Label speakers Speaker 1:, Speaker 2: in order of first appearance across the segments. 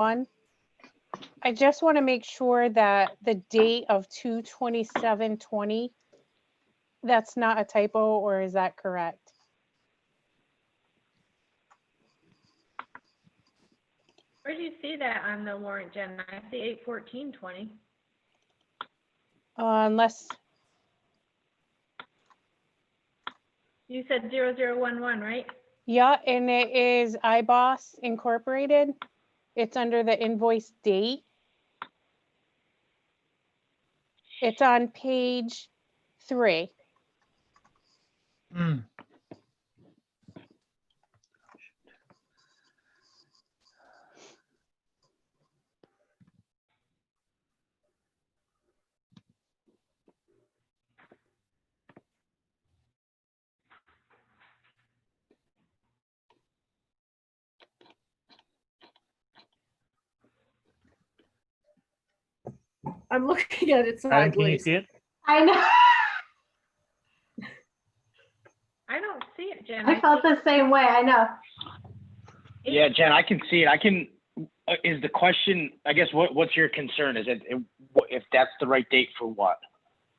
Speaker 1: 1. I just want to make sure that the date of 2/27/20, that's not a typo, or is that correct?
Speaker 2: Where do you see that on the warrant, Jen? I see 8/14/20.
Speaker 1: Unless,
Speaker 2: You said 0011, right?
Speaker 1: yeah, and it is iBoss Incorporated. It's under the invoice date. It's on page 3.
Speaker 3: Mm.
Speaker 4: I'm looking at it
Speaker 3: Adam, can you
Speaker 4: sideways.
Speaker 3: see it?
Speaker 5: I know.
Speaker 2: I don't see it, Jen.
Speaker 5: I felt the same way. I know.
Speaker 6: Yeah, Jen, I can see it. I can. Is the question? I guess what's your concern? Is it if that's the right date for what?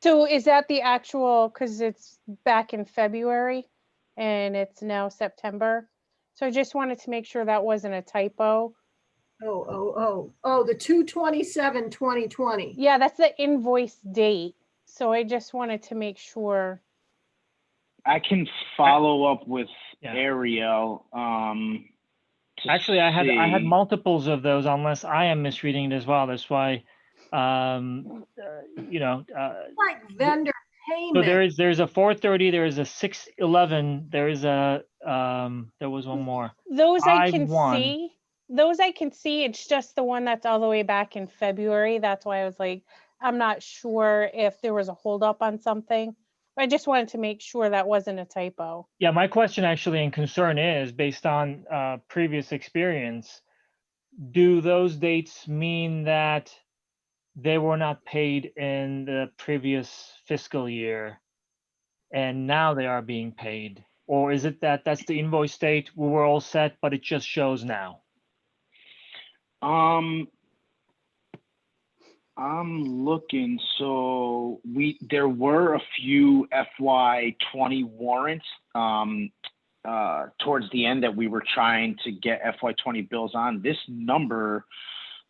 Speaker 1: So is that the actual, because it's back in February and it's now September. So I just wanted to make sure that wasn't a typo.
Speaker 4: Oh, the 2/27/2020.
Speaker 1: Yeah, that's the invoice date. So I just wanted to make sure.
Speaker 6: I can follow up with
Speaker 3: Yeah.
Speaker 6: Ariel.
Speaker 3: Actually, I had
Speaker 6: see.
Speaker 3: multiples of those, unless I am misreading it as well. That's why, you know.
Speaker 4: Like vendor
Speaker 3: So
Speaker 4: payment.
Speaker 3: there's a 4:30, there is a 6:11, there is a there was one more.
Speaker 1: Those I can
Speaker 3: 5/1.
Speaker 1: see. Those I can see. It's just the one that's all the way back in February. That's why I was like, I'm not sure if there was a holdup on something. I just wanted to make sure that wasn't a typo.
Speaker 3: Yeah, my question actually and concern is based on previous experience. Do those dates mean that they were not paid in the previous fiscal year and now they are being paid? Or is it that that's the invoice date, we were all set, but it just shows now?
Speaker 6: I'm looking. So there were a few FY20 warrants towards the end that we were trying to get FY20 bills on. This number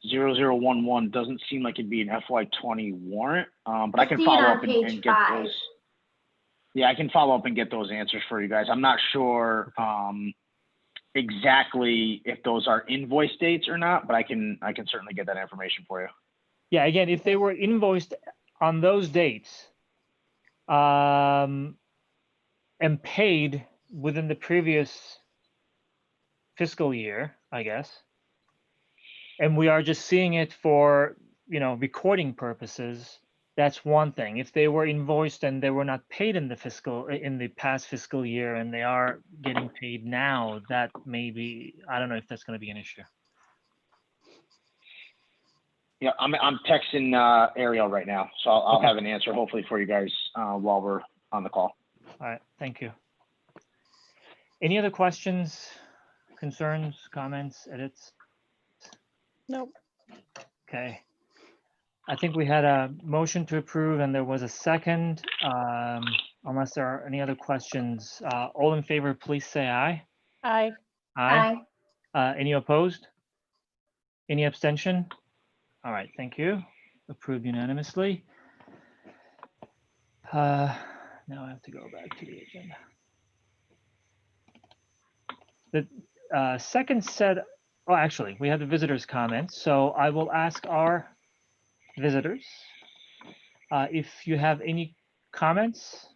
Speaker 6: 0011 doesn't seem like it'd be an FY20 warrant, but I can
Speaker 5: see it
Speaker 6: follow
Speaker 5: on
Speaker 6: up
Speaker 5: page
Speaker 6: and get
Speaker 5: 5.
Speaker 6: those. Yeah, I can follow up and get those answers for you guys. I'm not sure exactly if those are invoice dates or not, but I can certainly get that information for you.
Speaker 3: Yeah, again, if they were invoiced on those dates and paid within the previous fiscal year, I guess, and we are just seeing it for, you know, recording purposes, that's one thing. If they were invoiced and they were not paid in the past fiscal year and they are getting paid now, that may be, I don't know if that's going to be an issue.
Speaker 6: Yeah, I'm texting Ariel right now, so I'll
Speaker 3: Okay.
Speaker 6: have an answer hopefully for you guys while we're on the call.
Speaker 3: All right, thank you. Any other questions, concerns, comments, edits?
Speaker 1: Nope.
Speaker 3: Okay. I think we had a motion to approve and there was a second. Unless there are any other questions, all in favor, please say aye.
Speaker 1: Aye.
Speaker 3: Aye. Any opposed? Any abstention? All right, thank you. Approved unanimously. Now I have to go back to the agenda. The second set, oh, actually, we have the visitors' comments. So I will ask our visitors if you have any comments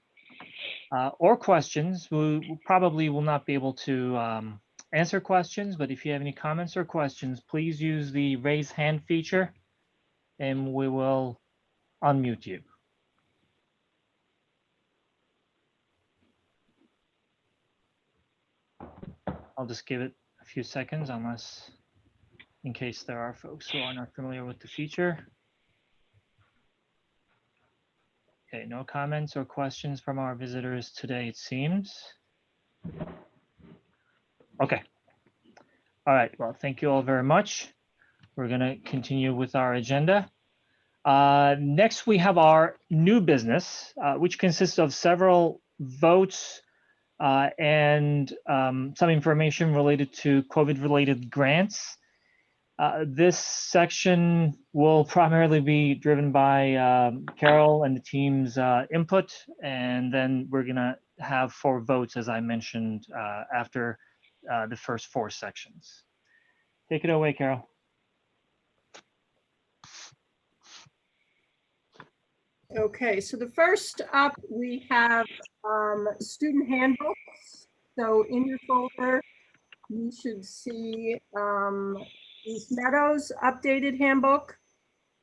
Speaker 3: or questions. We probably will not be able to answer questions, but if you have any comments or questions, please use the raise hand feature and we will unmute you. I'll just give it a few seconds in case there are folks who are not familiar with the feature. Okay, no comments or questions from our visitors today, it seems. Okay. All right, well, thank you all very much. we're going to continue with our agenda. Next, we have our new business, which consists of several votes and some information related to COVID-related grants. This section will primarily be driven by Carol and the team's input, and then we're going to have 4 votes, as I mentioned, after the first 4 sections. Take it away, Carol.
Speaker 4: Okay, so the first up, we have student handbooks. So in your folder, you should see East Meadows updated handbook.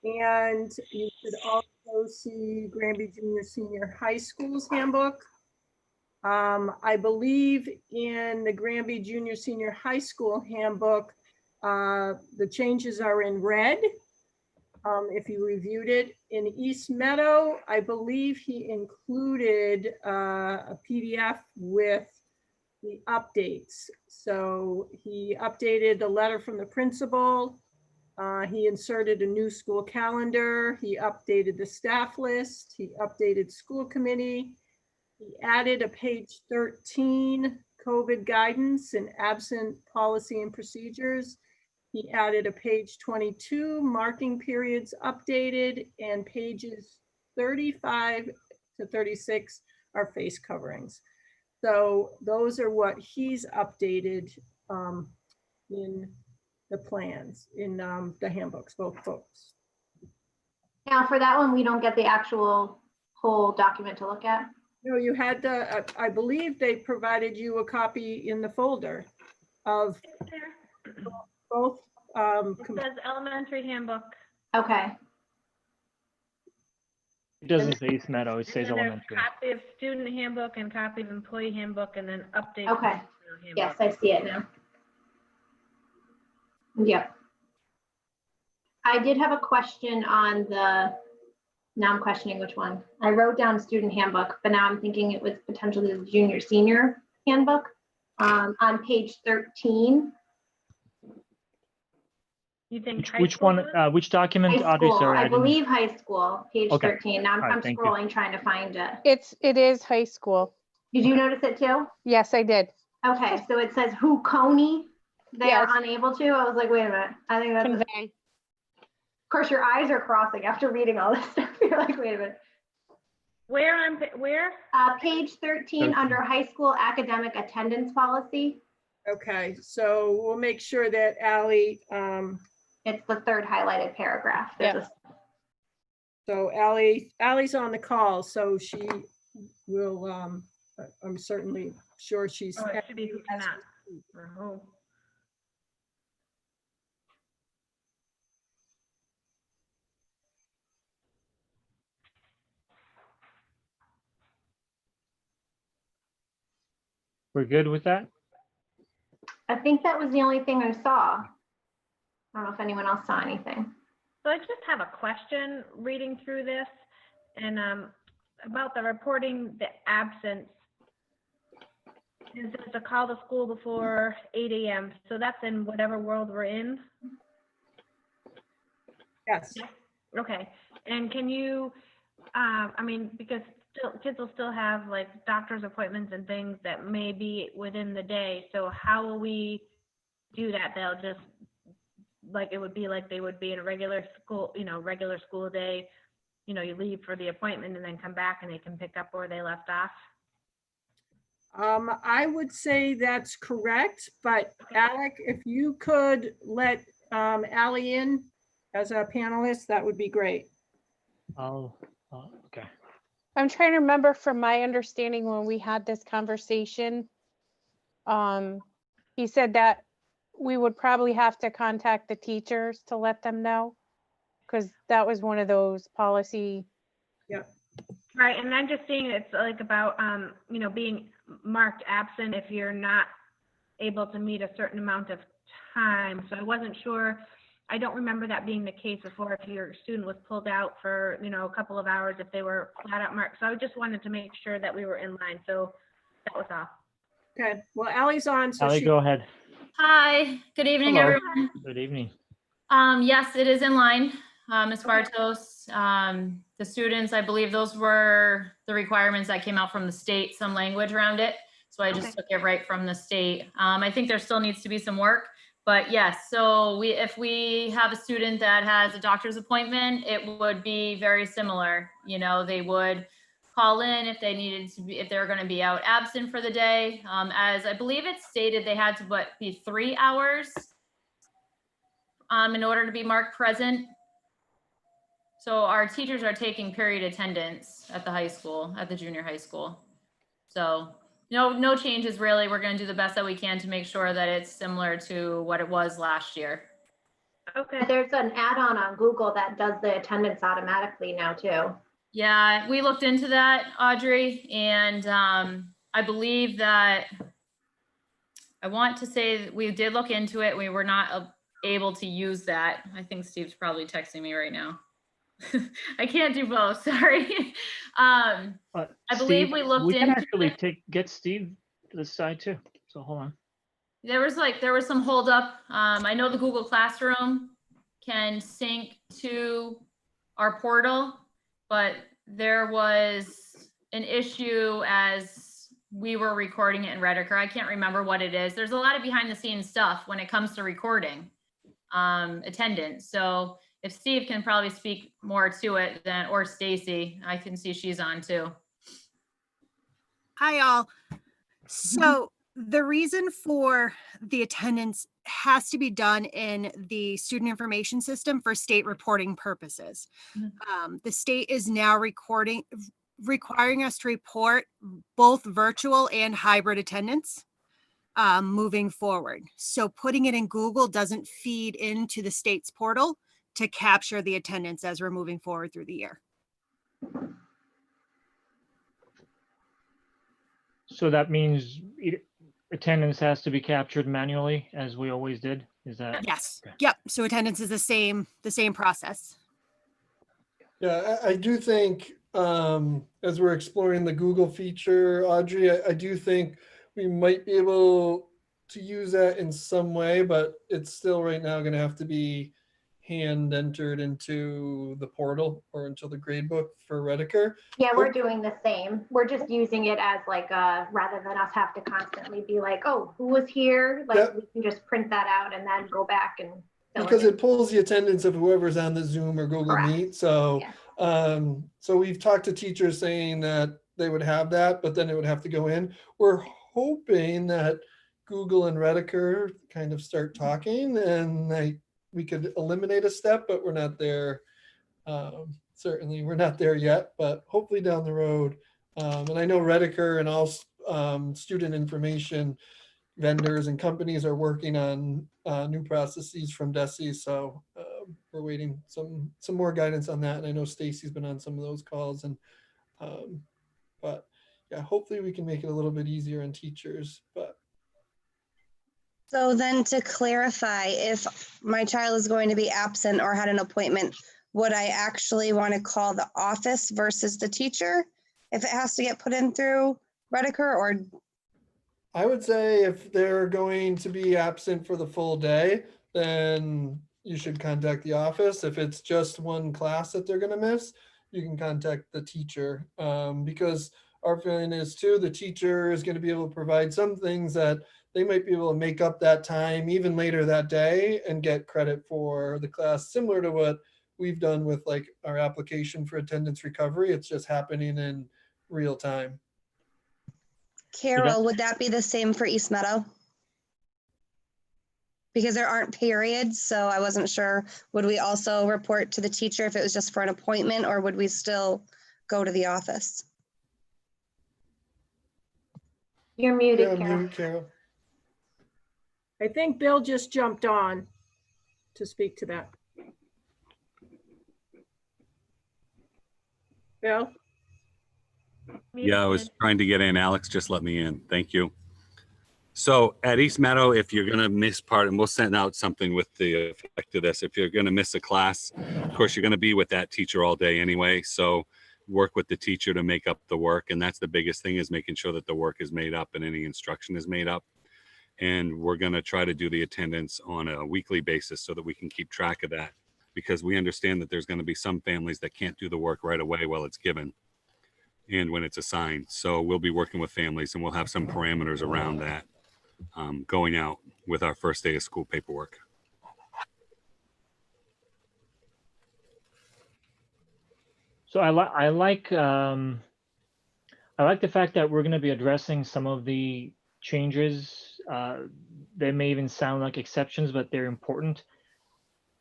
Speaker 4: And you should also see GRANBY Junior Senior High School's handbook. I believe in the GRANBY Junior Senior High School handbook, the changes are in red. If you reviewed it. In East Meadow, I believe he included a PDF with the updates. So he updated the letter from the principal. He inserted a new school calendar. He updated the staff list. He updated school committee. He added a page 13, COVID guidance and absent policy and procedures. He added a page 22, marking periods updated, and pages 35 to 36 are face coverings. So those are what he's updated in the plans, in the handbooks, both books.
Speaker 5: Now, for that one, we don't get the actual whole document to look at.
Speaker 4: No, you had the, I believe they provided you a copy in the folder of both.
Speaker 2: It says elementary handbook.
Speaker 5: Okay.
Speaker 3: It doesn't say East Meadow, it
Speaker 2: And
Speaker 3: says
Speaker 2: then there's
Speaker 3: elementary.
Speaker 2: copy of student handbook and copy of employee handbook, and then update.
Speaker 5: Okay. Yes, I see it now. Yep. I did have a question on the, now I'm questioning which one. I wrote down student handbook, but now I'm thinking it was potentially the junior senior handbook. On page 13.
Speaker 2: You think
Speaker 3: Which one, which document,
Speaker 5: High
Speaker 3: Audrey?
Speaker 5: school,
Speaker 3: Sorry,
Speaker 5: I
Speaker 3: didn't-
Speaker 5: believe high school, page
Speaker 3: Okay.
Speaker 5: 13. Now
Speaker 3: All right,
Speaker 5: I'm
Speaker 3: thank you.
Speaker 5: scrolling, trying to find it.
Speaker 1: It is high school.
Speaker 5: Did you notice it too?
Speaker 1: Yes, I did.
Speaker 5: Okay, so it says who Coney, they
Speaker 1: Yes.
Speaker 5: are unable to. I was like, wait a minute. I think that's, of
Speaker 1: Convey.
Speaker 5: course, your eyes are crossing after reading all this stuff. You're like, wait a minute.
Speaker 2: Where on, where?
Speaker 5: Page 13 under high school academic attendance policy.
Speaker 4: Okay, so we'll make sure that Ally,
Speaker 5: It's the third highlighted paragraph. There's
Speaker 1: Yeah.
Speaker 4: so Ally's on the call, so she will, I'm certainly sure she's.
Speaker 2: Oh, it should be who cannot. Or who.
Speaker 3: We're good with that?
Speaker 5: I think that was the only thing I saw. I don't know if anyone else saw anything.
Speaker 2: So I just have a question reading through this, and about the reporting the absence. Is it to call the school before 8 a.m.? So that's in whatever world we're in?
Speaker 4: Yes,
Speaker 2: Okay, and can you, I mean, because still, kids will still have like doctor's appointments and things that may be within the day, so how will we do that? They'll just, like, it would be like they would be in a regular school, regular school day, you leave for the appointment and then come back and they can pick up where they left off?
Speaker 4: I would say that's correct, but Alec, if you could let Ally in as a panelist, that would be great.
Speaker 3: Oh, okay.
Speaker 1: I'm trying to remember from my understanding when we had this conversation. He said that we would probably have to contact the teachers to let them know, because that was one of those policy.
Speaker 2: Right, and I'm just seeing it's like about, being marked absent if you're not able to meet a certain amount of time. So I wasn't sure, I don't remember that being the case before, if your student was pulled out for, a couple of hours, if they were flat out marked. So I just wanted to make sure that we were in line, so that was all.
Speaker 4: Okay, well, Ally's on, so
Speaker 3: Ally,
Speaker 4: she,
Speaker 3: go ahead.
Speaker 7: Hi, good evening,
Speaker 3: Hello.
Speaker 7: everyone.
Speaker 3: Good evening.
Speaker 7: Yes, it is in line, Ms. Bartos. The students, I believe those were the requirements that came out from the state, some language around it. So I just
Speaker 5: Okay.
Speaker 7: took it right from the state. I think there still needs to be some work, but yes, so if we have a student that has a doctor's appointment, it would be very similar. You know, they would call in if they needed to be, if they're going to be out absent for the day. As I believe it stated, they had to be 3 hours in order to be marked present. So our teachers are taking period attendance at the high school, at the junior high school. So no changes really. We're going to do the best that we can to make sure that it's similar to what it was last year.
Speaker 2: Okay.
Speaker 5: There's an add-on on Google that does the attendance automatically now too.
Speaker 7: Yeah, we looked into that, Audrey, and I believe that I want to say that we did look into it. We were not able to use that. I think Steve's probably texting me right now. I can't do both, sorry. I believe
Speaker 3: Steve,
Speaker 7: we looked
Speaker 3: we can
Speaker 7: into
Speaker 3: actually
Speaker 7: it.
Speaker 3: get Steve to the side too. So hold on.
Speaker 7: There was some holdup. I know the Google Classroom can sync to our portal, but there was an issue as we were recording it in Rediker. I can't remember what it is. There's a lot of behind the scenes stuff when it comes to recording attendance. So if Steve can probably speak more to it than, or Stacy, I can see she's on too.
Speaker 8: Hi, all. So the reason for the attendance has to be done in the student information system for state reporting purposes. The state is now requiring us to report both virtual and hybrid attendance moving forward. So putting it in Google doesn't feed into the state's portal to capture the attendance as we're moving forward through the year.
Speaker 3: So that means attendance has to be captured manually as we always did. Is that?
Speaker 8: Yes.
Speaker 3: Okay.
Speaker 8: Yep. So attendance is the same process.
Speaker 9: Yeah, I do think as we're exploring the Google feature, Audrey, I do think we might be able to use that in some way, but it's still right now going to have to be hand entered into the portal or into the gradebook for Rediker.
Speaker 5: Yeah, we're doing the same. We're just using it as like rather than us have to constantly be like, oh, who was here? Like
Speaker 9: Yep.
Speaker 5: we can just print that out and then go back and fill
Speaker 9: Because
Speaker 5: it in.
Speaker 9: it pulls the attendance of whoever's on the Zoom or Google
Speaker 5: Correct.
Speaker 9: Meet. So,
Speaker 5: Yeah.
Speaker 9: so we've talked to teachers saying that they would have that, but then it would have to go in. We're hoping that Google and Rediker kind of start talking and we could eliminate a step, but we're not there. Certainly we're not there yet, but hopefully down the road. And I know Rediker and all student information vendors and companies are working on new processes from DESE. So we're waiting some more guidance on that. And I know Stacy's been on some of those calls but yeah, hopefully we can make it a little bit easier on teachers, but.
Speaker 10: So then to clarify, if my child is going to be absent or had an appointment, would I actually want to call the office versus the teacher if it has to get put in through Rediker? Or
Speaker 9: I would say if they're going to be absent for the full day, then you should contact the office. If it's just one class that they're going to miss, you can contact the teacher because our feeling is too, the teacher is going to be able to provide some things that they might be able to make up that time even later that day and get credit for the class, similar to what we've done with like our application for attendance recovery. It's just happening in real time.
Speaker 10: Carol, would that be the same for East Meadow? Because there aren't periods, so I wasn't sure. Would we also report to the teacher if it was just for an appointment, or would we still go to the office?
Speaker 5: You're muted,
Speaker 9: Yeah,
Speaker 5: Carol.
Speaker 9: mute, Carol.
Speaker 4: I think Bill just jumped on to speak to that. Bill?
Speaker 11: Yeah, I was trying to get in. Alex just let me in. Thank you. So at East Meadow, if you're going to miss part, and we'll send out something with the effect of this, if you're going to miss a class, of course, you're going to be with that teacher all day anyway. So work with the teacher to make up the work. And that's the biggest thing, is making sure that the work is made up and any instruction is made up. And we're going to try to do the attendance on a weekly basis so that we can keep track of that, because we understand that there's going to be some families that can't do the work right away while it's given and when it's assigned. So we'll be working with families, and we'll have some parameters around that going out with our first day of school paperwork.
Speaker 3: So I like the fact that we're going to be addressing some of the changes. They may even sound like exceptions, but they're important.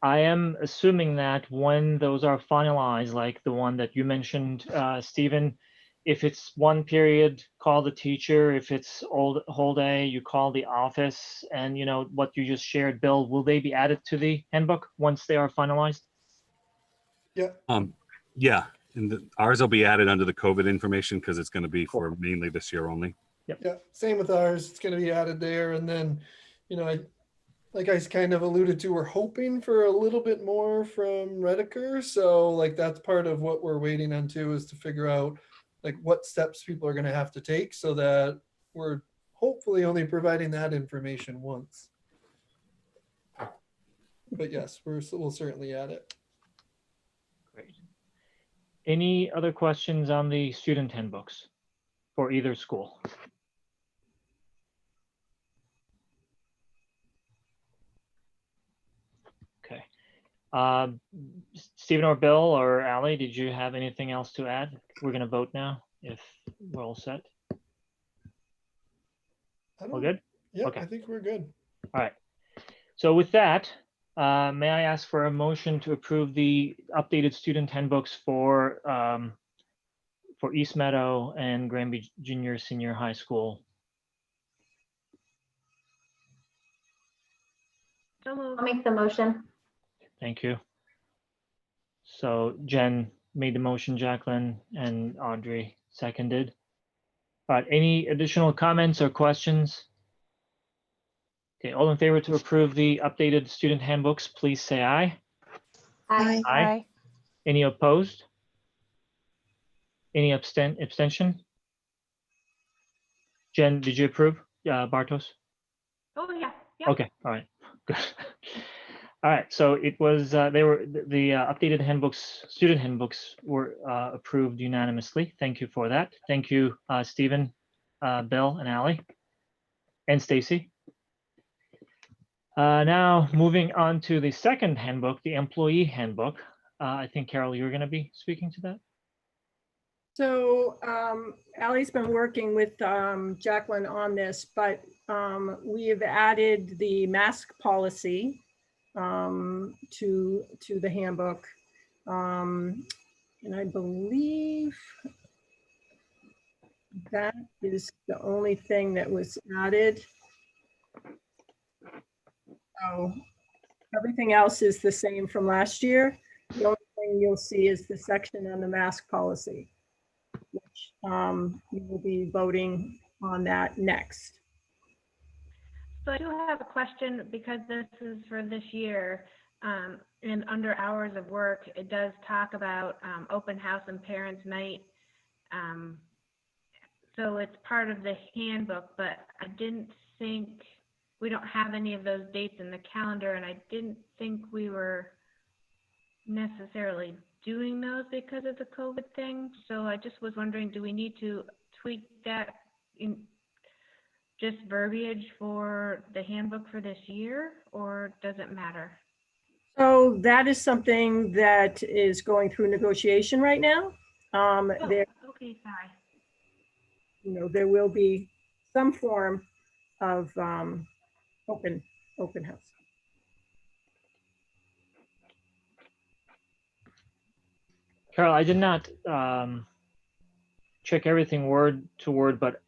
Speaker 3: I am assuming that when those are finalized, like the one that you mentioned, Stephen, if it's one period, call the teacher. If it's whole day, you call the office. And you know what you just shared, Bill, will they be added to the handbook once they are finalized?
Speaker 9: Yeah.
Speaker 11: Yeah, and ours will be added under the COVID information because it's going to be for mainly this year only.
Speaker 9: Yeah, same with ours. It's going to be added there. And then, you know, like I kind of alluded to, we're hoping for a little bit more from Redeker. So like that's part of what we're waiting on too, is to figure out like what steps people are going to have to take so that we're hopefully only providing that information once. But yes, we'll certainly add it.
Speaker 3: Great. Any other questions on the student handbooks for either school? Okay. Stephen or Bill or Allie, did you have anything else to add? We're going to vote now if we're all set. All good?
Speaker 9: Yeah,
Speaker 3: Okay.
Speaker 9: I think we're good.
Speaker 3: All right. So with that, may I ask for a motion to approve the updated student handbooks for East Meadow and Granby Junior Senior High School?
Speaker 2: So moved.
Speaker 5: I'll make the motion.
Speaker 3: Thank you. So Jen made the motion, Jacqueline, and Audrey seconded. All right, any additional comments or questions? Okay, all in favor to approve the updated student handbooks, please say aye.
Speaker 5: Aye.
Speaker 3: Aye. Any opposed? Any abstention? Jen, did you approve? Bartos?
Speaker 2: Oh, yeah. Yeah.
Speaker 3: Okay, all right, good. All right, so it was, they were, the updated handbooks, student handbooks were approved unanimously. Thank you for that. Thank you, Stephen, Bill, and Allie, and Stacy. Now, moving on to the second handbook, the employee handbook. I think, Carol, you're going to be speaking to that.
Speaker 4: So Allie's been working with Jacqueline on this, but we have added the mask policy to the handbook. And I believe that is the only thing that was added. So everything else is the same from last year. The only thing you'll see is the section on the mask policy, which we will be voting on that next.
Speaker 2: So I do have a question because this is for this year. And under hours of work, it does talk about open house and parents' night. So it's part of the handbook, but I didn't think, we don't have any of those dates in the calendar, and I didn't think we were necessarily doing those because of the COVID thing. So I just was wondering, do we need to tweak that in just verbiage for the handbook for this year, or does it matter?
Speaker 4: So that is something that is going through negotiation right now. There,
Speaker 2: Okay, sorry.
Speaker 4: you know, there will be some form of open house.
Speaker 3: Carol, I did not check everything word to word, but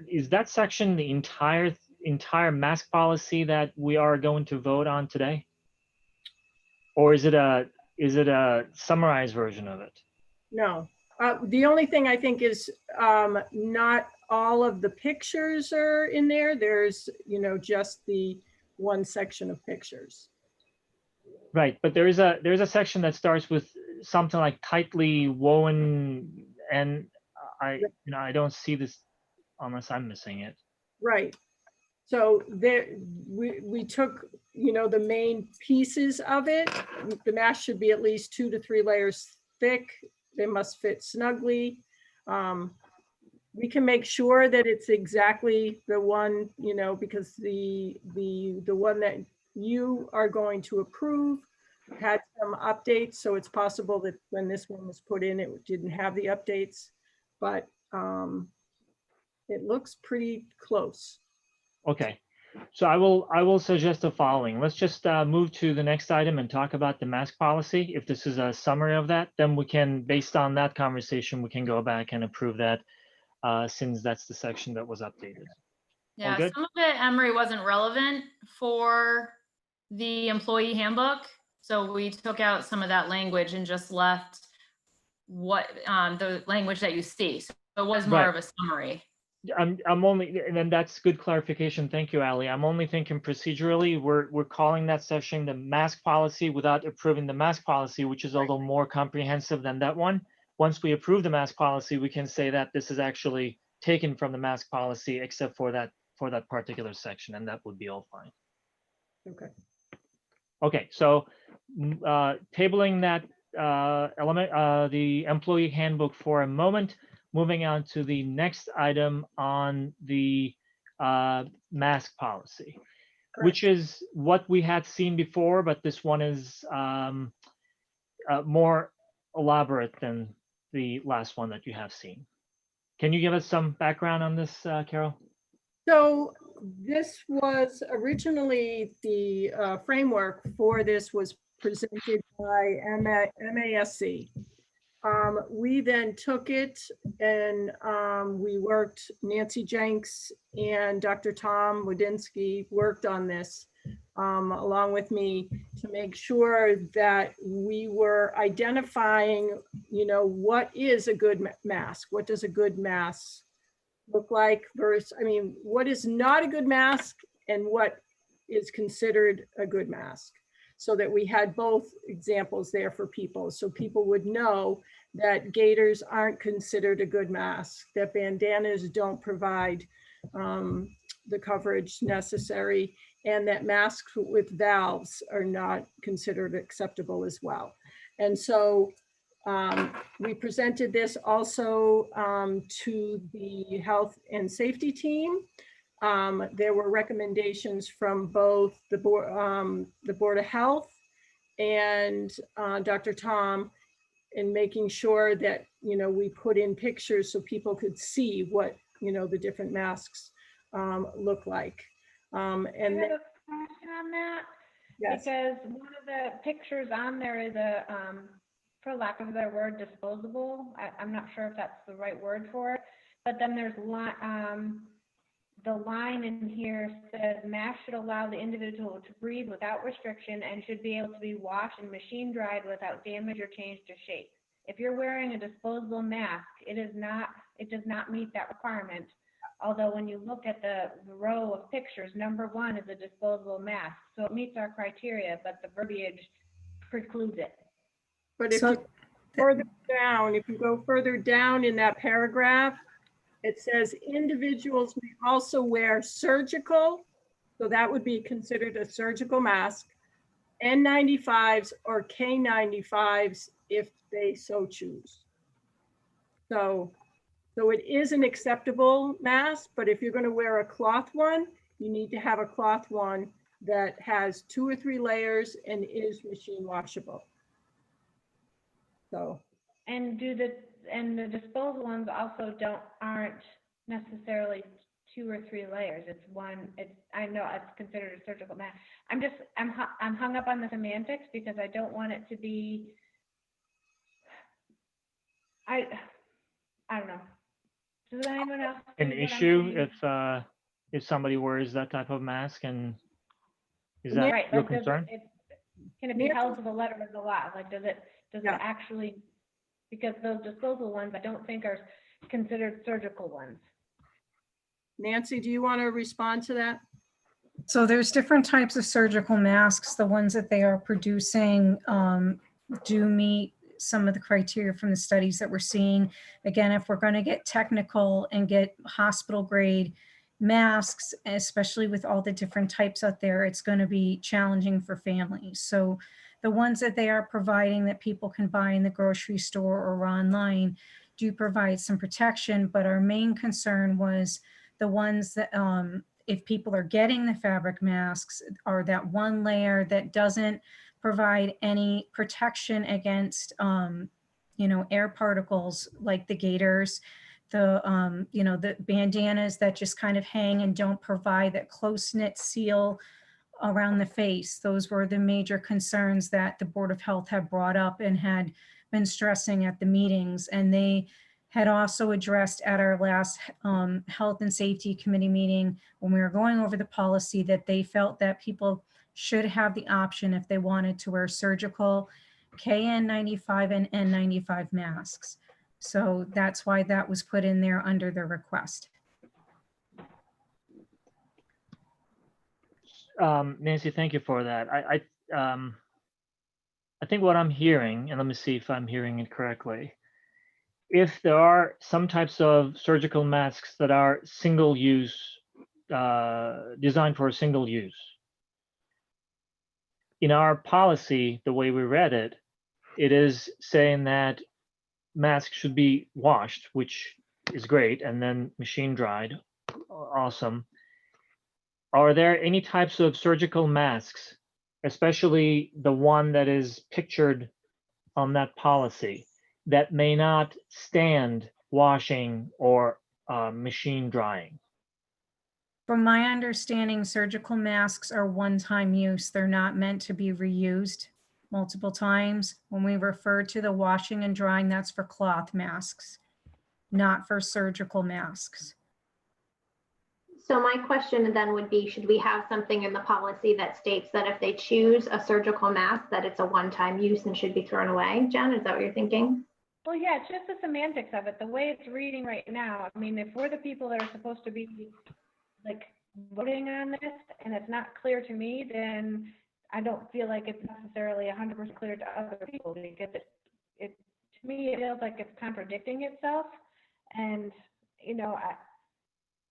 Speaker 3: is that section the entire mask policy that we are going to vote on today? Or is it a summarized version of it?
Speaker 4: No, the only thing I think is not all of the pictures are in there. There's, you know, just the one section of pictures.
Speaker 3: Right, but there's a section that starts with something like tightly woven, and I don't see this unless I'm missing it.
Speaker 4: Right. So there, we took, you know, the main pieces of it. The mask should be at least 2 to 3 layers thick. They must fit snugly. We can make sure that it's exactly the one, you know, because the one that you are going to approve had some updates. So it's possible that when this one was put in, it didn't have the updates, but it looks pretty close.
Speaker 3: Okay, so I will suggest the following. Let's just move to the next item and talk about the mask policy. If this is a summary of that, then we can, based on that conversation, we can go back and approve that since that's the section that was updated.
Speaker 7: Yeah,
Speaker 3: good?
Speaker 7: some of it, Emery, wasn't relevant for the employee handbook. So we took out some of that language and just left what the language that you see. So it was more
Speaker 3: Right.
Speaker 7: of a summary.
Speaker 3: I'm only, and then that's good clarification. Thank you, Ali. I'm only thinking procedurally, we're calling that section the mask policy without approving the mask policy, which is a little more comprehensive than that one. Once we approve the mask policy, we can say that this is actually taken from the mask policy, except for that particular section, and that would be all fine.
Speaker 4: Okay.
Speaker 3: Okay, so tabling that element, the employee handbook for a moment. Moving on to the next item on the mask policy, which is what we had seen before, but this one is more elaborate than the last one that you have seen. Can you give us some background on this, Carol?
Speaker 4: So this was originally the framework for this was presented by MASC. We then took it and we worked, Nancy Jenks and Dr. Tom Wadinsky worked on this along with me to make sure that we were identifying, you know, what is a good mask? What does a good mask look like versus, I mean, what is not a good mask and what is considered a good mask? So that we had both examples there for people. So people would know that gaiters aren't considered a good mask, that bandanas don't provide the coverage necessary, and that masks with valves are not considered acceptable as well. And so we presented this also to the health and safety team. There were recommendations from both the Board of Health and Dr. Tom in making sure that, you know, we put in pictures so people could see what, you know, the different masks look like. And
Speaker 2: I have a question on that.
Speaker 4: yes.
Speaker 2: Because one of the pictures on there is a, for lack of a better word, disposable. I'm not sure if that's the right word for it. But then there's the line in here says mask should allow the individual to breathe without restriction and should be able to be washed and machine dried without damage or change to shape. If you're wearing a disposable mask, it does not meet that requirement. Although when you look at the row of pictures, number 1 is a disposable mask. So it meets our criteria, but the verbiage precludes it.
Speaker 4: But if you further down, if you go further down in that paragraph, it says individuals may also wear surgical, so that would be considered a surgical mask, N95s or K95s if they so choose. So it is an acceptable mask, but if you're going to wear a cloth one, you need to have a cloth one that has 2 or 3 layers and is machine washable. So.
Speaker 2: And the disposable ones also aren't necessarily 2 or 3 layers. It's one. I know it's considered a surgical mask. I'm hung up on the semantics because I don't want it to be. I don't know. Does anyone else
Speaker 3: An
Speaker 2: see what I'm
Speaker 3: issue
Speaker 2: saying?
Speaker 3: if somebody wears that type of mask, and is that
Speaker 2: Right,
Speaker 3: your
Speaker 2: like
Speaker 3: concern?
Speaker 2: can it be held to the letter of the law? Like does it
Speaker 4: Yeah.
Speaker 2: actually, because those disposable ones I don't think are considered surgical ones.
Speaker 4: Nancy, do you want to respond to that?
Speaker 12: So there's different types of surgical masks. The ones that they are producing do meet some of the criteria from the studies that we're seeing. Again, if we're going to get technical and get hospital grade, masks, especially with all the different types out there, it's going to be challenging for families. So the ones that they are providing that people can buy in the grocery store or online do provide some protection, but our main concern was the ones that if people are getting the fabric masks, are that one layer that doesn't provide any protection against air particles, like the gaiters, the the bandanas that just kind of hang and don't provide that close-knit seal around the face. Those were the major concerns that the Board of Health had brought up and had been stressing at the meetings. And they had also addressed at our last Health and Safety Committee meeting, when we were going over the policy, that they felt that people should have the option, if they wanted, to wear surgical KN95 and N95 masks. So that's why that was put in there under the request.
Speaker 3: Nancy, thank you for that. I think what I'm hearing, and let me see if I'm hearing it correctly. If there are some types of surgical masks that are single use, designed for a single use, in our policy, the way we read it, it is saying that masks should be washed, which is great, and then machine dried. Awesome. Are there any types of surgical masks, especially the one that is pictured on that policy, that may not stand washing or machine drying?
Speaker 12: From my understanding, surgical masks are one-time use. They're not meant to be reused multiple times. When we refer to the washing and drying, that's for cloth masks, not for surgical masks.
Speaker 5: So my question then would be, should we have something in the policy that states that if they choose a surgical mask, that it's a one-time use and should be thrown away? Jen, is that what you're thinking?
Speaker 2: Well, yeah, it's just the semantics of it, the way it's reading right now. I mean, if we're the people that are supposed to be like voting on this and it's not clear to me, then I don't feel like it's necessarily 100% clear to other people, because it to me, it feels like it's contradicting itself. And, you know,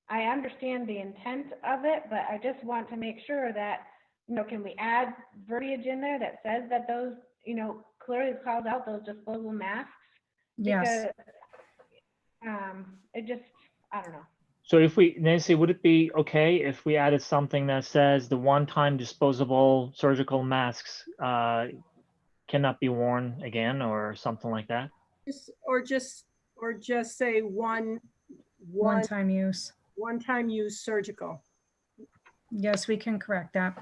Speaker 2: I understand the intent of it, but I just want to make sure that, you know, can we add verbiage in there that says that those, you know, clearly calls out those disposable masks?
Speaker 12: Yes.
Speaker 2: Because it just, I don't know.
Speaker 3: So if we, Nancy, would it be okay if we added something that says the one-time disposable surgical masks cannot be worn again, or something like that?
Speaker 4: Or just say
Speaker 12: One-time use.
Speaker 4: one-time use surgical.
Speaker 12: Yes, we can correct that.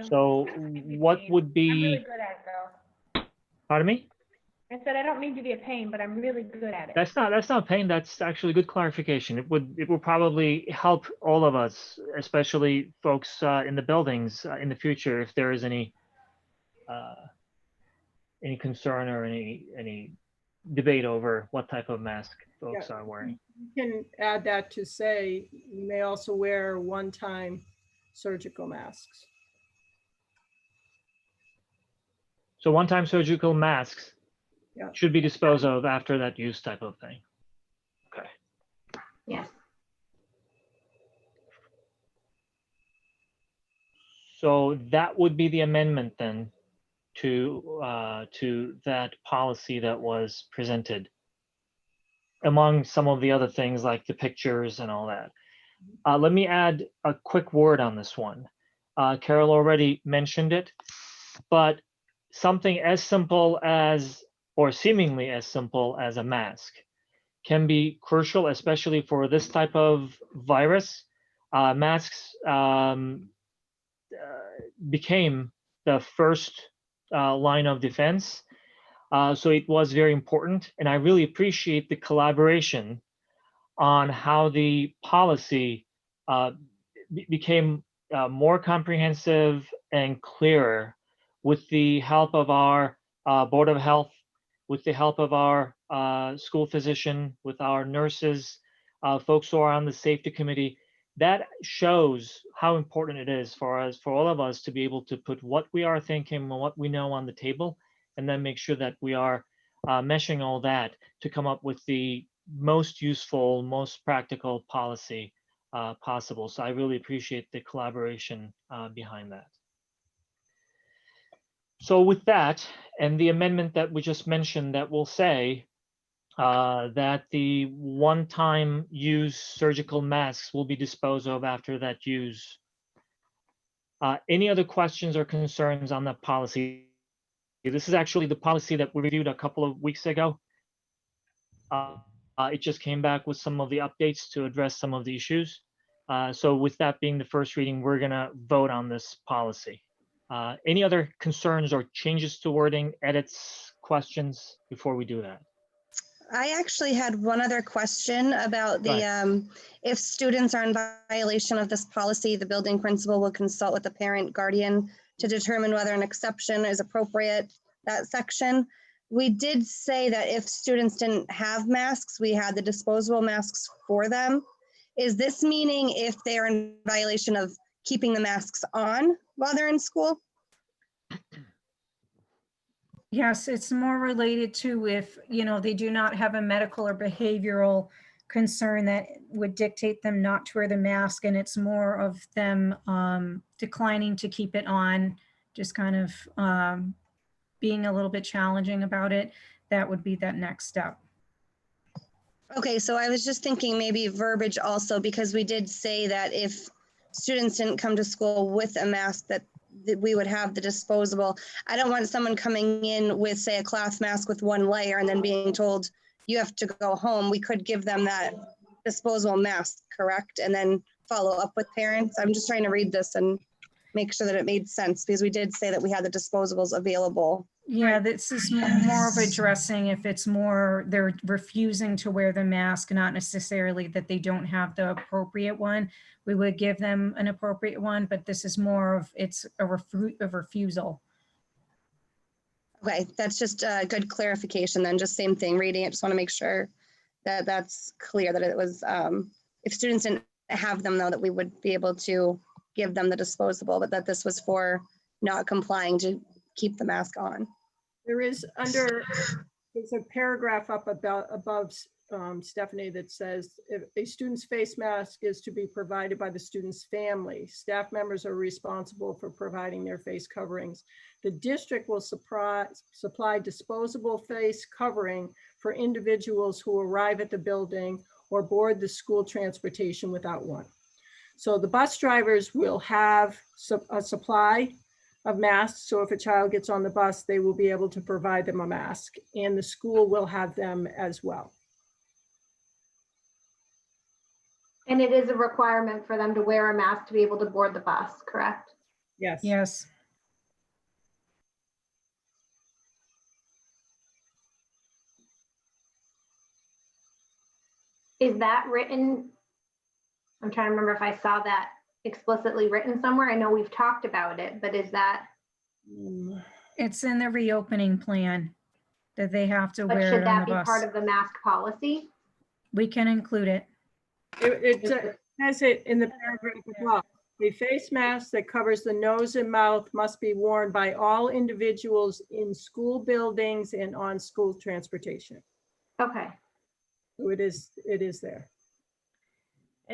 Speaker 3: So what would
Speaker 2: I'm
Speaker 3: be,
Speaker 2: really good at it, though.
Speaker 3: pardon me?
Speaker 2: I said I don't mean to be a pain, but I'm really good at it.
Speaker 3: That's not pain. That's actually good clarification. It would probably help all of us, especially folks in the buildings in the future, if there is any concern or any debate over what type of mask folks are wearing.
Speaker 4: You can add that to say you may also wear one-time surgical masks.
Speaker 3: So one-time surgical masks
Speaker 4: Yeah.
Speaker 3: should be disposed of after that use, type of thing. Okay.
Speaker 5: Yes.
Speaker 3: So that would be the amendment then to that policy that was presented, among some of the other things like the pictures and all that. Let me add a quick word on this one. Carol already mentioned it, but something as simple as, or seemingly as simple as, a mask can be crucial, especially for this type of virus. Masks became the first line of defense. So it was very important, and I really appreciate the collaboration on how the policy became more comprehensive and clearer, with the help of our Board of Health, with the help of our school physician, with our nurses, folks who are on the safety committee. That shows how important it is for us, for all of us, to be able to put what we are thinking and what we know on the table, and then make sure that we are meshing all that to come up with the most useful, most practical policy possible. So I really appreciate the collaboration behind that. So with that, and the amendment that we just mentioned that will say that the one-time use surgical masks will be disposed of after that use. Any other questions or concerns on that policy? This is actually the policy that we reviewed a couple of weeks ago. It just came back with some of the updates to address some of the issues. So with that being the first reading, we're gonna vote on this policy. Any other concerns or changes to wording, edits, questions before we do that?
Speaker 10: I actually had one other question about
Speaker 3: Go
Speaker 10: the, if students are in violation of this policy, the building principal will consult with the parent guardian to determine whether an exception is appropriate, that section. We did say that if students didn't have masks, we had the disposable masks for them. Is this meaning if they're in violation of keeping the masks on while they're in school?
Speaker 12: Yes, it's more related to if, you know, they do not have a medical or behavioral concern that would dictate them not to wear the mask, and it's more of them declining to keep it on, just kind of being a little bit challenging about it. That would be that next step.
Speaker 10: Okay, so I was just thinking maybe verbiage also, because we did say that if students didn't come to school with a mask, that we would have the disposable. I don't want someone coming in with, say, a cloth mask with one layer and then being told you have to go home. We could give them that disposable mask, correct? And then follow up with parents. I'm just trying to read this and make sure that it made sense, because we did say that we had the disposables available.
Speaker 12: Yeah, this is more of addressing if it's more they're refusing to wear the mask, not necessarily that they don't have the appropriate one. We would give them an appropriate one, but this is more of it's a refusal.
Speaker 10: Okay, that's just a good clarification then, just same thing, reading it. Just want to make sure that that's clear, that it was, if students didn't have them though, that we would be able to give them the disposable, but that this was for not complying to keep the mask on.
Speaker 4: There is there's a paragraph up above Stephanie that says if a student's face mask is to be provided by the student's family, staff members are responsible for providing their face coverings. The district will supply disposable face covering for individuals who arrive at the building or board the school transportation without one. So the bus drivers will have a supply of masks. So if a child gets on the bus, they will be able to provide them a mask, and the school will have them as well.
Speaker 5: And it is a requirement for them to wear a mask to be able to board the bus, correct?
Speaker 4: Yes.
Speaker 12: Yes.
Speaker 5: Is that written? I'm trying to remember if I saw that explicitly written somewhere. I know we've talked about it, but is that?
Speaker 12: It's in the reopening plan that they have to
Speaker 5: But
Speaker 12: wear
Speaker 5: should
Speaker 12: it on
Speaker 5: that
Speaker 12: the
Speaker 5: be part
Speaker 12: bus.
Speaker 5: of the mask policy?
Speaker 12: We can include it.
Speaker 4: It says it in the paragraph above. A face mask that covers the nose and mouth must be worn by all individuals in school buildings and on school transportation.
Speaker 5: Okay.
Speaker 4: So it is there.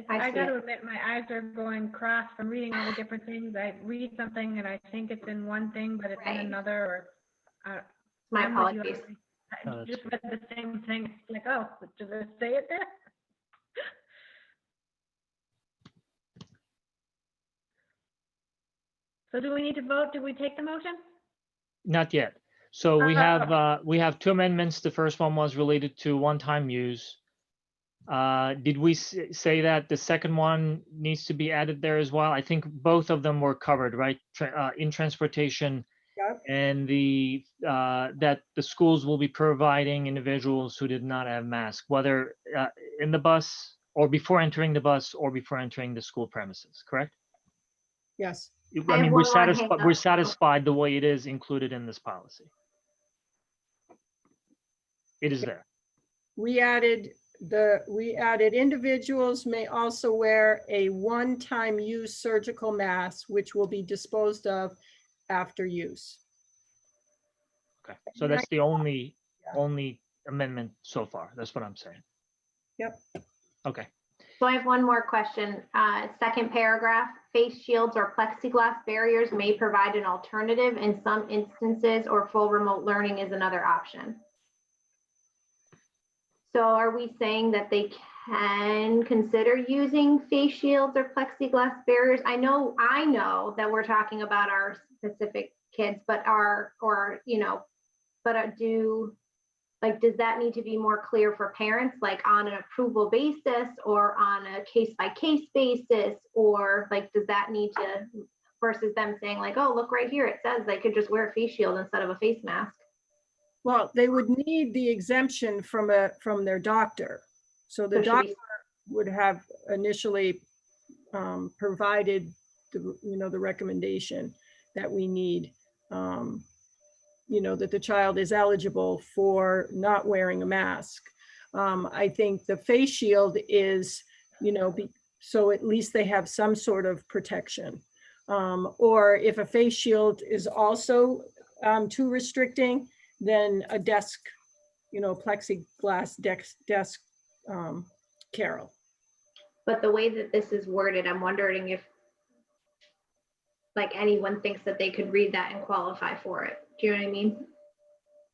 Speaker 2: I got to admit, my eyes are going cross from reading all the different things. I read something and I think it's in one thing, but it's in another. Or
Speaker 5: my apologies.
Speaker 2: I just read the same thing. Like, oh, does it say it there? So do we need to vote? Did we take the motion?
Speaker 3: Not yet. So we have two amendments. The first one was related to one-time use. Did we say that the second one needs to be added there as well? I think both of them were covered, right? In transportation,
Speaker 4: Yep.
Speaker 3: and that the schools will be providing individuals who did not have masks, whether in the bus or before entering the bus or before entering the school premises, correct?
Speaker 4: Yes.
Speaker 3: I mean, we're satisfied the way it is included in this policy. It is there.
Speaker 4: We added individuals may also wear a one-time use surgical mask, which will be disposed of after use.
Speaker 3: Okay, so that's the only amendment so far. That's what I'm saying.
Speaker 4: Yep.
Speaker 3: Okay.
Speaker 5: So I have one more question. Second paragraph, face shields or plexiglass barriers may provide an alternative in some instances, or full remote learning is another option. So are we saying that they can consider using face shields or plexiglass barriers? I know that we're talking about our specific kids, but does that need to be more clear for parents, like on an approval basis or on a case-by-case basis? Or like, does that need to, versus them saying like, oh, look right here, it says they could just wear a face shield instead of a face mask?
Speaker 4: Well, they would need the exemption from their doctor. So the doctor would have initially provided the recommendation that we need, that the child is eligible for not wearing a mask. I think the face shield is, so at least they have some sort of protection. Or if a face shield is also too restricting, then a desk, plexiglass desk Carol.
Speaker 5: But the way that this is worded, I'm wondering if like anyone thinks that they could read that and qualify for it. Do you know what I mean?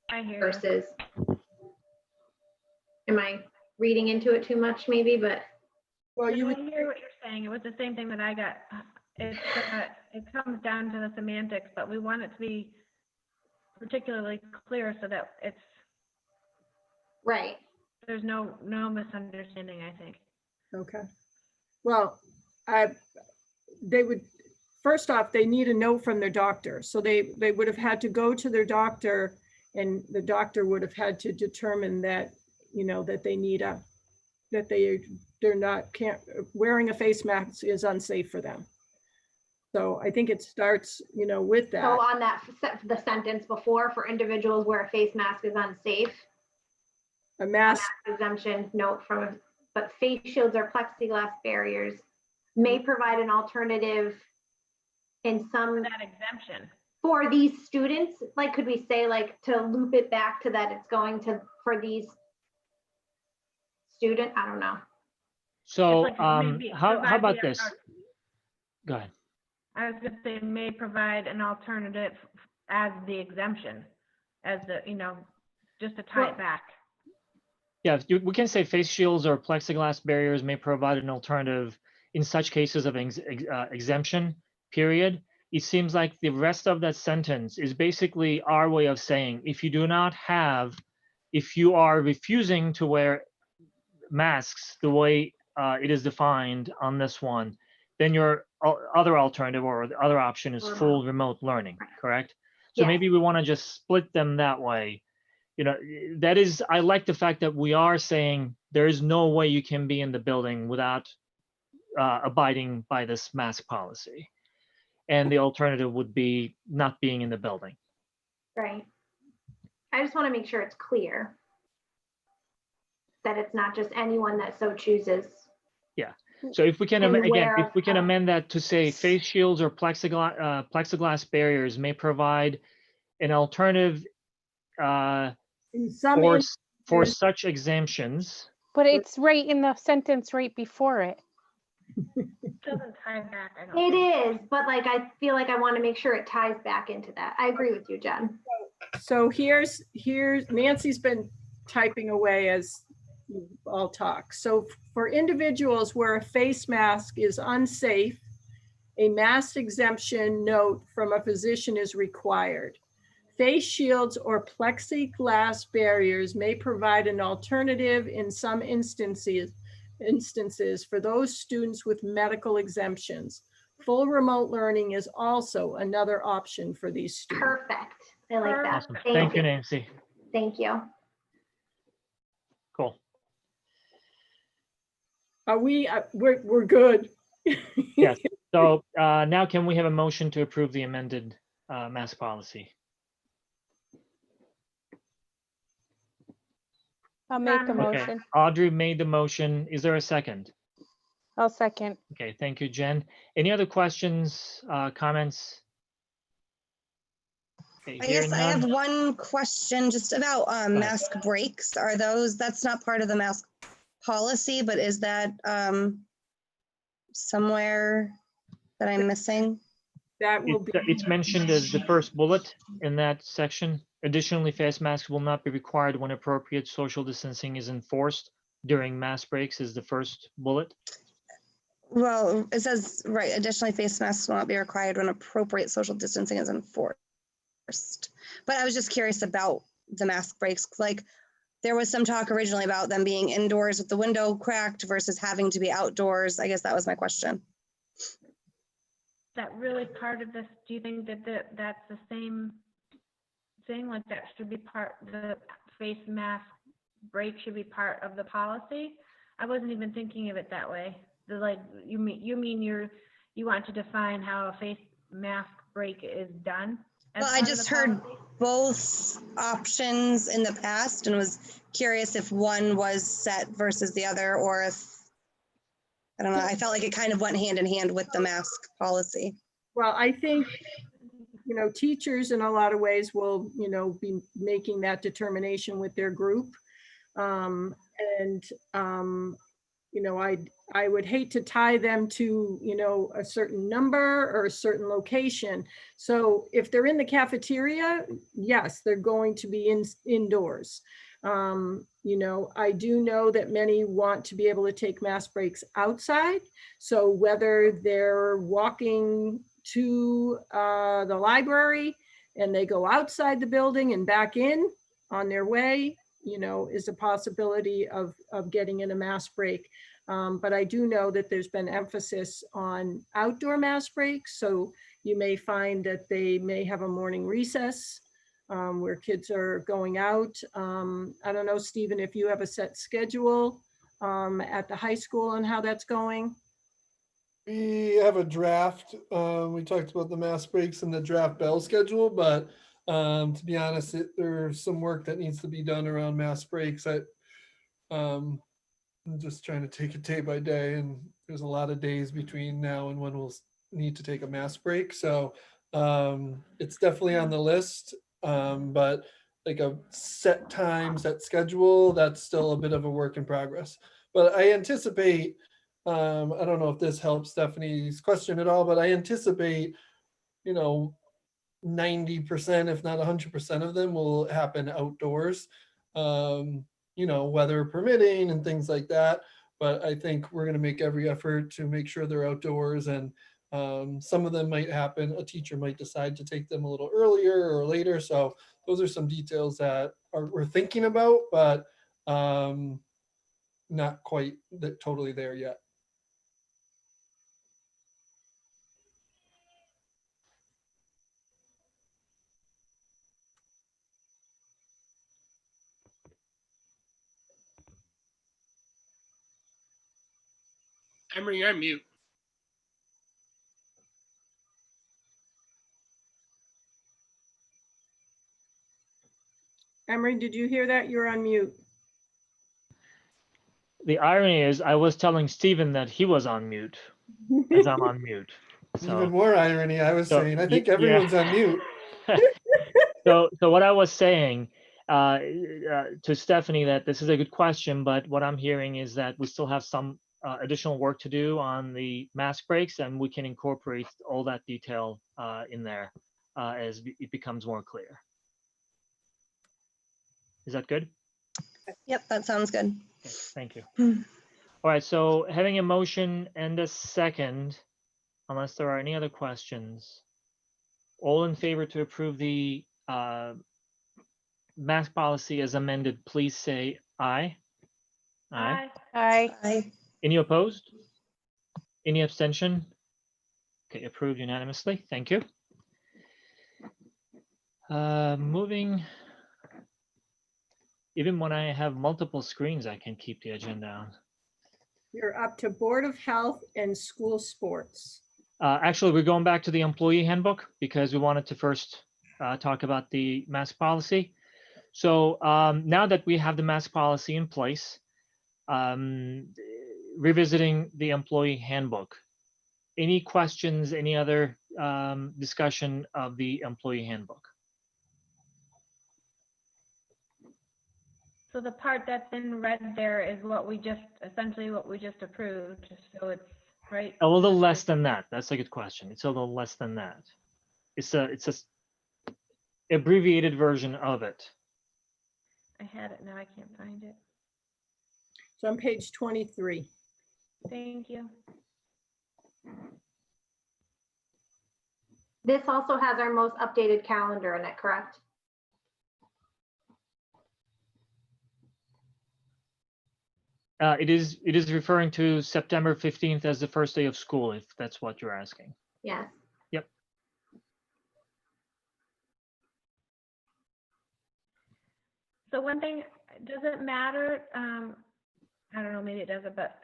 Speaker 2: I hear you.
Speaker 5: Versus, am I reading into it too much maybe? But
Speaker 4: well,
Speaker 2: I hear what you're saying. It was the same thing that I got. It comes down to the semantics, but we want it to be particularly clear so that it's
Speaker 5: right.
Speaker 2: There's no misunderstanding, I think.
Speaker 4: Okay. Well, they would, first off, they need a note from their doctor. So they would have had to go to their doctor, and the doctor would have had to determine that, that they need wearing a face mask is unsafe for them. So I think it starts, with that.
Speaker 5: So on the sentence before, for individuals where a face mask is unsafe,
Speaker 4: a mask
Speaker 5: exemption note but face shields or plexiglass barriers may provide an alternative in some
Speaker 2: that exemption
Speaker 5: for these students. Like, could we say, like, to loop it back to that it's going to for these students? I don't know.
Speaker 3: So
Speaker 2: like
Speaker 3: how about this? Go ahead.
Speaker 2: I was going to say may provide an alternative as the exemption, as the, just to tie it back.
Speaker 3: Yeah, we can say face shields or plexiglass barriers may provide an alternative in such cases of exemption, period. It seems like the rest of that sentence is basically our way of saying, if you are refusing to wear masks the way it is defined on this one, then your other alternative or the other option is full remote learning, correct? So maybe we want to just split them that way. That is, I like the fact that we are saying there is no way you can be in the building without abiding by this mask policy. And the alternative would be not being in the building.
Speaker 5: Right. I just want to make sure it's clear that it's not just anyone that so chooses.
Speaker 3: Yeah. So if we can, if we can amend that to say face shields or plexiglass barriers may provide an alternative for such exemptions.
Speaker 1: But it's right in the sentence right before it.
Speaker 2: Doesn't tie back.
Speaker 5: It is, but like I feel like I want to make sure it ties back into that. I agree with you, Jen.
Speaker 4: So here's Nancy's been typing away as you all talk. So for individuals where a face mask is unsafe, a mask exemption note from a physician is required. Face shields or plexiglass barriers may provide an alternative in some instances for those students with medical exemptions. Full remote learning is also another option for these students.
Speaker 5: Perfect. I like that.
Speaker 3: Awesome. Thank you, Nancy.
Speaker 5: Thank you.
Speaker 3: Cool.
Speaker 4: Are we're good.
Speaker 3: Yes. So now can we have a motion to approve the amended mask policy?
Speaker 1: I'll make a
Speaker 3: Okay.
Speaker 1: motion.
Speaker 3: Audrey made the motion. Is there a second?
Speaker 1: I'll second.
Speaker 3: Okay, thank you, Jen. Any other questions, comments? Okay,
Speaker 10: I guess I have one question just about mask breaks. Are those, that's not part of the mask policy, but is that somewhere that I'm missing?
Speaker 4: That will be.
Speaker 3: It's mentioned as the first bullet in that section. Additionally, face masks will not be required when appropriate social distancing is enforced during mask breaks is the first bullet.
Speaker 10: Well, it says, right, additionally, face masks will not be required when appropriate social distancing is enforced. But I was just curious about the mask breaks. Like, there was some talk originally about them being indoors with the window cracked versus having to be outdoors. I guess that was my question.
Speaker 2: Is that really part of this? Do you think that that's the same thing? Like that should be part, the face mask break should be part of the policy? I wasn't even thinking of it that way. You mean you want to define how a face mask break is done? as
Speaker 10: Well, I
Speaker 2: part of
Speaker 10: just
Speaker 2: the
Speaker 10: heard
Speaker 2: policy?
Speaker 10: both options in the past and was curious if one was set versus the other, or if, I don't know, I felt like it kind of went hand in hand with the mask policy.
Speaker 4: Well, I think, teachers in a lot of ways will, be making that determination with their group. I would hate to tie them to, a certain number or a certain location. So if they're in the cafeteria, yes, they're going to be indoors. I do know that many want to be able to take mask breaks outside. So whether they're walking to the library and they go outside the building and back in on their way, is a possibility of getting in a mask break. But I do know that there's been emphasis on outdoor mask breaks. So you may find that they may have a morning recess where kids are going out. I don't know, Stephen, if you have a set schedule at the high school on how that's going.
Speaker 9: We have a draft. We talked about the mask breaks and the draft bell schedule, but to be honest, there's some work that needs to be done around mask breaks. I'm just trying to take it day by day, and there's a lot of days between now and when we'll need to take a mask break. So it's definitely on the list, but like a set time, set schedule, that's still a bit of a work in progress. But I anticipate, I don't know if this helps Stephanie's question at all, but I anticipate, 90%, if not 100% of them will happen outdoors, weather permitting and things like that. But I think we're going to make every effort to make sure they're outdoors, and some of them might happen. A teacher might decide to take them a little earlier or later. So those are some details that we're thinking about, but not quite totally there yet.
Speaker 13: Emery, you're on mute.
Speaker 4: Emery, did you hear that? You're on mute.
Speaker 3: The irony is I was telling Stephen that he was on mute as I'm on mute. So,
Speaker 9: even more irony, I was saying, I think
Speaker 3: yeah.
Speaker 9: everyone's on mute.
Speaker 3: So what I was saying to Stephanie, that this is a good question, but what I'm hearing is that we still have some additional work to do on the mask breaks, and we can incorporate all that detail in there as it becomes more clear. Is that good?
Speaker 10: Yep, that sounds good.
Speaker 3: Okay, thank you. All right, so having a motion and a second, unless there are any other questions, all in favor to approve the mask policy as amended, please say aye.
Speaker 2: Aye.
Speaker 1: Aye.
Speaker 10: Aye.
Speaker 3: Any opposed? Any abstention? Okay, approved unanimously. Thank you. Moving, even when I have multiple screens, I can keep the agenda on.
Speaker 4: You're up to Board of Health and School Sports.
Speaker 3: Actually, we're going back to the employee handbook because we wanted to first talk about the mask policy. So now that we have the mask policy in place, revisiting the employee handbook, any questions, any other discussion of the employee handbook?
Speaker 2: So the part that's in red there is what we just, essentially what we just approved, so it's, right?
Speaker 3: A little less than that. That's a good question. It's a little less than that. It's a abbreviated version of it.
Speaker 2: I had it, now I can't find it.
Speaker 4: So on page 23.
Speaker 2: Thank you.
Speaker 5: This also has our most updated calendar in it, correct?
Speaker 3: It is referring to September 15th as the first day of school, if that's what you're asking.
Speaker 5: Yes.
Speaker 3: Yep.
Speaker 2: So one thing, does it matter? I don't know, maybe it doesn't, but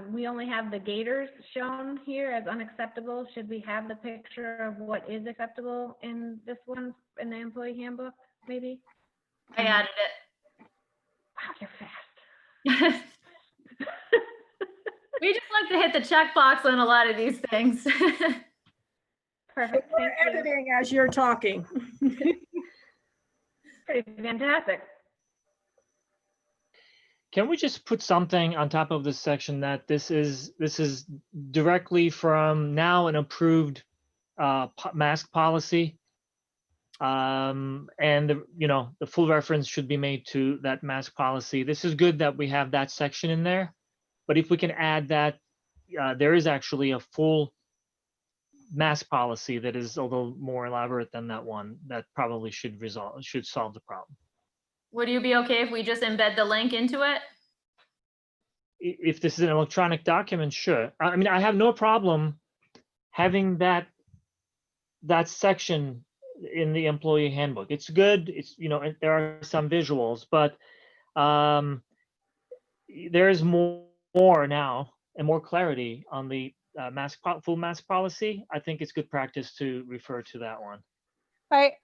Speaker 2: we only have the Gators shown here as unacceptable. Should we have the picture of what is acceptable in this one, in the employee handbook, maybe?
Speaker 7: I added it.
Speaker 2: Wow, you're fast.
Speaker 7: We just like to hit the checkbox on a lot of these things.
Speaker 2: Perfect,
Speaker 4: We're
Speaker 2: thank you.
Speaker 4: editing as you're talking.
Speaker 2: Pretty fantastic.
Speaker 3: Can we just put something on top of this section that this is directly from now an approved mask policy, and the full reference should be made to that mask policy. This is good that we have that section in there, but if we can add that there is actually a full mask policy that is a little more elaborate than that one, that probably should solve the problem.
Speaker 7: Would you be okay if we just embed the link into it?
Speaker 3: If this is an electronic document, sure. I mean, I have no problem having that section in the employee handbook. It's good. It's, there are some visuals, but there is more now and more clarity on the full mask policy. I think it's good practice to refer to that one.
Speaker 1: I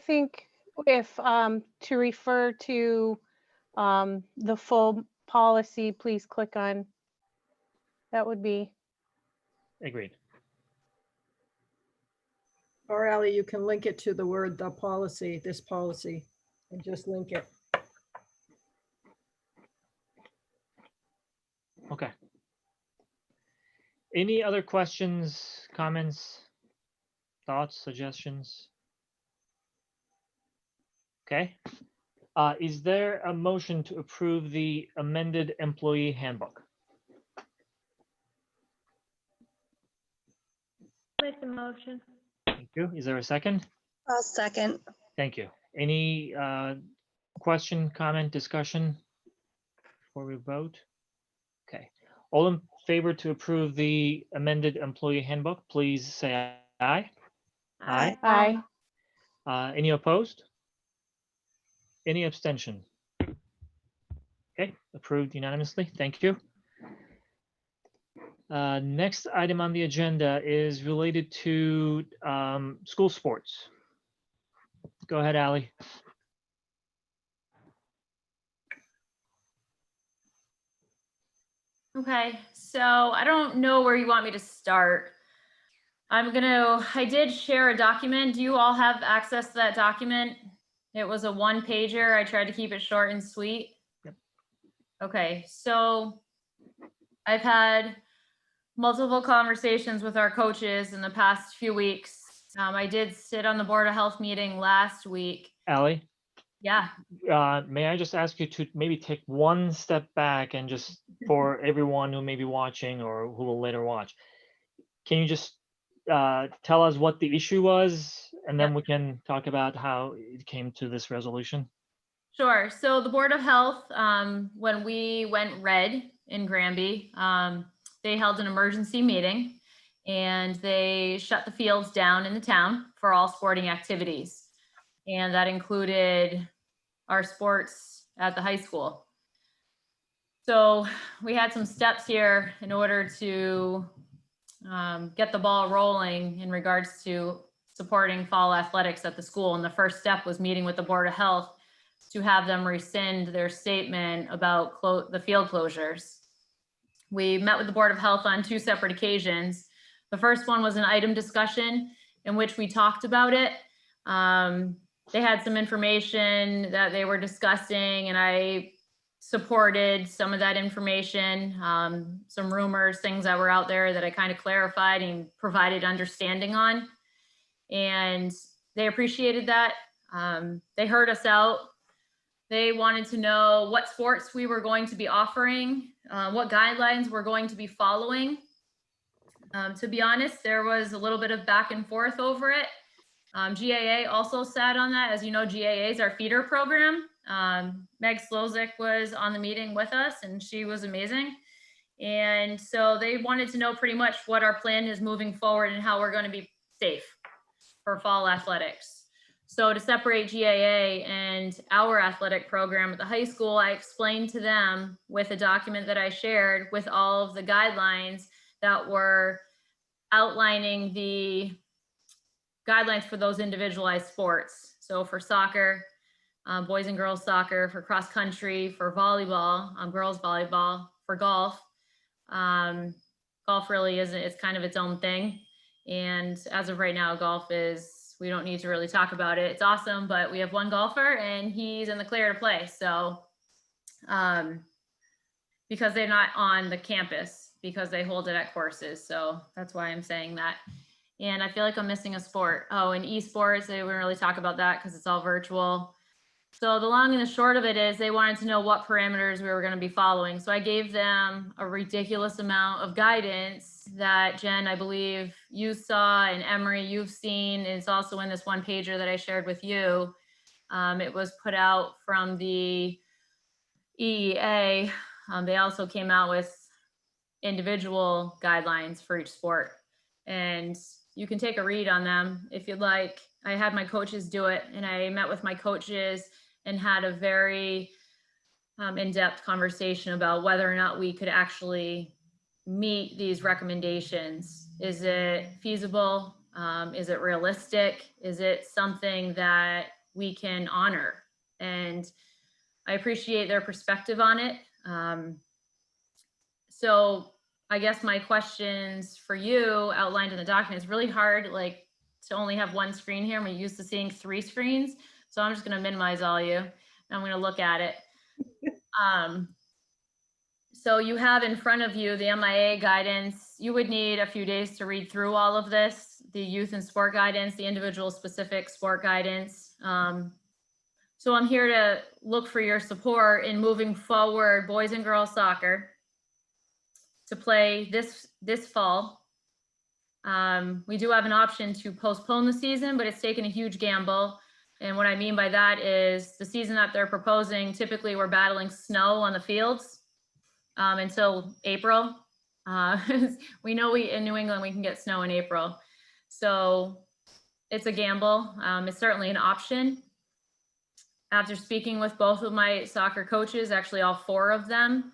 Speaker 1: think if to refer to the full policy, please click on, that would be.
Speaker 3: Agreed.
Speaker 4: Or Ally, you can link it to the word, the policy, this policy, and just link it.
Speaker 3: Okay. Any other questions, comments, thoughts, suggestions? Okay. Is there a motion to approve the amended employee handbook?
Speaker 2: Make the motion.
Speaker 3: Thank you. Is there a second?
Speaker 10: I'll second.
Speaker 3: Thank you. Any question, comment, discussion before we vote? Okay. All in favor to approve the amended employee handbook, please say aye. Aye.
Speaker 1: Aye.
Speaker 3: Any opposed? Any abstention? Okay, approved unanimously. Thank you. Next item on the agenda is related to school sports. Go ahead, Ally.
Speaker 7: Okay, so I don't know where you want me to start. I did share a document. Do you all have access to that document? It was a one-pager. I tried to keep it short and sweet.
Speaker 3: Yep.
Speaker 7: Okay, so I've had multiple conversations with our coaches in the past few weeks. I did sit on the Board of Health meeting last week.
Speaker 3: Ally,
Speaker 7: Yeah,
Speaker 3: may I just ask you to maybe take one step back and just for everyone who may be watching or who will later watch, can you just tell us what the issue was, and then we can talk about how it came to this resolution?
Speaker 7: sure. So the Board of Health, when we went red in GRANBY, they held an emergency meeting and they shut the fields down in the town for all sporting activities. And that included our sports at the high school. So we had some steps here in order to get the ball rolling in regards to supporting fall athletics at the school. And the first step was meeting with the Board of Health to have them rescind their statement about the field closures. We met with the Board of Health on 2 separate occasions. The first one was an item discussion in which we talked about it. they had some information that they were discussing, and I supported some of that information, some rumors, things that were out there that I kind of clarified and provided understanding on. And they appreciated that. They heard us out. They wanted to know what sports we were going to be offering, what guidelines we're going to be following. To be honest, there was a little bit of back and forth over it. GAA also sat on that. As you know, GAA is our feeder program. Meg Slozik was on the meeting with us, and she was amazing. And so they wanted to know pretty much what our plan is moving forward and how we're going to be safe for fall athletics. So to separate GAA and our athletic program at the high school, I explained to them with a document that I shared with all of the guidelines that were outlining the guidelines for those individualized sports. So for soccer, boys and girls soccer, for cross country, for volleyball, girls volleyball, for golf. Golf really isn't, it's kind of its own thing. And as of right now, golf is, we don't need to really talk about it. It's awesome, but we have one golfer and he's in the clear to play. So, because they're not on the campus, because they hold it at courses. So that's why I'm saying that. And I feel like I'm missing a sport. Oh, and esports, they wouldn't really talk about that because it's all virtual. So the long and the short of it is they wanted to know what parameters we were going to be following. So I gave them a ridiculous amount of guidance that Jen, I believe you saw, and Emery, you've seen. It's also in this one pager that I shared with you. It was put out from the EEA. They also came out with individual guidelines for each sport. And you can take a read on them if you'd like. I had my coaches do it, and I met with my coaches and had a very in-depth conversation about whether or not we could actually meet these recommendations. Is it feasible? Is it realistic? Is it something that we can honor? And I appreciate their perspective on it. So I guess my questions for you outlined in the document is really hard, like to only have one screen here. I'm used to seeing 3 screens. So I'm just going to minimize all you and I'm going to look at it. So you have in front of you the MIA guidance. You would need a few days to read through all of this, the youth and sport guidance, the individual specific sport guidance. So I'm here to look for your support in moving forward boys and girls soccer to play this fall. We do have an option to postpone the season, but it's taken a huge gamble. And what I mean by that is the season that they're proposing, typically we're battling snow on the fields until April. We know in New England, we can get snow in April. So it's a gamble. It's certainly an option. After speaking with both of my soccer coaches, actually all 4 of them,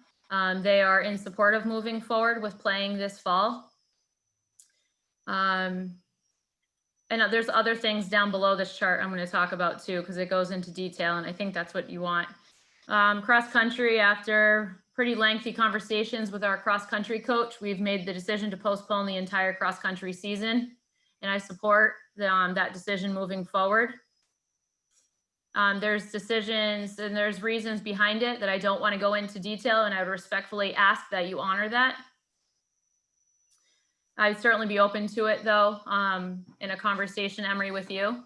Speaker 7: they are in support of moving forward with playing this fall. And there's other things down below this chart I'm going to talk about too, because it goes into detail, and I think that's what you want. Cross country, after pretty lengthy conversations with our cross country coach, we've made the decision to postpone the entire cross country season, and I support that decision moving forward. There's decisions and there's reasons behind it that I don't want to go into detail, and I would respectfully ask that you honor that. I'd certainly be open to it though, in a conversation, Emery, with you,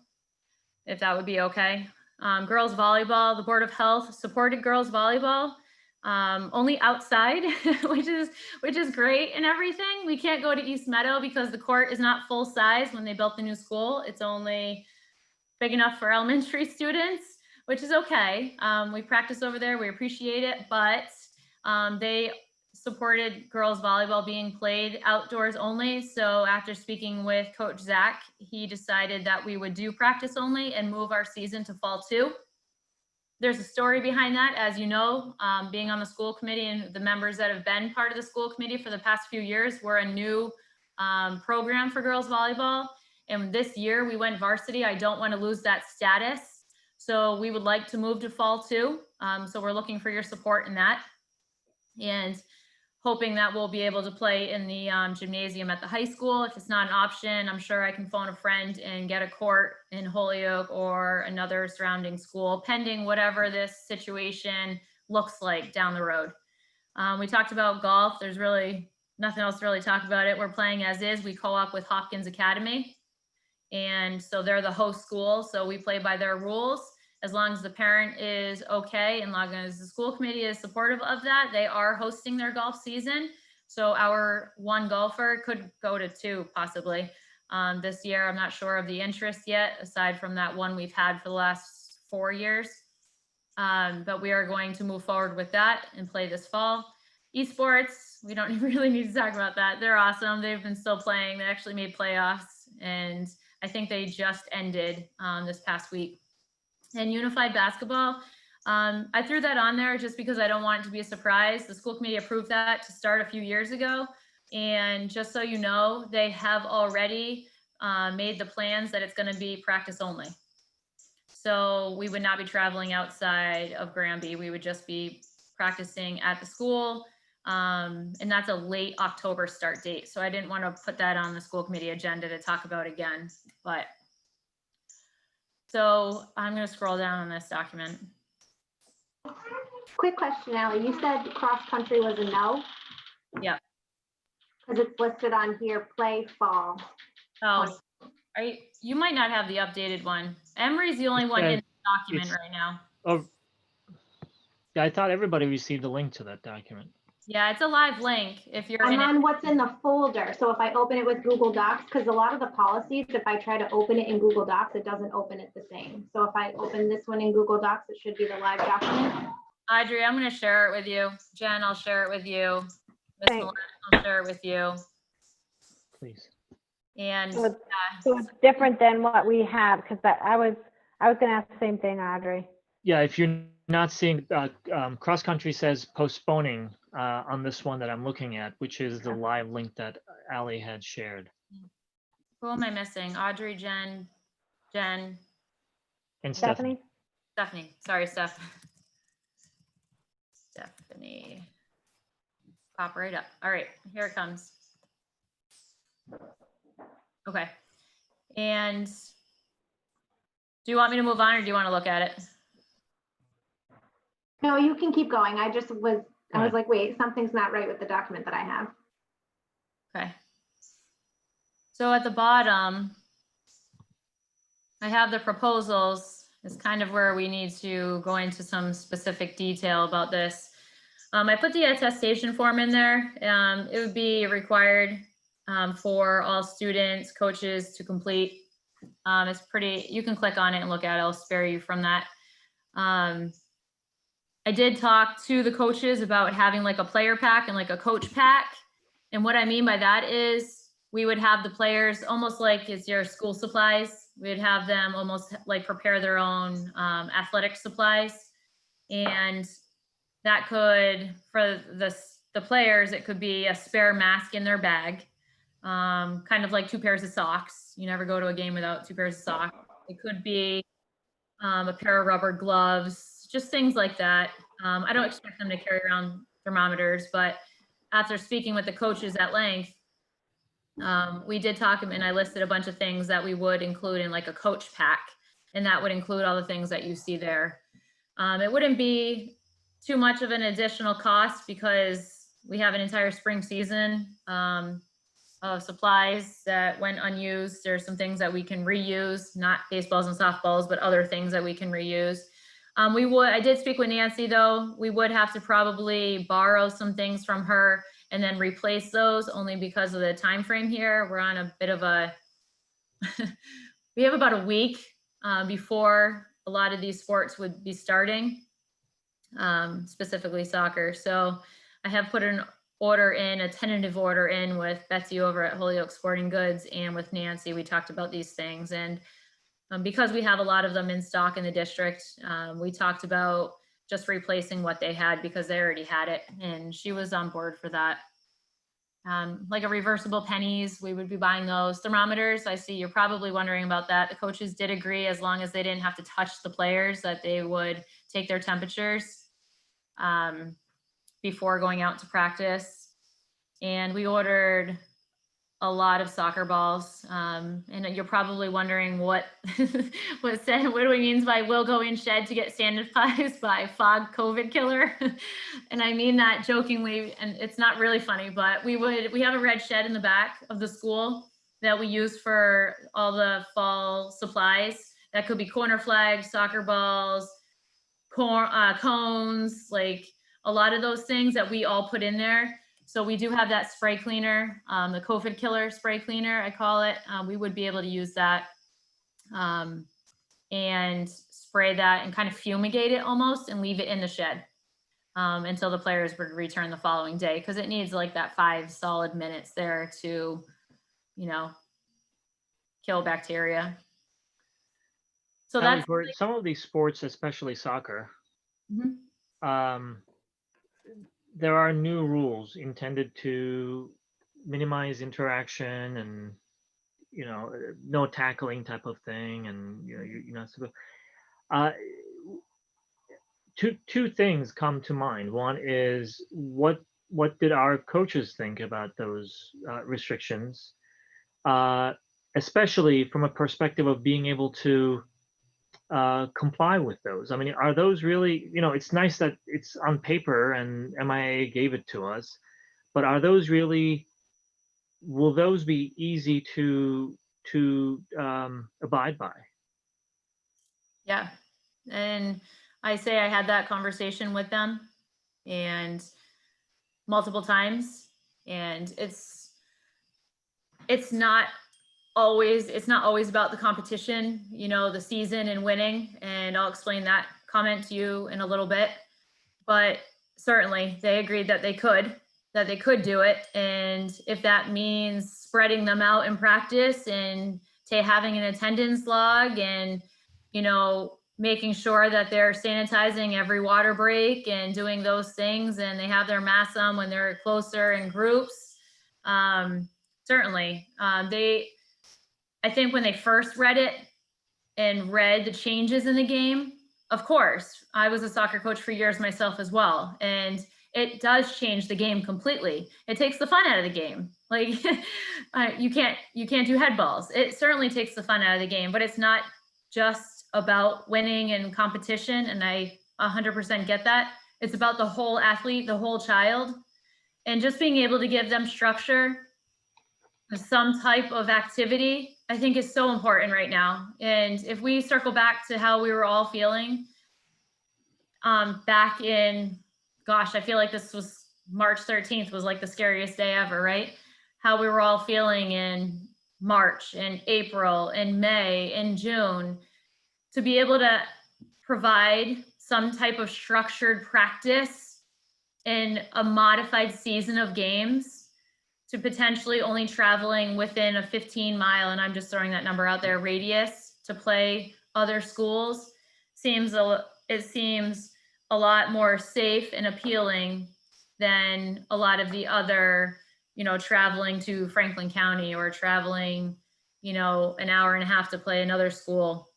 Speaker 7: if that would be okay. Girls volleyball, the Board of Health supported girls volleyball, only outside, which is great and everything. We can't go to East Meadow because the court is not full size. When they built the new school, it's only big enough for elementary students, which is okay. We practice over there, we appreciate it, but they supported girls volleyball being played outdoors only. So after speaking with Coach Zach, he decided that we would do practice only and move our season to fall 2. There's a story behind that, as you know, being on the school committee and the members that have been part of the school committee for the past few years. We're a new program for girls volleyball. And this year we went varsity. I don't want to lose that status. So we would like to move to fall 2. So we're looking for your support in that. And hoping that we'll be able to play in the gymnasium at the high school. If it's not an option, I'm sure I can phone a friend and get a court in Holyoke or another surrounding school, pending whatever this situation looks like down the road. We talked about golf. There's really nothing else to really talk about it. We're playing as is. We co-op with Hopkins Academy. And so they're the host school. So we play by their rules. As long as the parent is okay and as long as the school committee is supportive of that, they are hosting their golf season. So our one golfer could go to 2 possibly this year. I'm not sure of the interest yet, aside from that one we've had for the last 4 years. But we are going to move forward with that and play this fall. Esports, we don't really need to talk about that. They're awesome. They've been still playing. They actually made playoffs, and I think they just ended this past week. And unified basketball, I threw that on there just because I don't want it to be a surprise. The school committee approved that to start a few years ago. And just so you know, they have already made the plans that it's going to be practice only. So we would not be traveling outside of GRANBY. We would just be practicing at the school. And that's a late October start date. So I didn't want to put that on the school committee agenda to talk about again, but so I'm going to scroll down on this document.
Speaker 5: Quick question, Allie. You said cross country was a no?
Speaker 7: Yeah.
Speaker 5: Because it's listed on here, play fall.
Speaker 7: Oh, you might not have the updated one. Emery's the only one in the document right now.
Speaker 3: Oh, yeah, I thought everybody received a link to that document.
Speaker 7: Yeah, it's a live link if you're
Speaker 5: I'm
Speaker 7: in
Speaker 5: on
Speaker 7: it.
Speaker 5: what's in the folder. So if I open it with Google Docs, because a lot of the policies, if I try to open it in Google Docs, it doesn't open it the same. So if I open this one in Google Docs, it should be the live document.
Speaker 7: Audrey, I'm going to share it with you. Jen, I'll share it with you. Miss
Speaker 14: Thanks.
Speaker 7: Malone, I'll share it with you.
Speaker 3: Please.
Speaker 7: And
Speaker 14: So it's different than what we have, because I was going to ask the same thing, Audrey.
Speaker 3: Yeah, if you're not seeing, cross country says postponing on this one that I'm looking at, which is the live link that Allie had shared.
Speaker 7: who am I missing? Audrey, Jen,
Speaker 3: And
Speaker 14: Stephanie?
Speaker 7: Stephanie. Sorry, Steph. Stephanie. Pop right up. All right, here it comes. Okay. And do you want me to move on or do you want to look at it?
Speaker 5: No, you can keep going. I was like, wait, something's not right with the document that I have.
Speaker 7: Okay. So at the bottom, I have the proposals. It's kind of where we need to go into some specific detail about this. I put the attestation form in there. It would be required for all students, coaches to complete. It's pretty, you can click on it and look at it. I'll spare you from that. I did talk to the coaches about having like a player pack and like a coach pack. And what I mean by that is we would have the players almost like it's your school supplies. We'd have them almost like prepare their own athletic supplies. And that could, for the players, it could be a spare mask in their bag, kind of like 2 pairs of socks. You never go to a game without 2 pairs of socks. It could be a pair of rubber gloves, just things like that. I don't expect them to carry around thermometers, but after speaking with the coaches at length, we did talk and I listed a bunch of things that we would include in like a coach pack, and that would include all the things that you see there. It wouldn't be too much of an additional cost because we have an entire spring season of supplies that went unused. There's some things that we can reuse, not baseballs and softballs, but other things that we can reuse. I did speak with Nancy though. We would have to probably borrow some things from her and then replace those only because of the time frame here. We're on a bit of a, we have about a week before a lot of these sports would be starting, specifically soccer. So I have put an order in, a tentative order in with Betsy over at Holyoke Sporting Goods and with Nancy. We talked about these things, and because we have a lot of them in stock in the district, we talked about just replacing what they had because they already had it, and she was on board for that. Like a reversible pennies, we would be buying those. Thermometers, I see you're probably wondering about that. The coaches did agree, as long as they didn't have to touch the players, that they would take their temperatures before going out to practice. and we ordered a lot of soccer balls. And you're probably wondering what what do we mean by will go in shed to get sanitized by fog COVID killer. And I mean that jokingly, and it's not really funny, but we have a red shed in the back of the school that we use for all the fall supplies. That could be corner flags, soccer balls, cones, like a lot of those things that we all put in there. So we do have that spray cleaner, the COVID killer spray cleaner, I call it. We would be able to use that and spray that and kind of fumigate it almost and leave it in the shed until the players would return the following day, because it needs like that 5 solid minutes there to, you know, kill bacteria. So
Speaker 3: Sally,
Speaker 7: that's
Speaker 3: for some of these sports, especially soccer, there are new rules intended to minimize interaction and, you know, no tackling type of thing, and you know, you're not supposed. Two things come to mind. One is what did our coaches think about those restrictions, especially from a perspective of being able to comply with those. I mean, are those really, you know, it's nice that it's on paper and MIA gave it to us, but are those really, will those be easy to abide by?
Speaker 7: Yeah. And I say I had that conversation with them and multiple times, and it's not always about the competition, you know, the season and winning. And I'll explain that comment to you in a little bit, but certainly they agreed that they could do it. And if that means spreading them out in practice and having an attendance log and, you know, making sure that they're sanitizing every water break and doing those things, and they have their masks on when they're closer in groups. Certainly, I think when they first read it and read the changes in the game, of course, I was a soccer coach for years myself as well. And it does change the game completely. It takes the fun out of the game. Like you can't do head balls. It certainly takes the fun out of the game, but it's not just about winning and competition. And I 100% get that. It's about the whole athlete, the whole child, and just being able to give them structure, some type of activity, I think is so important right now. And if we circle back to how we were all feeling back in, gosh, I feel like this was March 13th was like the scariest day ever, right? How we were all feeling in March and April and May and June, to be able to provide some type of structured practice in a modified season of games, to potentially only traveling within a 15-mile, and I'm just throwing that number out there, radius to play other schools, seems a lot more safe and appealing than a lot of the other, you know, traveling to Franklin County or traveling, you know, an hour and a half to play another school.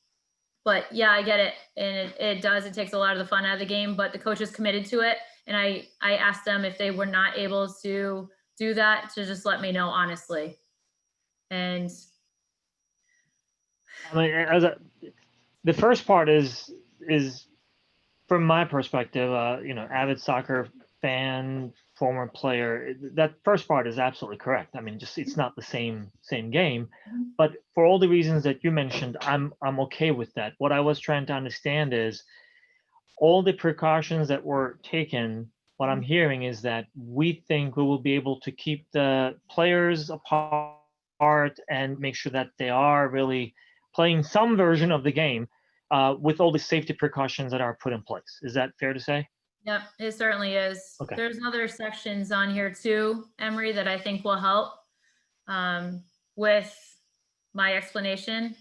Speaker 7: But yeah, I get it. And it takes a lot of the fun out of the game, but the coaches committed to it. And I asked them if they were not able to do that, to just let me know honestly. And
Speaker 3: I mean, the first part is from my perspective, you know, avid soccer fan, former player, that first part is absolutely correct. I mean, just it's not the same game, but for all the reasons that you mentioned, I'm okay with that. What I was trying to understand is all the precautions that were taken. What I'm hearing is that we think we will be able to keep the players apart and make sure that they are really playing some version of the game with all the safety precautions that are put in place. Is that fair to say?
Speaker 7: Yep, it certainly is.
Speaker 3: Okay.
Speaker 7: There's other sections on here too, Emery, that I think will help with my explanation.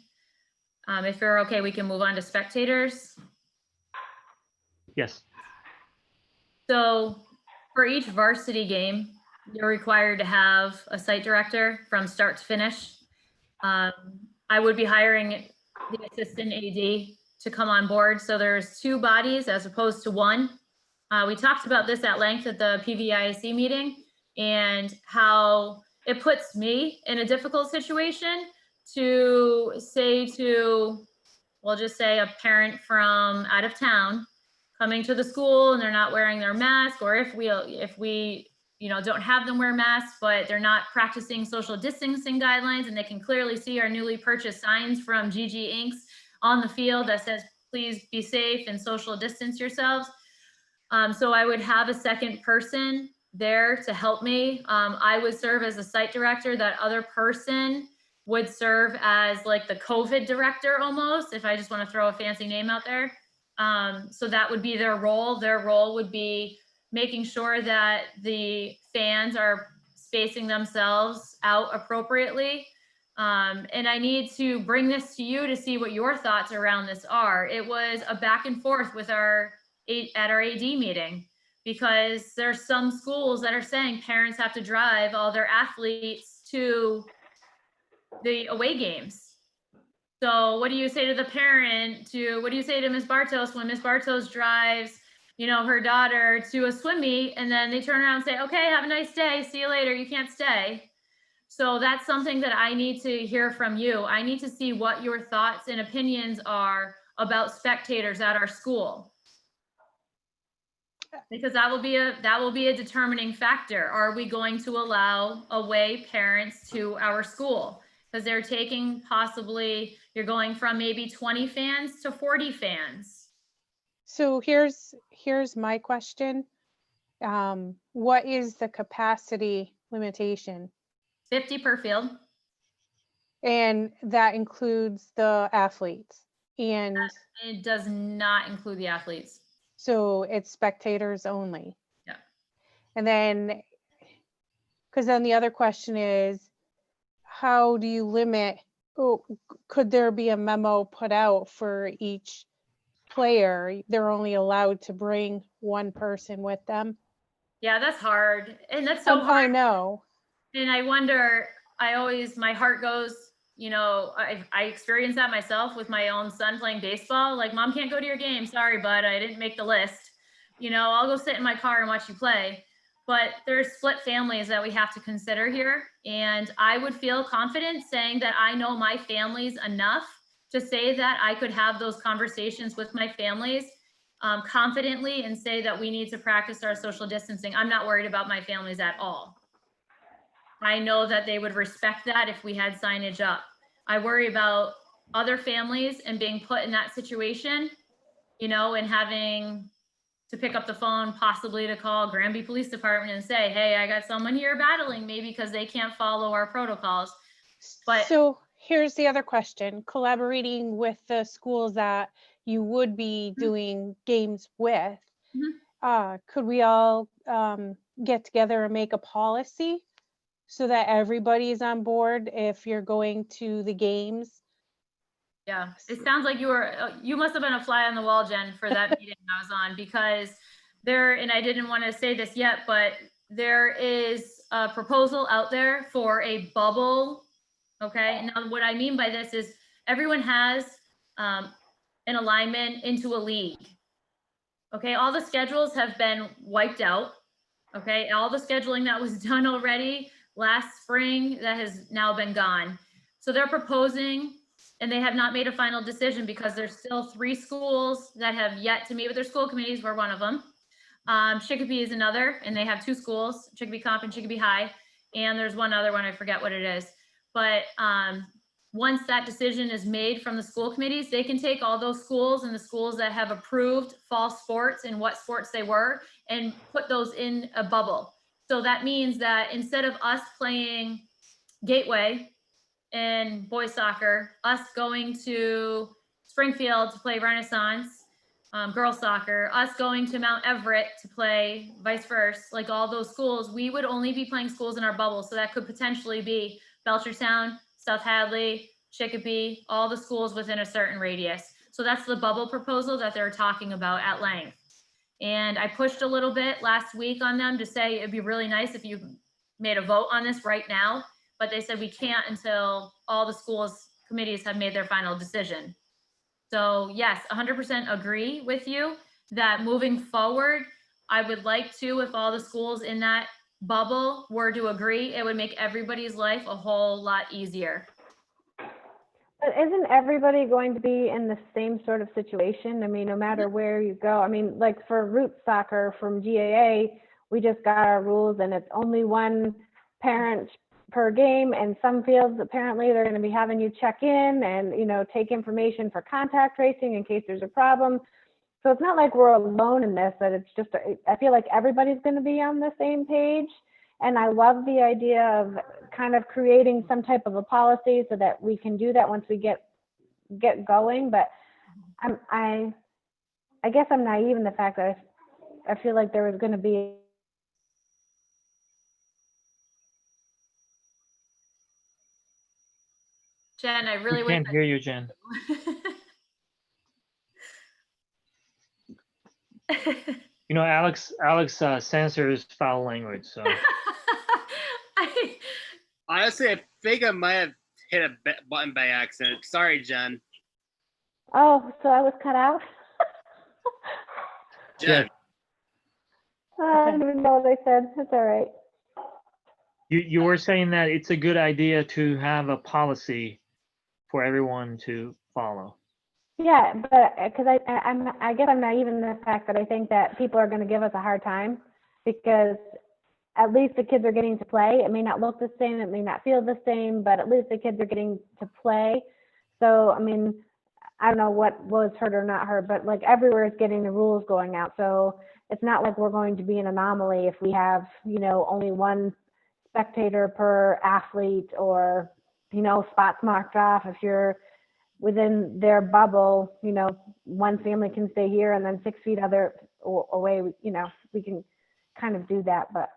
Speaker 7: If you're okay, we can move on to spectators.
Speaker 3: Yes.
Speaker 7: So for each varsity game, you're required to have a site director from start to finish. I would be hiring the assistant AD to come on board. So there's 2 bodies as opposed to 1. We talked about this at length at the PVIC meeting. and how it puts me in a difficult situation to say to, we'll just say a parent from out of town coming to the school and they're not wearing their mask, or if we don't have them wear masks, but they're not practicing social distancing guidelines, and they can clearly see our newly purchased signs from GG Inks on the field that says, please be safe and social distance yourselves. So I would have a second person there to help me. I would serve as a site director. That other person would serve as like the COVID director almost, if I just want to throw a fancy name out there. So that would be their role. Their role would be making sure that the fans are spacing themselves out appropriately. And I need to bring this to you to see what your thoughts around this are. It was a back and forth with at our AD meeting, because there's some schools that are saying parents have to drive all their athletes to the away games. So what do you say to the parent? What do you say to Ms. Bartos when Ms. Bartos drives, her daughter to a swim meet, and then they turn around and say, okay, have a nice day, see you later, you can't stay. So that's something that I need to hear from you. I need to see what your thoughts and opinions are about spectators at our school, because that will be a determining factor. Are we going to allow away parents to our school? Because they're taking you're going from maybe 20 fans to 40 fans.
Speaker 1: So here's my question. What is the capacity limitation?
Speaker 7: 50 per field.
Speaker 1: And that includes the athletes, and
Speaker 7: It does not include the athletes.
Speaker 1: so it's spectators only.
Speaker 7: Yeah.
Speaker 1: And then, because then the other question is, how do you limit, could there be a memo put out for each player? They're only allowed to bring one person with them.
Speaker 7: Yeah, that's hard. And that's so hard.
Speaker 1: I know.
Speaker 7: And I wonder, my heart goes, I experienced that myself with my own son playing baseball. Like, mom can't go to your game. Sorry, bud, I didn't make the list. I'll go sit in my car and watch you play. But there's split families that we have to consider here. And I would feel confident saying that I know my families enough to say that I could have those conversations with my families confidently and say that we need to practice our social distancing. I'm not worried about my families at all. I know that they would respect that if we had signage up. I worry about other families and being put in that situation, and having to pick up the phone, possibly to call GRANBY Police Department and say, hey, I got someone here battling me because they can't follow our protocols. But
Speaker 1: so here's the other question: collaborating with the schools that you would be doing games with, could we all get together and make a policy so that everybody's on board if you're going to the games?
Speaker 7: Yeah, it sounds like you must have been a fly on the wall, Jen, for that meeting I was on, because and I didn't want to say this yet, but there is a proposal out there for a bubble. Okay. Now, what I mean by this is everyone has an alignment into a league. Okay. All the schedules have been wiped out. Okay. All the scheduling that was done already last spring, that has now been gone. So they're proposing, and they have not made a final decision because there's still 3 schools that have yet to meet with their school committees. We're one of them. Chicopee is another, and they have 2 schools, Chicopee Comp and Chicopee High. And there's one other one, I forget what it is. But once that decision is made from the school committees, they can take all those schools and the schools that have approved fall sports and what sports they were and put those in a bubble. So that means that instead of us playing Gateway in boys soccer, us going to Springfield to play Renaissance, girls soccer, us going to Mount Everett to play vice versa, like all those schools, we would only be playing schools in our bubble. So that could potentially be Belchertown, South Hadley, Chicopee, all the schools within a certain radius. So that's the bubble proposal that they're talking about at length. And I pushed a little bit last week on them to say it'd be really nice if you made a vote on this right now, but they said we can't until all the schools committees have made their final decision. So yes, 100% agree with you that moving forward, I would like to, if all the schools in that bubble were to agree, it would make everybody's life a whole lot easier.
Speaker 14: But isn't everybody going to be in the same sort of situation? I mean, no matter where you go. I mean, like for root soccer from GAA, we just got our rules and it's only one parent per game, and some fields apparently they're going to be having you check in and, you know, take information for contact tracing in case there's a problem. So it's not like we're alone in this, that it's just, I feel like everybody's going to be on the same page. And I love the idea of kind of creating some type of a policy so that we can do that once we get going. But I guess I'm naive in the fact that I feel like there was going to be.
Speaker 7: Jen, I really
Speaker 3: We
Speaker 7: wish
Speaker 3: can't hear you, Jen. You know, Alex censors foul language, so.
Speaker 13: Honestly, I think I might have hit a button by accident. Sorry, Jen.
Speaker 14: Oh, so I was cut out?
Speaker 13: Jen.
Speaker 14: I didn't even know what I said. It's all right.
Speaker 3: You were saying that it's a good idea to have a policy for everyone to follow.
Speaker 14: Yeah, but because I guess I'm naive in the fact that I think that people are going to give us a hard time because at least the kids are getting to play. It may not look the same, it may not feel the same, but at least the kids are getting to play. So, I mean, I don't know what was heard or not heard, but like everywhere is getting the rules going out. So it's not like we're going to be an anomaly if we have, you know, only one spectator per athlete, or, you know, spots marked off. If you're within their bubble, you know, one family can stay here and then 6 feet away, you know, we can kind of do that. But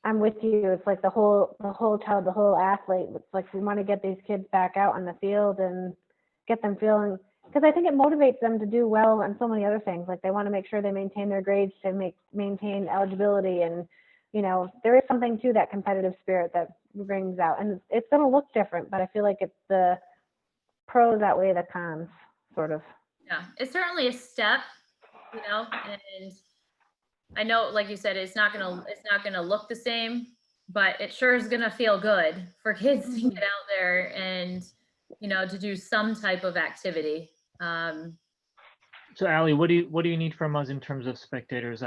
Speaker 14: I'm with you. It's like the whole child, the whole athlete. It's like we want to get these kids back out on the field and get them feeling, because I think it motivates them to do well and so many other things. Like they want to make sure they maintain their grades to maintain eligibility, and you know, there is something to that competitive spirit that brings out, and it's going to look different, but I feel like it's the pros outweigh the cons, sort of.
Speaker 7: Yeah, it's certainly a step, you know, and I know, like you said, it's not gonna look the same, but it sure is gonna feel good for kids to get out there and, you know, to do some type of activity.
Speaker 3: So Allie, what do you need from us in terms of spectators?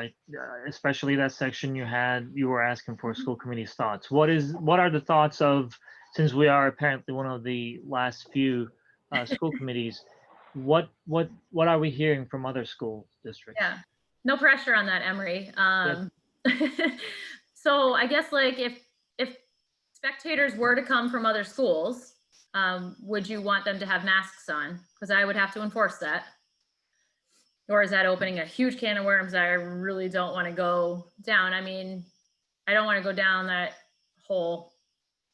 Speaker 3: Especially that section you were asking for school committee's thoughts. What are the thoughts of, since we are apparently one of the last few school committees, what are we hearing from other school districts?
Speaker 7: Yeah, no pressure on that, Emery. So I guess like if spectators were to come from other schools, would you want them to have masks on? Because I would have to enforce that. Or is that opening a huge can of worms that I really don't want to go down? I mean, I don't want to go down that hole,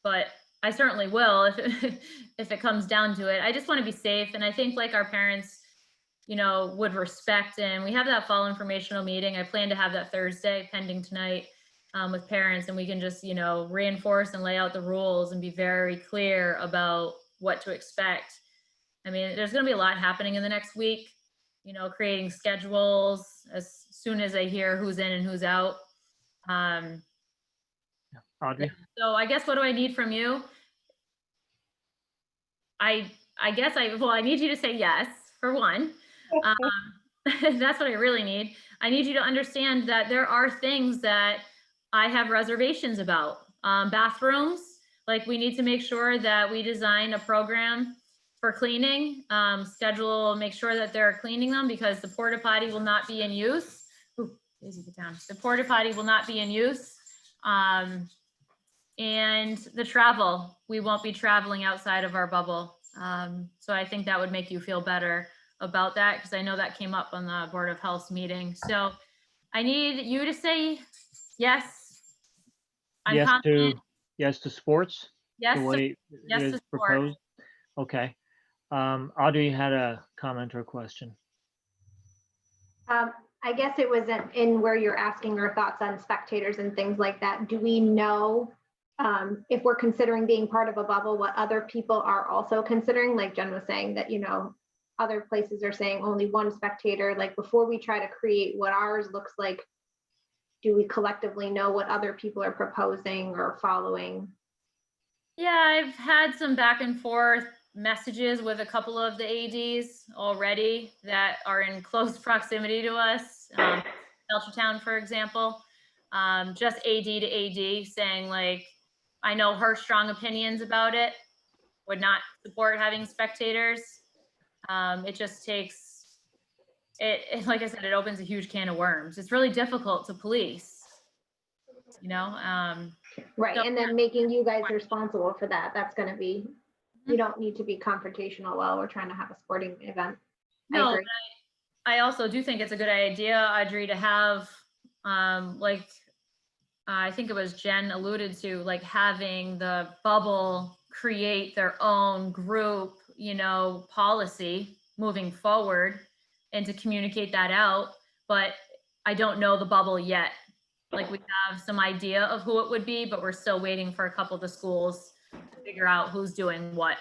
Speaker 7: but I certainly will if it comes down to it. I just want to be safe. And I think like our parents, you know, would respect, and we have that fall informational meeting. I plan to have that Thursday pending tonight with parents, and we can just, you know, reinforce and lay out the rules and be very clear about what to expect. I mean, there's going to be a lot happening in the next week, you know, creating schedules as soon as I hear who's in and who's out.
Speaker 3: Audrey?
Speaker 7: So I guess what do I need from you? I need you to say yes, for one. That's what I really need. I need you to understand that there are things that I have reservations about. Bathrooms, like we need to make sure that we design a program for cleaning, schedule, make sure that they're cleaning them, because the porta potty will not be in use. Ooh, easy to get down. The porta potty will not be in use. And the travel, we won't be traveling outside of our bubble. So I think that would make you feel better about that, because I know that came up on the Board of Health meeting. So I need you to say yes. I'm confident.
Speaker 3: Yes to sports?
Speaker 7: Yes,
Speaker 3: the way
Speaker 7: yes
Speaker 3: it
Speaker 7: to
Speaker 3: is
Speaker 7: sports.
Speaker 3: proposed? Okay. Audrey had a comment or question.
Speaker 5: I guess it was in where you're asking our thoughts on spectators and things like that. Do we know if we're considering being part of a bubble, what other people are also considering? Like Jen was saying that, you know, other places are saying only one spectator. Like before we try to create what ours looks like, do we collectively know what other people are proposing or following?
Speaker 7: Yeah, I've had some back and forth messages with a couple of the ADs already that are in close proximity to us. Belchertown, for example, just AD to AD saying like, I know her strong opinions about it, would not support having spectators. It just takes, like I said, it opens a huge can of worms. It's really difficult to police, you know?
Speaker 5: Right,
Speaker 7: So-
Speaker 5: and then making you guys responsible for that. That's gonna be, you don't need to be confrontational while we're trying to have a sporting event. I
Speaker 7: No,
Speaker 5: agree.
Speaker 7: but I also do think it's a good idea, Audrey, to have, like, I think it was Jen alluded to, like having the bubble create their own group, you know, policy moving forward and to communicate that out. But I don't know the bubble yet. Like we have some idea of who it would be, but we're still waiting for a couple of the schools to figure out who's doing what.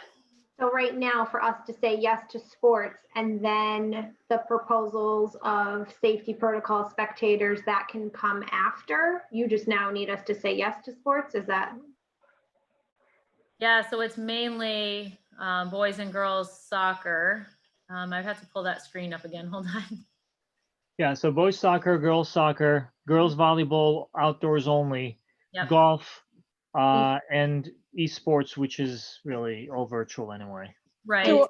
Speaker 5: So right now, for us to say yes to sports and then the proposals of safety protocol spectators, that can come after? You just now need us to say yes to sports, is that?
Speaker 7: Yeah, so it's mainly boys and girls soccer. I've had to pull that screen up again. Hold on.
Speaker 3: Yeah, so boys soccer, girls volleyball, outdoors only,
Speaker 7: Yep.
Speaker 3: golf, and esports, which is really all virtual anyway.
Speaker 7: Right.
Speaker 1: So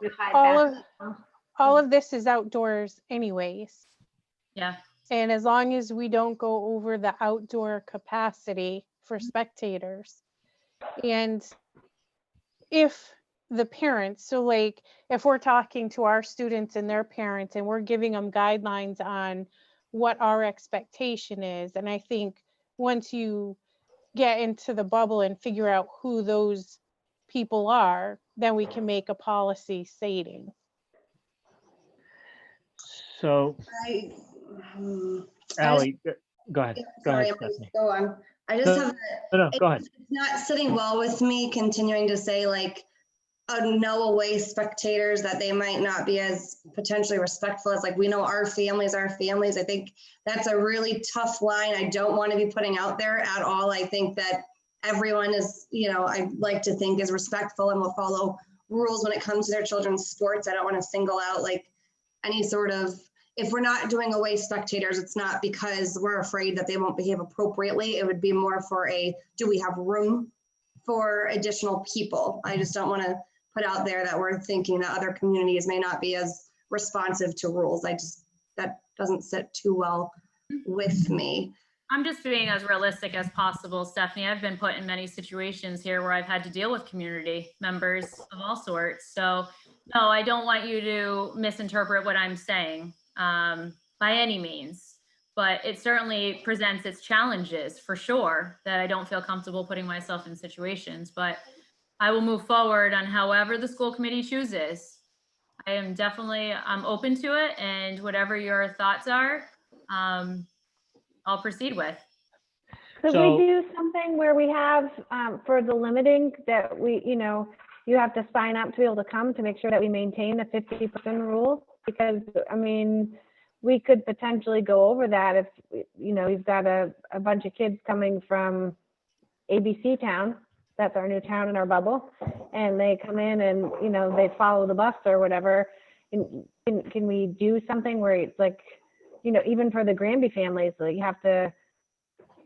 Speaker 1: all of this is outdoors anyways.
Speaker 7: Yeah.
Speaker 1: And as long as we don't go over the outdoor capacity for spectators, and if the parents, so like if we're talking to our students and their parents and we're giving them guidelines on what our expectation is, and I think once you get into the bubble and figure out who those people are, then we can make a policy stating.
Speaker 3: So, Allie, go ahead. Go
Speaker 10: Sorry,
Speaker 3: ahead,
Speaker 10: I'm
Speaker 3: Stephanie.
Speaker 10: go on. I just
Speaker 3: No,
Speaker 10: have,
Speaker 3: no, go ahead.
Speaker 10: it's not sitting well with me continuing to say like, no away spectators, that they might not be as potentially respectful as like, we know our families. I think that's a really tough line. I don't want to be putting out there at all. I think that everyone is, you know, I like to think is respectful and will follow rules when it comes to their children's sports. I don't want to single out like any sort of, if we're not doing away spectators, it's not because we're afraid that they won't behave appropriately. It would be more for a, do we have room for additional people? I just don't want to put out there that we're thinking that other communities may not be as responsive to rules. That doesn't sit too well with me.
Speaker 7: I'm just being as realistic as possible, Stephanie. I've been put in many situations here where I've had to deal with community members of all sorts. So no, I don't want you to misinterpret what I'm saying by any means, but it certainly presents its challenges for sure that I don't feel comfortable putting myself in situations, but I will move forward on however the school committee chooses. I am definitely, I'm open to it, and whatever your thoughts are, I'll proceed with.
Speaker 14: Could we do something where we have, for the limiting, that we, you know, you have to sign up to be able to come to make sure that we maintain the 50% rule? Because, I mean, we could potentially go over that if, you know, you've got a bunch of kids coming from ABC town, that's our new town in our bubble, and they come in and, you know, they follow the bus or whatever. Can we do something where it's like, you know, even for the GRANBY families, like you have to,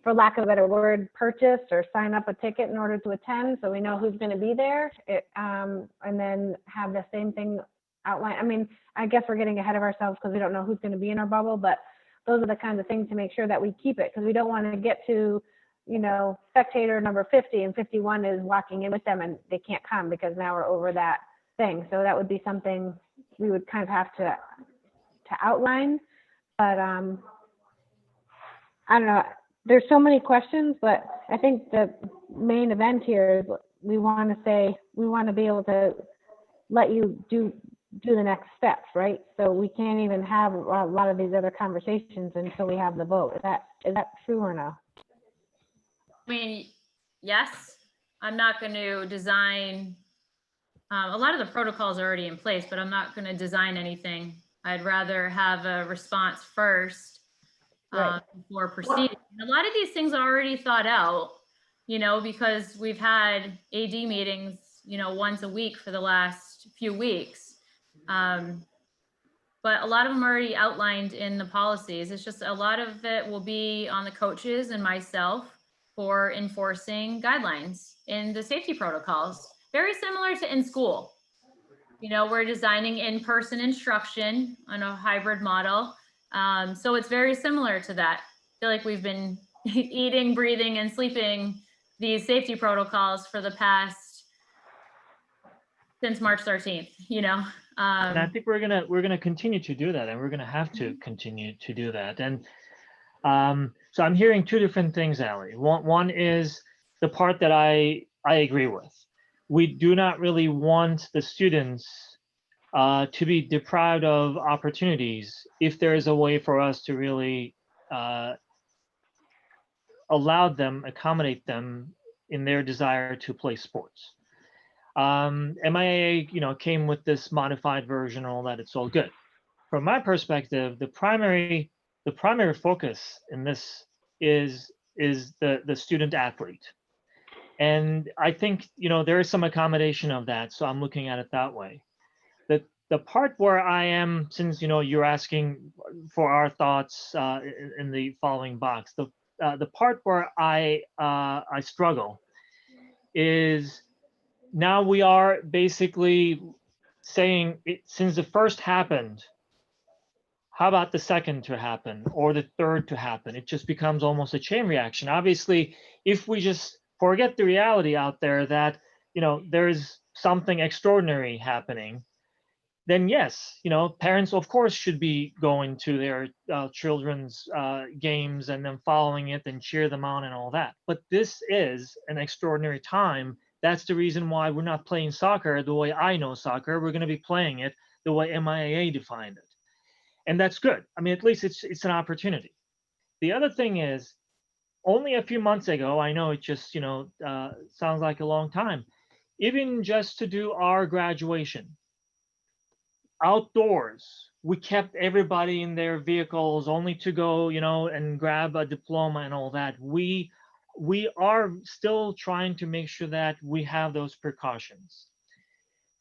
Speaker 14: for lack of a better word, purchase or sign up a ticket in order to attend, so we know who's going to be there, and then have the same thing outlined. I mean, I guess we're getting ahead of ourselves because we don't know who's going to be in our bubble, but those are the kinds of things to make sure that we keep it, because we don't want to get to, you know, spectator number 50 and 51 is walking in with them and they can't come because now we're over that thing. So that would be something we would kind of have to outline. But I don't know. There's so many questions, but I think the main event here is we want to say, we want to be able to let you do the next steps, right? So we can't even have a lot of these other conversations until we have the vote. Is that true or no?
Speaker 7: I mean, yes, I'm not going to design, a lot of the protocols are already in place, but I'm not going to design anything. I'd rather have a response first
Speaker 1: Right.
Speaker 7: before proceeding. And a lot of these things are already thought out, you know, because we've had AD meetings, you know, once a week for the last few weeks. But a lot of them are already outlined in the policies. It's just a lot of it will be on the coaches and myself for enforcing guidelines in the safety protocols. Very similar to in school. You know, we're designing in-person instruction on a hybrid model. So it's very similar to that. I feel like we've been eating, breathing, and sleeping these safety protocols for the past, since March 13th, you know?
Speaker 3: And I think we're gonna continue to do that, and we're gonna have to continue to do that. And so I'm hearing two different things, Allie. One is the part that I agree with. We do not really want the students to be deprived of opportunities if there is a way for us to really allow them, accommodate them in their desire to play sports. MIAA, you know, came with this modified version, all that. It's all good. From my perspective, the primary focus in this is the student athlete, and I think, you know, there is some accommodation of that. So I'm looking at it that way. The part where I am, since, you know, you're asking for our thoughts in the following box, the part where I struggle is, now we are basically saying, since the first happened, how about the second to happen or the third to happen? It just becomes almost a chain reaction. Obviously, if we just forget the reality out there that, you know, there's something extraordinary happening, then yes, you know, parents of course should be going to their children's games and then following it and cheer them on and all that. But this is an extraordinary time. That's the reason why we're not playing soccer the way I know soccer. We're going to be playing it the way MIAA defined it. And that's good. I mean, at least it's an opportunity. The other thing is, only a few months ago, I know it just, you know, sounds like a long time, even just to do our graduation outdoors, we kept everybody in their vehicles only to go, you know, and grab a diploma and all that. We are still trying to make sure that we have those precautions.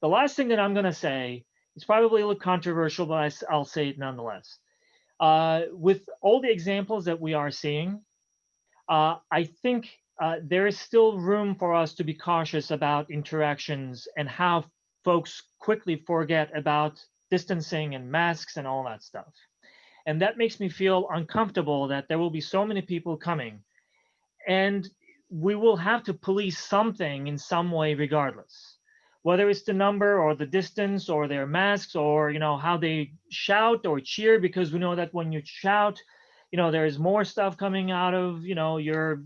Speaker 3: The last thing that I'm going to say is probably a little controversial, but I'll say it nonetheless. With all the examples that we are seeing, I think there is still room for us to be cautious about interactions and how folks quickly forget about distancing and masks and all that stuff. And that makes me feel uncomfortable that there will be so many people coming, and we will have to police something in some way regardless, whether it's the number or the distance or their masks or, you know, how they shout or cheer, because we know that when you shout, you know, there's more stuff coming out of, you know, your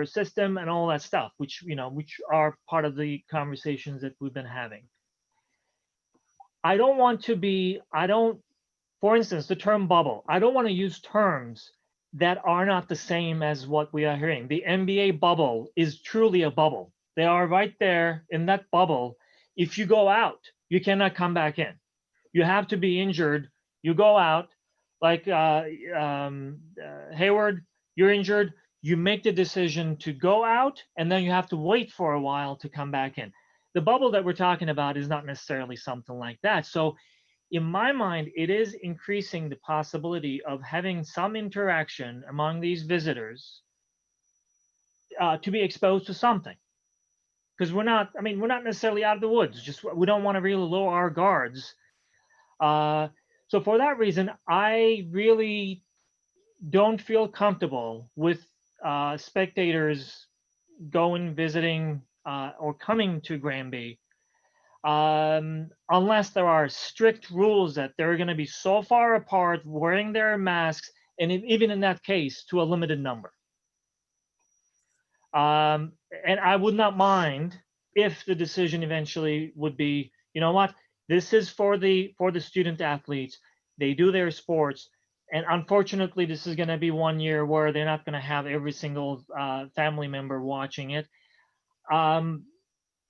Speaker 3: system and all that stuff, which, you know, which are part of the conversations that we've been having. I don't want to be, for instance, the term bubble, I don't want to use terms that are not the same as what we are hearing. The NBA bubble is truly a bubble. They are right there in that bubble. If you go out, you cannot come back in. You have to be injured. You go out, like Hayward, you're injured. You make the decision to go out, and then you have to wait for a while to come back in. The bubble that we're talking about is not necessarily something like that. So in my mind, it is increasing the possibility of having some interaction among these visitors to be exposed to something. Because we're not necessarily out of the woods, just we don't want to really lower our guards. So for that reason, I really don't feel comfortable with spectators going, visiting, or coming to GRANBY unless there are strict rules that they're going to be so far apart, wearing their masks, and even in that case, to a limited number. And I would not mind if the decision eventually would be, you know what, this is for the student athletes. They do their sports. And unfortunately, this is going to be 1 year where they're not going to have every single family member watching it.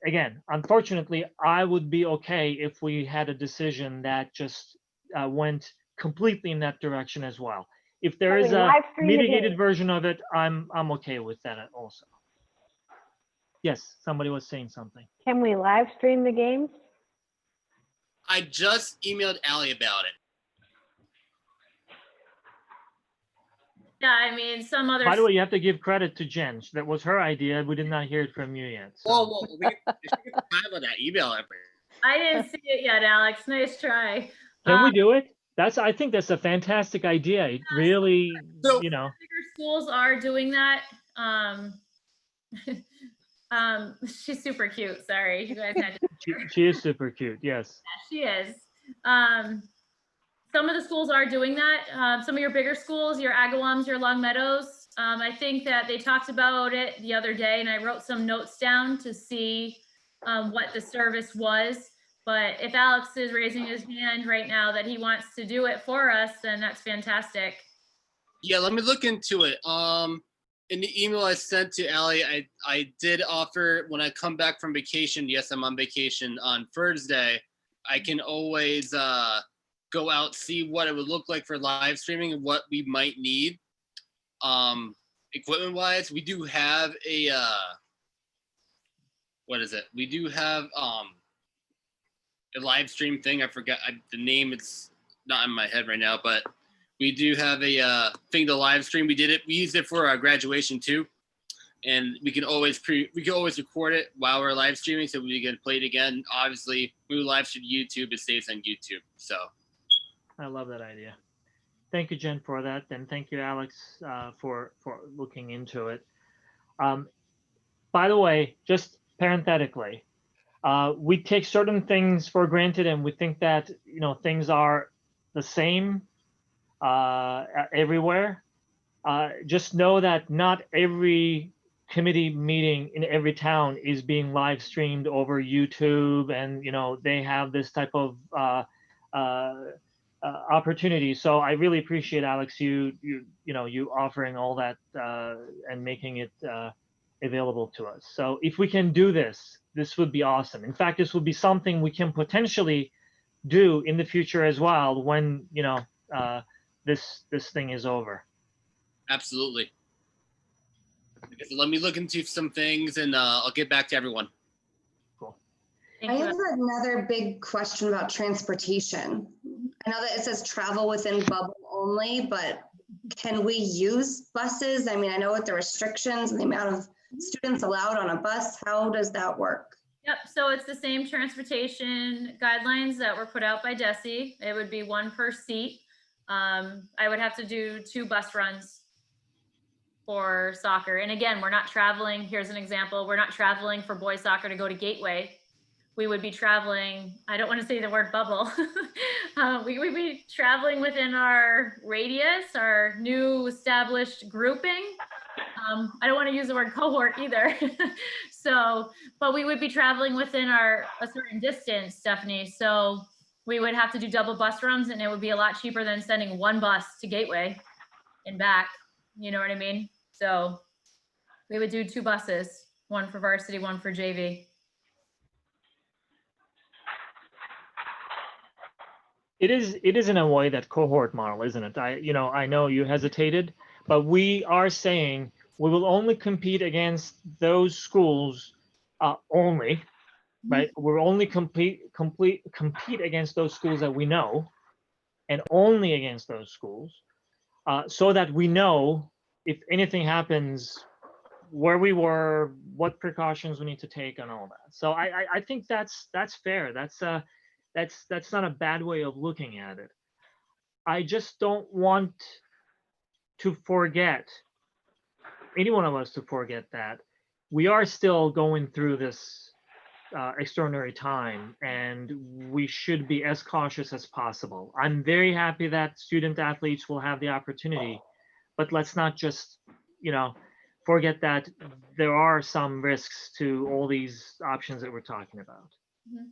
Speaker 3: Again, unfortunately, I would be okay if we had a decision that just went completely in that direction as well. if there
Speaker 14: Can
Speaker 3: is
Speaker 14: we
Speaker 3: a
Speaker 14: live stream the
Speaker 3: mitigated
Speaker 14: game?
Speaker 3: version of it, I'm okay with that also. Yes, somebody was saying something.
Speaker 14: Can we live stream the games?
Speaker 13: I just emailed Allie about it.
Speaker 7: Yeah, I mean, some other.
Speaker 3: By the way, you have to give credit to Jen. That was her idea. We did not hear it from you yet. So.
Speaker 13: Whoa, we get time on that email.
Speaker 7: I didn't see it yet, Alex. Nice try.
Speaker 3: Can we do it? I think that's a fantastic idea. It really, you know.
Speaker 7: Bigger schools are doing that. She's super cute. Sorry, you guys had to.
Speaker 3: She is super cute. Yes.
Speaker 7: She is. Some of the schools are doing that. Some of your bigger schools, your Agawams, your Long Meadows. I think that they talked about it the other day, and I wrote some notes down to see what the service was. But if Alex is raising his hand right now that he wants to do it for us, then that's fantastic.
Speaker 13: Yeah, let me look into it. In the email I sent to Allie, I did offer when I come back from vacation. Yes, I'm on vacation on Thursday. I can always go out, see what it would look like for live streaming and what we might need. Equipment wise, we do have a what is it? We do have a live stream thing. I forgot the name. It's not in my head right now, but we do have a thing to live stream. We used it for our graduation too, and we can always record it while we're live streaming, so we can play it again. Obviously, we live stream YouTube. It stays on YouTube. So
Speaker 3: I love that idea. Thank you, Jen, for that, and thank you, Alex, for looking into it. By the way, just parenthetically, we take certain things for granted, and we think that things are the same everywhere. Just know that not every committee meeting in every town is being live streamed over YouTube, and they have this type of opportunity. So I really appreciate, Alex, you offering all that and making it available to us. So if we can do this, this would be awesome. In fact, this would be something we can potentially do in the future as well when this thing is over.
Speaker 13: absolutely. Okay, so let me look into some things, and I'll get back to everyone.
Speaker 3: Cool.
Speaker 10: I have another big question about transportation. I know that it says travel within bubble only, but can we use buses? I mean, I know what the restrictions and the amount of students allowed on a bus. How does that work?
Speaker 7: Yep, so it's the same transportation guidelines that were put out by DESE. It would be 1 per seat. I would have to do 2 bus runs for soccer. And again, we're not traveling. Here's an example. We're not traveling for boys soccer to go to Gateway. We would be traveling, I don't want to say the word bubble. We would be traveling within our radius, our new established grouping. I don't want to use the word cohort either. So, but we would be traveling within a certain distance, Stephanie. So we would have to do double bus runs, and it would be a lot cheaper than sending 1 bus to Gateway and back. You know what I mean? So we would do 2 buses, 1 for varsity, 1 for JV.
Speaker 3: It is in a way that cohort model, isn't it? I know you hesitated, but we are saying we will only compete against those schools only, right? We're only compete against those schools that we know, and only against those schools, so that we know if anything happens, where we were, what precautions we need to take, and all that. So I think that's fair. That's not a bad way of looking at it. I just don't want to forget, any one of us to forget, that we are still going through this extraordinary time, and we should be as cautious as possible. I'm very happy that student athletes will have the opportunity, but let's not just, forget that there are some risks to all these options that we're talking about.
Speaker 7: Mm-hmm.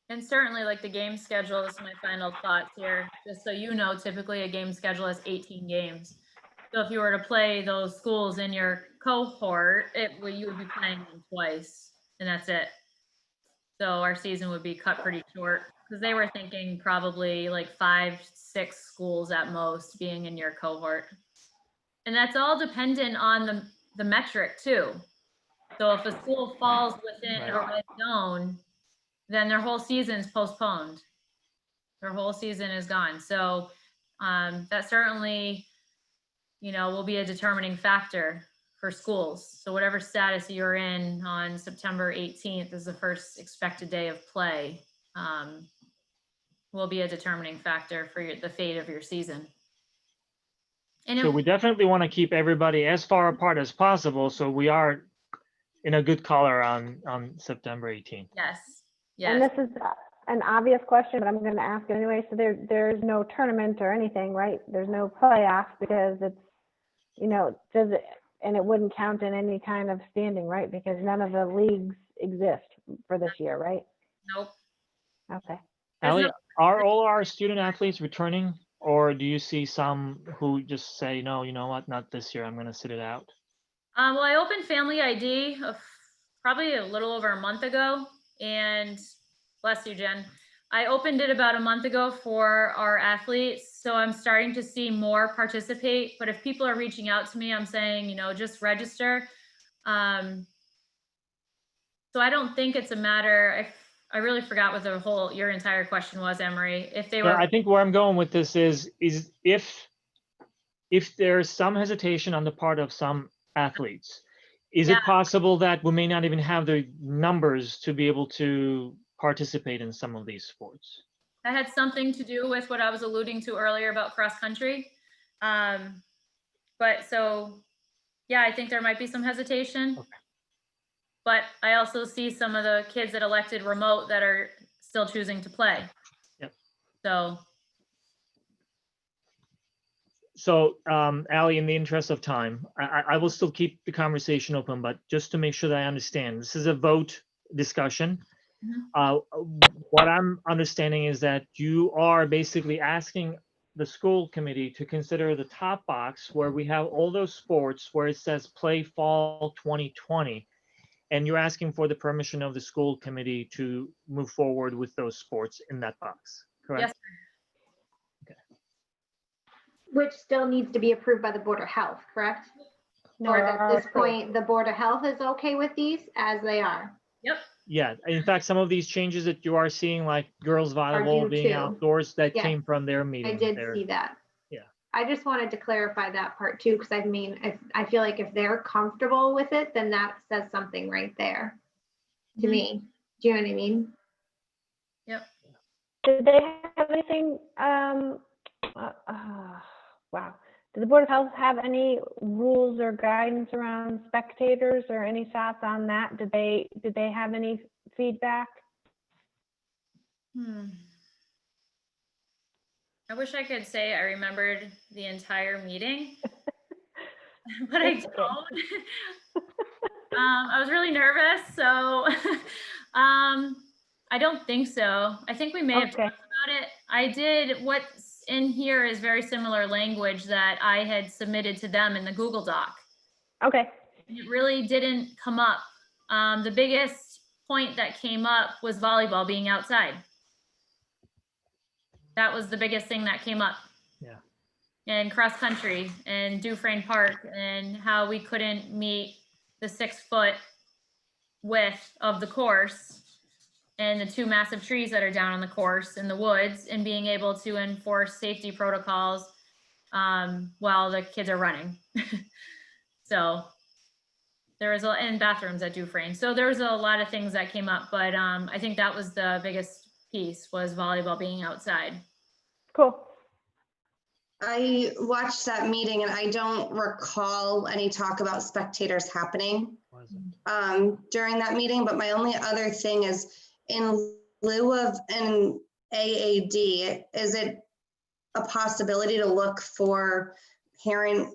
Speaker 7: And certainly, like, the game schedule is my final thoughts here. Just so you know, typically a game schedule is 18 games. So if you were to play those schools in your cohort, you would be playing them twice, and that's it. So our season would be cut pretty short Because they were thinking probably like 5, 6 schools at most being in your cohort. And that's all dependent on the metric too. So if a school falls within a red zone, then their whole season's postponed. Their whole season is gone. So that certainly, will be a determining factor for schools. So whatever status you're in on September 18th is the first expected day of play, will be a determining factor for the fate of your season. And
Speaker 3: So we definitely want to keep everybody as far apart as possible, so we are in a good color on September 18th.
Speaker 7: Yes.
Speaker 14: And this is an obvious question, but I'm going to ask it anyway. So there's no tournament or anything, right? There's no playoff because it's, and it wouldn't count in any kind of standing, right? Because none of the leagues exist for this year, right?
Speaker 7: Nope.
Speaker 14: Okay.
Speaker 3: Allie, are all our student athletes returning, or do you see some who just say, no, you know what, not this year, I'm going to sit it out?
Speaker 7: Well, I opened Family ID probably a little over a month ago, and bless you, Jen. I opened it about a month ago for our athletes, so I'm starting to see more participate. But if people are reaching out to me, I'm saying, just register. So I don't think it's a matter. I really forgot what your entire question was, Emery. If they were,
Speaker 3: I think where I'm going with this is if there's some hesitation on the part of some athletes, is it possible that we may not even have the numbers to be able to participate in some of these sports?
Speaker 7: that had something to do with what I was alluding to earlier about cross country. But so, yeah, I think there might be some hesitation. Okay. But I also see some of the kids that elected remote that are still choosing to play.
Speaker 3: Yep. So, Allie, in the interest of time, I will still keep the conversation open, but just to make sure that I understand, this is a vote discussion. What I'm understanding is that you are basically asking the school committee to consider the top box where we have all those sports where it says play fall 2020. And you're asking for the permission of the school committee to move forward with those sports in that box, correct?
Speaker 7: Yes.
Speaker 3: Okay.
Speaker 5: Which still needs to be approved by the Board of Health, correct?
Speaker 14: No,
Speaker 5: or at this point, the Board of Health is okay with these as they are?
Speaker 7: Yep.
Speaker 3: Yeah, in fact, some of these changes that you are seeing, like girls volleyball being
Speaker 5: too.
Speaker 3: outdoors, that
Speaker 5: Yes.
Speaker 3: came from their meeting.
Speaker 5: I did see that.
Speaker 3: Yeah.
Speaker 5: I just wanted to clarify that part too, because I feel like if they're comfortable with it, then that says something right there to me. Do you know what I mean?
Speaker 7: Yep.
Speaker 14: Did they have anything? Wow. Did the Board of Health have any rules or guidance around spectators or any thoughts on that? Did they have any feedback?
Speaker 7: I wish I could say I remembered the entire meeting, but I don't. I was really nervous, so I don't think so. I think we may have talked about it. I did. What's in here is very similar language that I had submitted to them in the Google Doc.
Speaker 14: Okay.
Speaker 7: It really didn't come up. The biggest point that came up was volleyball being outside. That was the biggest thing that came up.
Speaker 3: Yeah.
Speaker 7: And cross country and Dufresne Park and how we couldn't meet the 6-foot width of the course and the 2 massive trees that are down on the course in the woods, and being able to enforce safety protocols while the kids are running. So there was and bathrooms at Dufresne. So there was a lot of things that came up, but I think that was the biggest piece, was volleyball being outside.
Speaker 14: Cool.
Speaker 10: I watched that meeting and I don't recall any talk about spectators happening during that meeting, but my only other thing is, in lieu of an AAD, is it a possibility to look for parent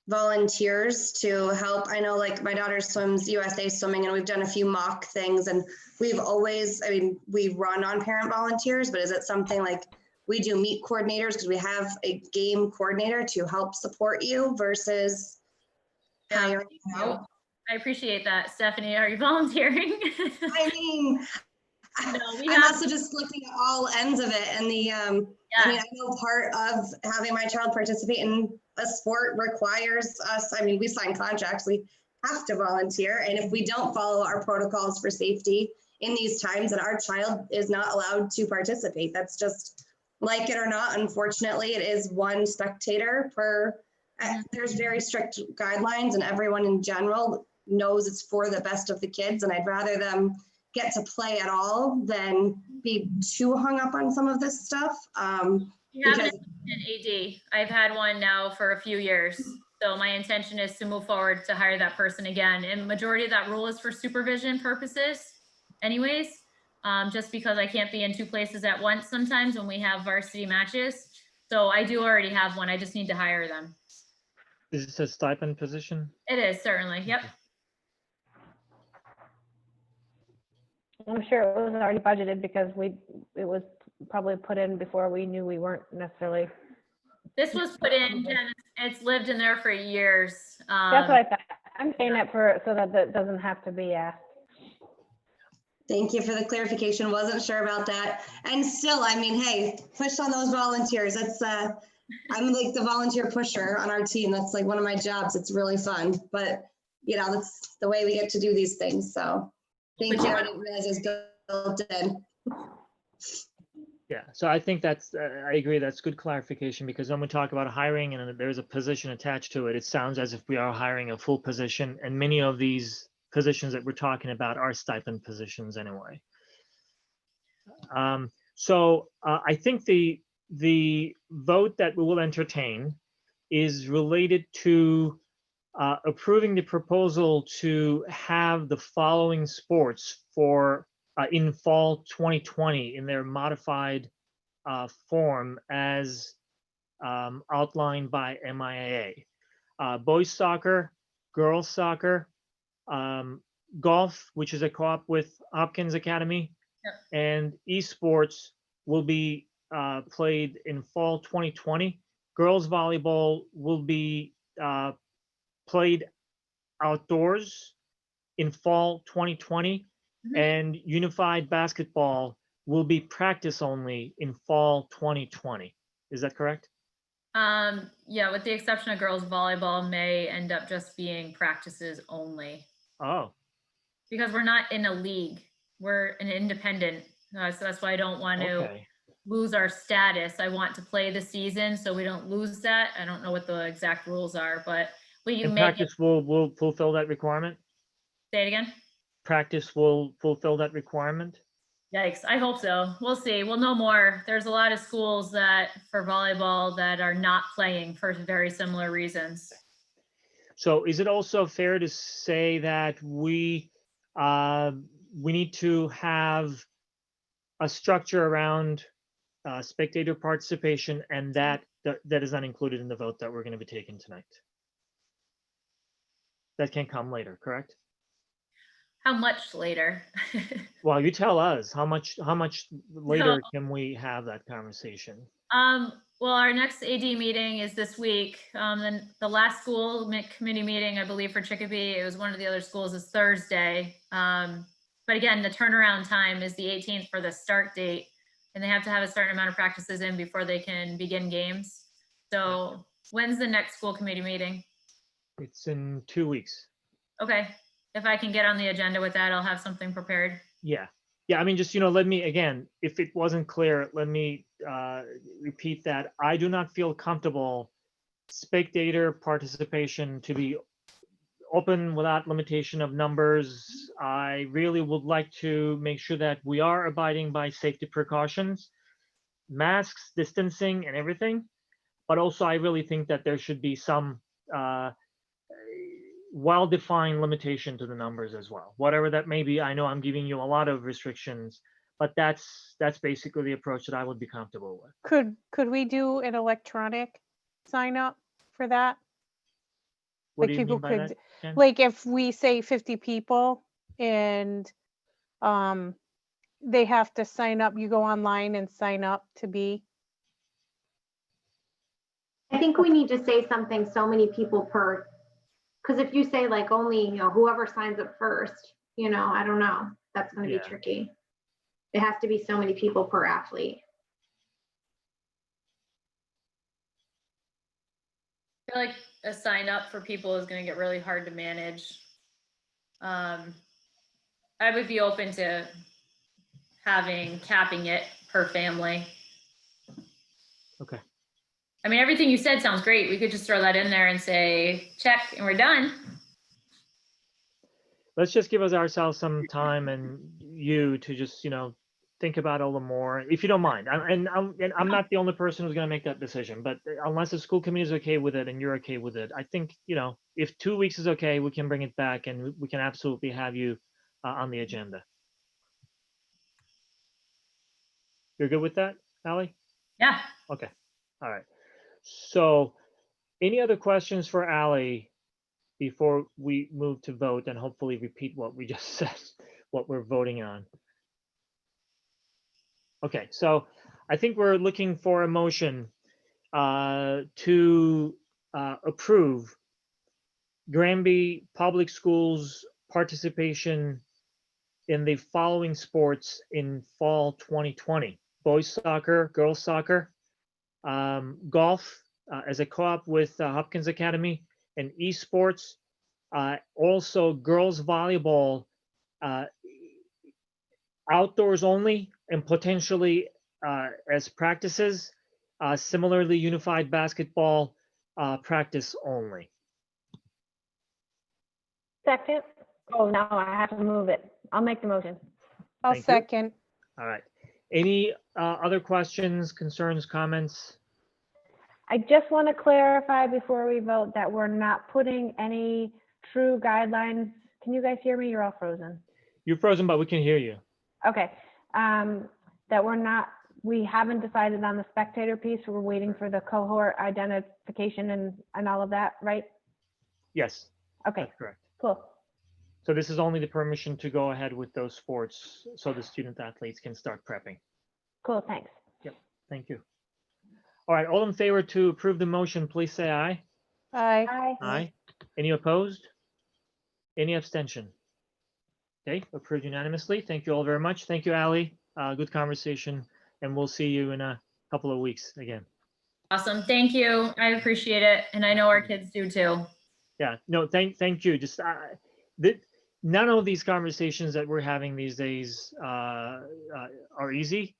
Speaker 10: volunteers to help? I know, like, my daughter swims USA Swimming and we've done a few mock things, and we've always, we run on parent volunteers, but is it something like we do meet coordinators because we have a game coordinator to help support you versus hiring out?
Speaker 7: I appreciate that, Stephanie. Are you volunteering?
Speaker 10: I mean,
Speaker 7: No, we
Speaker 10: I'm
Speaker 7: have,
Speaker 10: also just looking at all ends of it, and the I mean, I know part of having my child participate in a sport requires us, I mean, we sign contracts, we have to volunteer, and if we don't follow our protocols for safety in these times, then our child is not allowed to participate. That's just, like it or not, unfortunately, it is one spectator per, there's very strict guidelines, and everyone in general knows it's for the best of the kids, and I'd rather them get to play at all than be too hung up on some of this stuff.
Speaker 7: we have an AD. I've had one now for a few years. So my intention is to move forward to hire that person again. And majority of that rule is for supervision purposes anyways, just because I can't be in two places at once sometimes when we have varsity matches. So I do already have one. I just need to hire them.
Speaker 3: Is this a stipend position?
Speaker 7: It is, certainly. Yep.
Speaker 14: I'm sure it was already budgeted because it was probably put in before we knew we weren't necessarily.
Speaker 7: This was put in, Jen, it's lived in there for years.
Speaker 14: That's what I thought. I'm saying that so that that doesn't have to be asked.
Speaker 10: Thank you for the clarification. Wasn't sure about that. And still, I mean, hey, push on those volunteers. That's I'm like the volunteer pusher on our team. That's like one of my jobs. It's really fun, but you know, that's the way we get to do these things. So thank you. I didn't realize it was built in.
Speaker 3: Yeah, so I think that's, I agree, that's good clarification, because when we talk about hiring and there's a position attached to it, it sounds as if we are hiring a full position, and many of these positions that we're talking about are stipend positions anyway. So I think the vote that we will entertain is related to approving the proposal to have the following sports for in fall 2020 in their modified form as outlined by MIAA. Boys soccer, girls soccer, golf, which is a co-op with Hopkins Academy, and esports will be played in fall 2020. Girls volleyball will be played outdoors in fall 2020, and unified basketball will be practice only in fall 2020. Is that correct?
Speaker 7: Yeah, with the exception of girls volleyball may end up just being practices only.
Speaker 3: Oh.
Speaker 7: Because we're not in a league, we're an independent. So that's why I don't want to lose our status. I want to play the season so we don't lose that. I don't know what the exact rules are, but we
Speaker 3: And
Speaker 7: make
Speaker 3: practice will fulfill that requirement?
Speaker 7: Say it again?
Speaker 3: Practice will fulfill that requirement?
Speaker 7: Yikes, I hope so. We'll see. We'll know more. There's a lot of schools that for volleyball that are not playing for very similar reasons.
Speaker 3: So is it also fair to say that we need to have a structure around spectator participation, and that is not included in the vote that we're going to be taking tonight? That can come later, correct?
Speaker 7: How much later?
Speaker 3: Well, you tell us how much later can we have that conversation?
Speaker 7: Well, our next AD meeting is this week. Then the last school committee meeting, I believe, for Chicopee, it was one of the other schools, is Thursday. But again, the turnaround time is the 18th for the start date, and they have to have a certain amount of practices in before they can begin games. So when's the next school committee meeting?
Speaker 3: It's in 2 weeks.
Speaker 7: Okay. If I can get on the agenda with that, I'll have something prepared.
Speaker 3: Yeah. Yeah, I mean, just, let me, again, if it wasn't clear, let me repeat that. I do not feel comfortable spectator participation to be open without limitation of numbers. I really would like to make sure that we are abiding by safety precautions, masks, distancing, and everything. But also, I really think that there should be some well-defined limitation to the numbers as well, whatever that may be. I know I'm giving you a lot of restrictions, but that's basically the approach that I would be comfortable with.
Speaker 1: Could we do an electronic sign up for that?
Speaker 3: What
Speaker 1: Like
Speaker 3: do you
Speaker 1: people
Speaker 3: mean by
Speaker 1: could,
Speaker 3: that, Jen?
Speaker 1: like if we say 50 people and they have to sign up, you go online and sign up to be.
Speaker 5: I think we need to say something so many people per, because if you say like only, whoever signs up first, I don't know, that's going to be tricky. It has to be so many people per athlete.
Speaker 7: I feel like a sign up for people is going to get really hard to manage. I would be open to capping it per family.
Speaker 3: Okay.
Speaker 7: I mean, everything you said sounds great. We could just throw that in there and say, check, and we're done.
Speaker 3: Let's just give ourselves some time and you to just, think about it a little more, if you don't mind. And I'm not the only person who's going to make that decision, but unless the school committee is okay with it and you're okay with it, I think, if 2 weeks is okay, we can bring it back and we can absolutely have you on the agenda. You're good with that, Allie?
Speaker 7: Yeah.
Speaker 3: Okay. All right. So any other questions for Allie before we move to vote and hopefully repeat what we just said, what we're voting on? Okay, so I think we're looking for a motion to approve GRANBY Public Schools participation in the following sports in fall 2020: boys soccer, girls soccer, golf as a co-op with Hopkins Academy, and esports, also girls volleyball, outdoors only, and potentially as practices, similarly unified basketball practice only.
Speaker 14: Second. Oh, no, I have to move it. I'll make the motion.
Speaker 1: I'll
Speaker 3: Thank you.
Speaker 1: second.
Speaker 3: All right. Any other questions, concerns, comments?
Speaker 14: I just want to clarify before we vote that we're not putting any true guidelines. Can you guys hear me? You're all frozen.
Speaker 3: You're frozen, but we can hear you.
Speaker 14: Okay. That we haven't decided on the spectator piece. We're waiting for the cohort identification and all of that, right?
Speaker 3: Yes.
Speaker 14: Okay.
Speaker 3: That's correct.
Speaker 14: Cool.
Speaker 3: So this is only the permission to go ahead with those sports so the student athletes can start prepping.
Speaker 14: Cool. Thanks.
Speaker 3: Yep. Thank you. All right. All in favor to approve the motion, please say aye.
Speaker 1: Aye.
Speaker 14: Bye.
Speaker 3: Aye. Any opposed? Any abstention? Okay. Approved unanimously. Thank you all very much. Thank you, Allie. Good conversation. And we'll see you in a couple of weeks again.
Speaker 7: Awesome. Thank you. I appreciate it. And I know our kids do too.
Speaker 3: Yeah. No, thank you. Just none of these conversations that we're having these days are easy.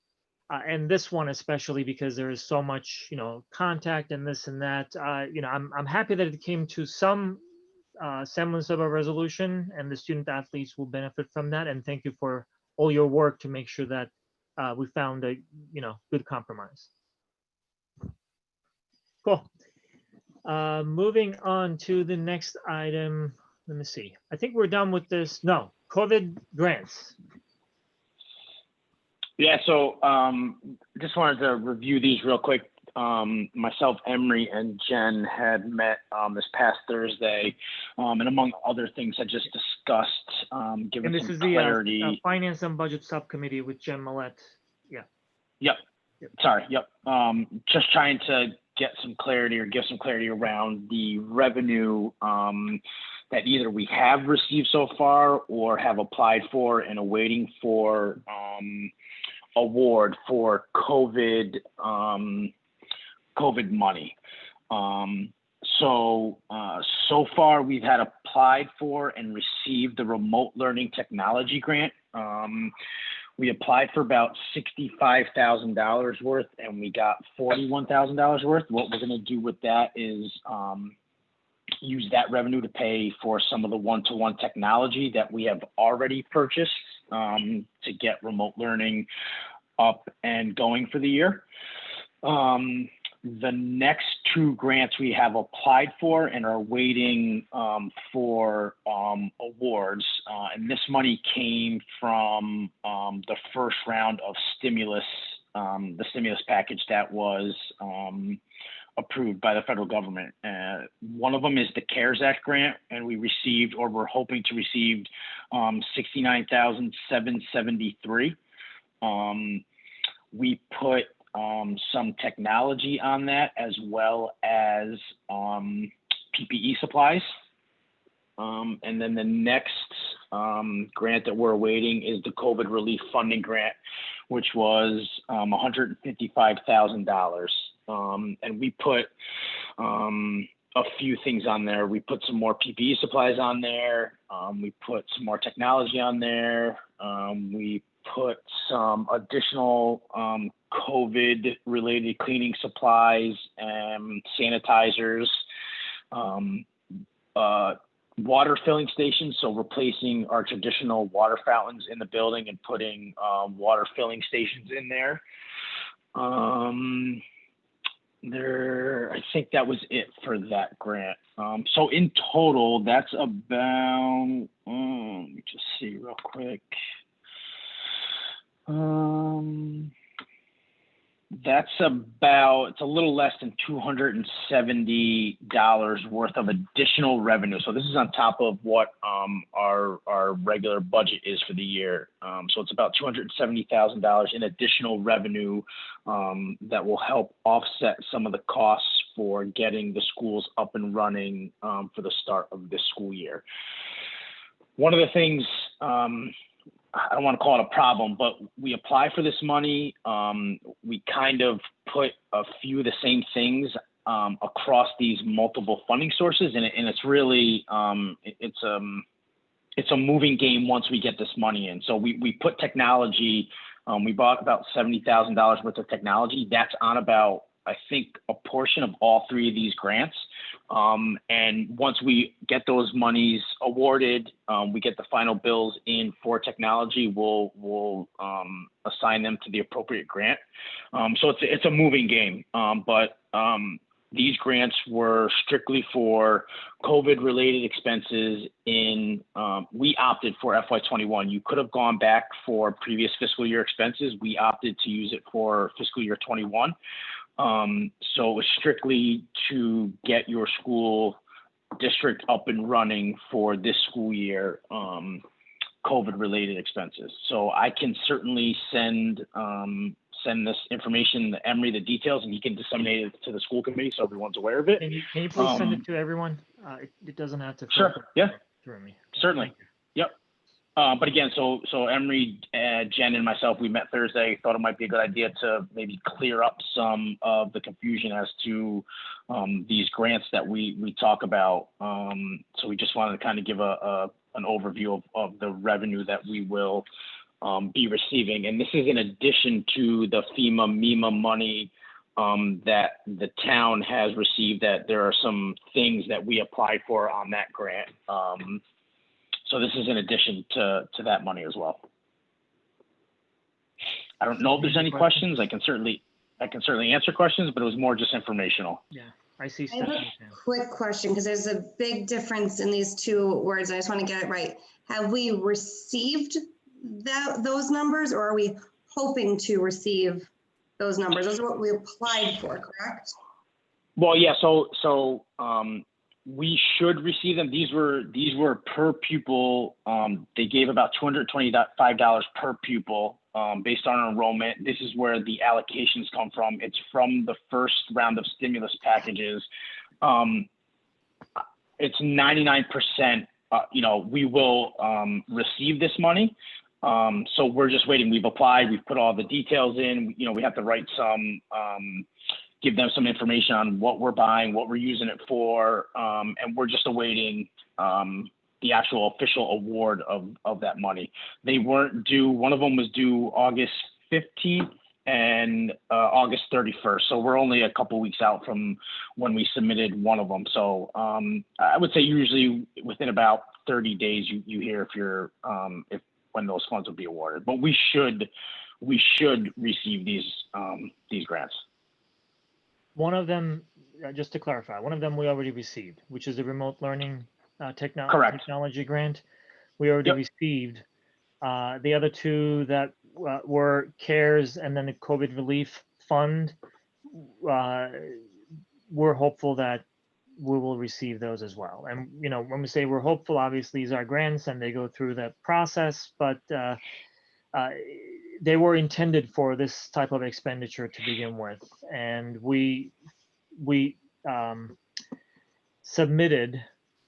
Speaker 3: And this one especially because there is so much, contact and this and that. I'm happy that it came to some semblance of a resolution, and the student athletes will benefit from that. And thank you for all your work to make sure that we found a good compromise. Cool. Moving on to the next item. Let me see. I think we're done with this. No, COVID grants.
Speaker 6: Yeah, so just wanted to review these real quick. Myself, Emery, and Jen had met this past Thursday, and among other things, had just discussed giving
Speaker 3: And this
Speaker 6: some
Speaker 3: is
Speaker 6: clarity.
Speaker 3: the Finance and Budget Subcommittee with Jen Millett. Yeah.
Speaker 6: Yep. Sorry. Yep. Just trying to get some clarity or give some clarity around the revenue that either we have received so far or have applied for and awaiting for award for COVID money. So far we've had applied for and received the remote learning technology grant. We applied for about $65,000 worth and we got $41,000 worth. What we're going to do with that is use that revenue to pay for some of the one-to-one technology that we have already purchased to get remote learning up and going for the year. The next two grants we have applied for and are waiting for awards. And this money came from the first round of stimulus, the stimulus package that was approved by the federal government. One of them is the CARES Act grant, and we received, or we're hoping to receive, $69,773. We put some technology on that, as well as PPE supplies. And then the next grant that we're awaiting is the COVID relief funding grant, which was $155,000. And we put a few things on there. We put some more PPE supplies on there. We put some more technology on there. We put some additional COVID related cleaning supplies and sanitizers, water filling stations. So replacing our traditional water fountains in the building and putting water filling stations in there. I think that was it for that grant. So in total, that's about, let me just see real quick. That's about, it's a little less than $270 worth of additional revenue. So this is on top of what our regular budget is for the year. So it's about $270,000 in additional revenue that will help offset some of the costs for getting the schools up and running for the start of this school year. One of the things, I don't want to call it a problem, but we apply for this money. We kind of put a few of the same things across these multiple funding sources, and it's really it's a moving game once we get this money in. So we put technology. We bought about $70,000 worth of technology. That's on about, I think, a portion of all three of these grants. And once we get those monies awarded, we get the final bills in for technology, we'll assign them to the appropriate grant. So it's a moving game, but these grants were strictly for COVID related expenses we opted for FY21. You could have gone back for previous fiscal year expenses. We opted to use it for fiscal year 21. So it was strictly to get your school district up and running for this school year, COVID related expenses. So I can certainly send this information to Emery, the details, and he can disseminate it to the school committee so everyone's aware of it.
Speaker 3: Can you please send it to everyone? It doesn't have to
Speaker 6: Sure. Yeah.
Speaker 3: through me.
Speaker 6: Certainly. Yep. But again, so Emery, Jen, and myself, we met Thursday, thought it might be a good idea to maybe clear up some of the confusion as to these grants that we talk about. So we just wanted to kind of give an overview of the revenue that we will be receiving. And this is in addition to the MEMA money that the town has received, that there are some things that we applied for on that grant. So this is in addition to that money as well. I don't know if there's any questions. I can certainly answer questions, but it was more just informational.
Speaker 3: Yeah, I see.
Speaker 10: I have a quick question because there's a big difference in these two words. I just want to get it right. Have we received those numbers, or are we hoping to receive those numbers? Those are what we applied for, correct?
Speaker 6: Well, yeah. So we should receive them. These were per pupil. They gave about $225 per pupil based on enrollment. This is where the allocations come from. It's from the first round of stimulus packages. It's 99%. We will receive this money. So we're just waiting. We've applied. We've put all the details in. We have to write give them some information on what we're buying, what we're using it for, and we're just awaiting the actual official award of that money. They weren't due. One of them was due August 15th and August 31st. So we're only a couple weeks out from when we submitted one of them. So I would say usually within about 30 days you hear when those funds will be awarded. But we should receive these grants.
Speaker 3: One of them, just to clarify, one of them we already received, which is the remote learning technology grant. We already received. The other two that were CARES and then the COVID relief fund, we're hopeful that we will receive those as well. And when we say we're hopeful, obviously these are grants and they go through the process, but they were intended for this type of expenditure to begin with, and we submitted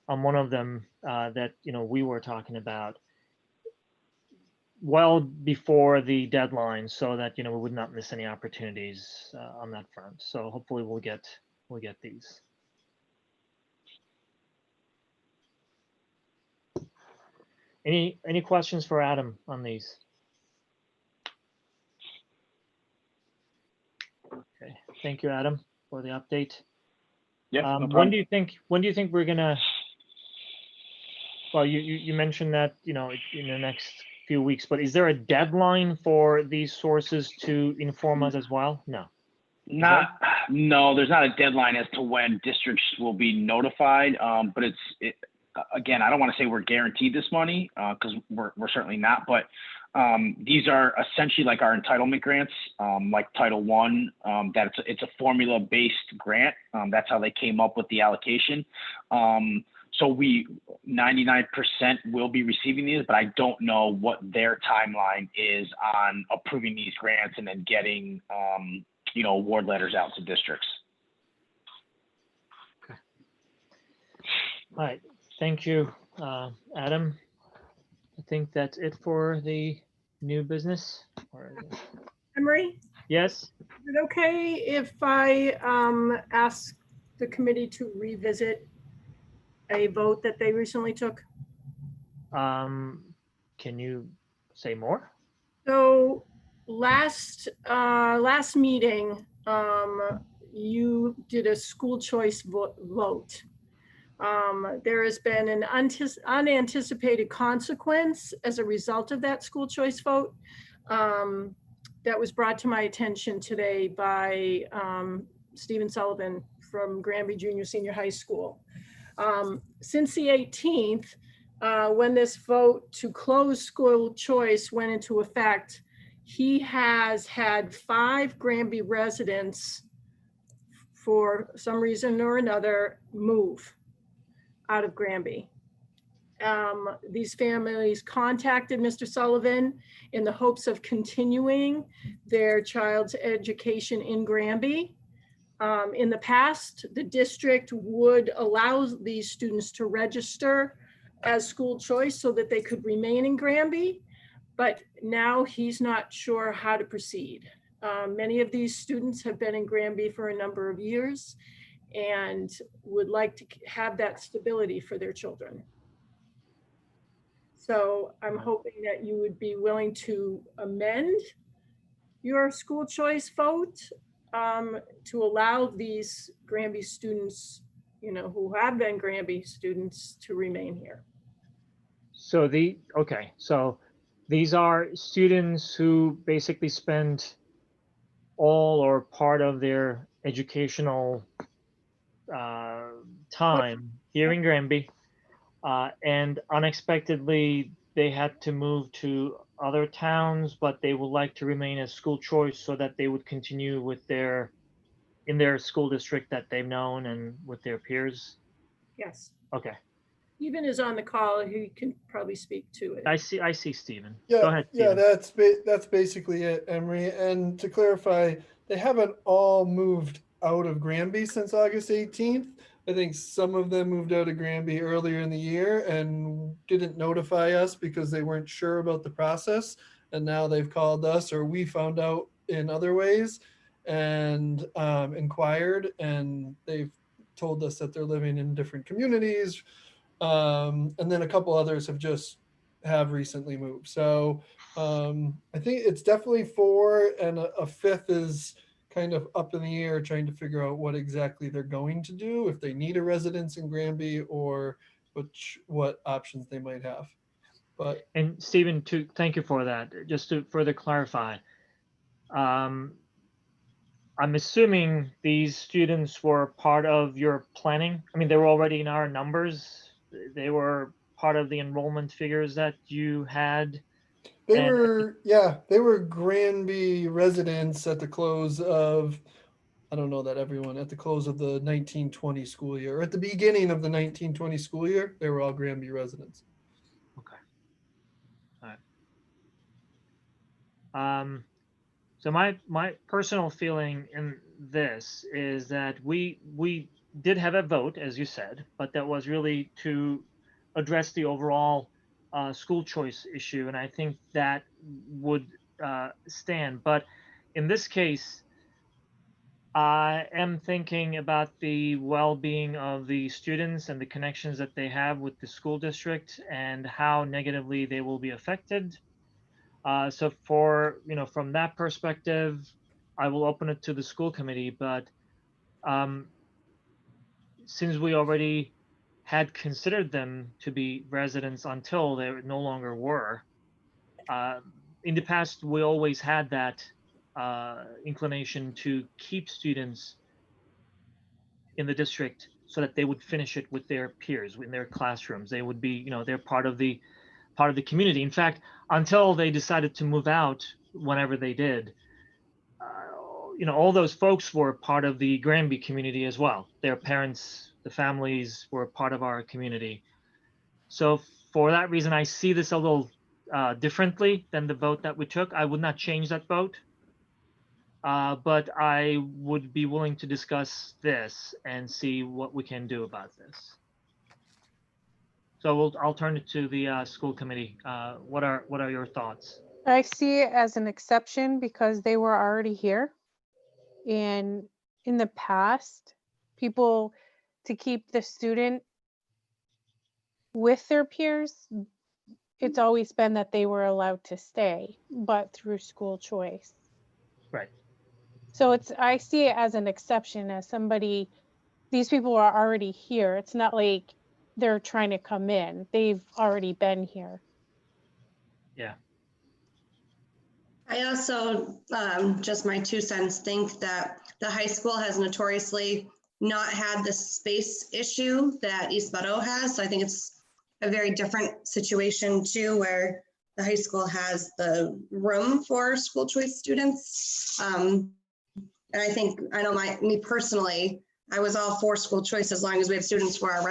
Speaker 3: on one of them that we were talking about well before the deadline so that, we would not miss any opportunities on that front. So hopefully we'll get these. Any questions for Adam on these? Okay, thank you, Adam, for the update.
Speaker 6: Yeah, no
Speaker 3: When
Speaker 6: problem.
Speaker 3: do you think we're gonna? Well, you mentioned that in the next few weeks, but is there a deadline for these sources to inform us as well? No.
Speaker 6: No, there's not a deadline as to when districts will be notified. But again, I don't want to say we're guaranteed this money because we're certainly not. But these are essentially like our entitlement grants, like Title I. That it's a formula-based grant. That's how they came up with the allocation. So 99% will be receiving these, but I don't know what their timeline is on approving these grants and then getting award letters out to districts.
Speaker 3: Okay. All right. Thank you, Adam. I think that's it for the new business.
Speaker 4: Emery,
Speaker 3: Yes.
Speaker 4: is it okay if I ask the committee to revisit a vote that they recently took?
Speaker 3: Can you say more?
Speaker 4: So last meeting, you did a school choice vote. There has been an unanticipated consequence as a result of that school choice vote that was brought to my attention today by Stephen Sullivan from GRANBY Junior Senior High School. Since the 18th, when this vote to close school choice went into effect, he has had 5 GRANBY residents, for some reason or another, move out of GRANBY. These families contacted Mr. Sullivan in the hopes of continuing their child's education in GRANBY. In the past, the district would allow these students to register as school choice so that they could remain in GRANBY, but now he's not sure how to proceed. Many of these students have been in GRANBY for a number of years and would like to have that stability for their children. So I'm hoping that you would be willing to amend your school choice vote to allow these GRANBY students, who have been GRANBY students, to remain here.
Speaker 3: So so these are students who basically spend all or part of their educational time here in GRANBY, and unexpectedly they had to move to other towns, but they would like to remain as school choice so that they would continue with in their school district that they've known and with their peers.
Speaker 4: Yes.
Speaker 3: Okay.
Speaker 4: Stephen is on the call. He can probably speak to it.
Speaker 3: I see Stephen.
Speaker 9: Yeah,
Speaker 3: Go ahead, Stephen.
Speaker 9: yeah, that's basically it, Emery. And to clarify, they haven't all moved out of GRANBY since August 18th. I think some of them moved out of GRANBY earlier in the year and didn't notify us because they weren't sure about the process. And now they've called us, or we found out in other ways, and inquired, and they've told us that they're living in different communities. And then a couple others have recently moved. So I think it's definitely 4, and a 5th is kind of up in the air, trying to figure out what exactly they're going to do, if they need a residence in GRANBY, or what options they might have.
Speaker 3: And Stephen, thank you for that. Just to further clarify, I'm assuming these students were part of your planning. I mean, they were already in our numbers. They were part of the enrollment figures that you had.
Speaker 9: They were GRANBY residents at the close of, I don't know that everyone, at the close of the 1920 school year, or at the beginning of the 1920 school year, they were all GRANBY residents.
Speaker 3: Okay. All right. So my personal feeling in this is that we did have a vote, as you said, but that was really to address the overall school choice issue, and I think that would stand. But in this case, I am thinking about the well-being of the students and the connections that they have with the school district and how negatively they will be affected. So for, from that perspective, I will open it to the school committee, but since we already had considered them to be residents until they no longer were, in the past, we always had that inclination to keep students in the district so that they would finish it with their peers in their classrooms. They would be, they're part of the community. In fact, until they decided to move out, whenever they did, all those folks were part of the GRANBY community as well. Their parents, the families were part of our community. So for that reason, I see this a little differently than the vote that we took. I would not change that vote, but I would be willing to discuss this and see what we can do about this. So I'll turn it to the school committee. What are your thoughts?
Speaker 1: I see it as an exception because they were already here. And in the past, people, to keep the student with their peers, it's always been that they were allowed to stay, but through school choice.
Speaker 3: Right.
Speaker 1: So I see it as an exception, as somebody, these people are already here. It's not like they're trying to come in. They've already been here.
Speaker 3: Yeah.
Speaker 10: I also, just my 2 cents, think that the high school has notoriously not had the space issue that East Meadow has. So I think it's a very different situation too, where the high school has the room for school choice students. And I know me personally, I was all for school choice as long as we have students for our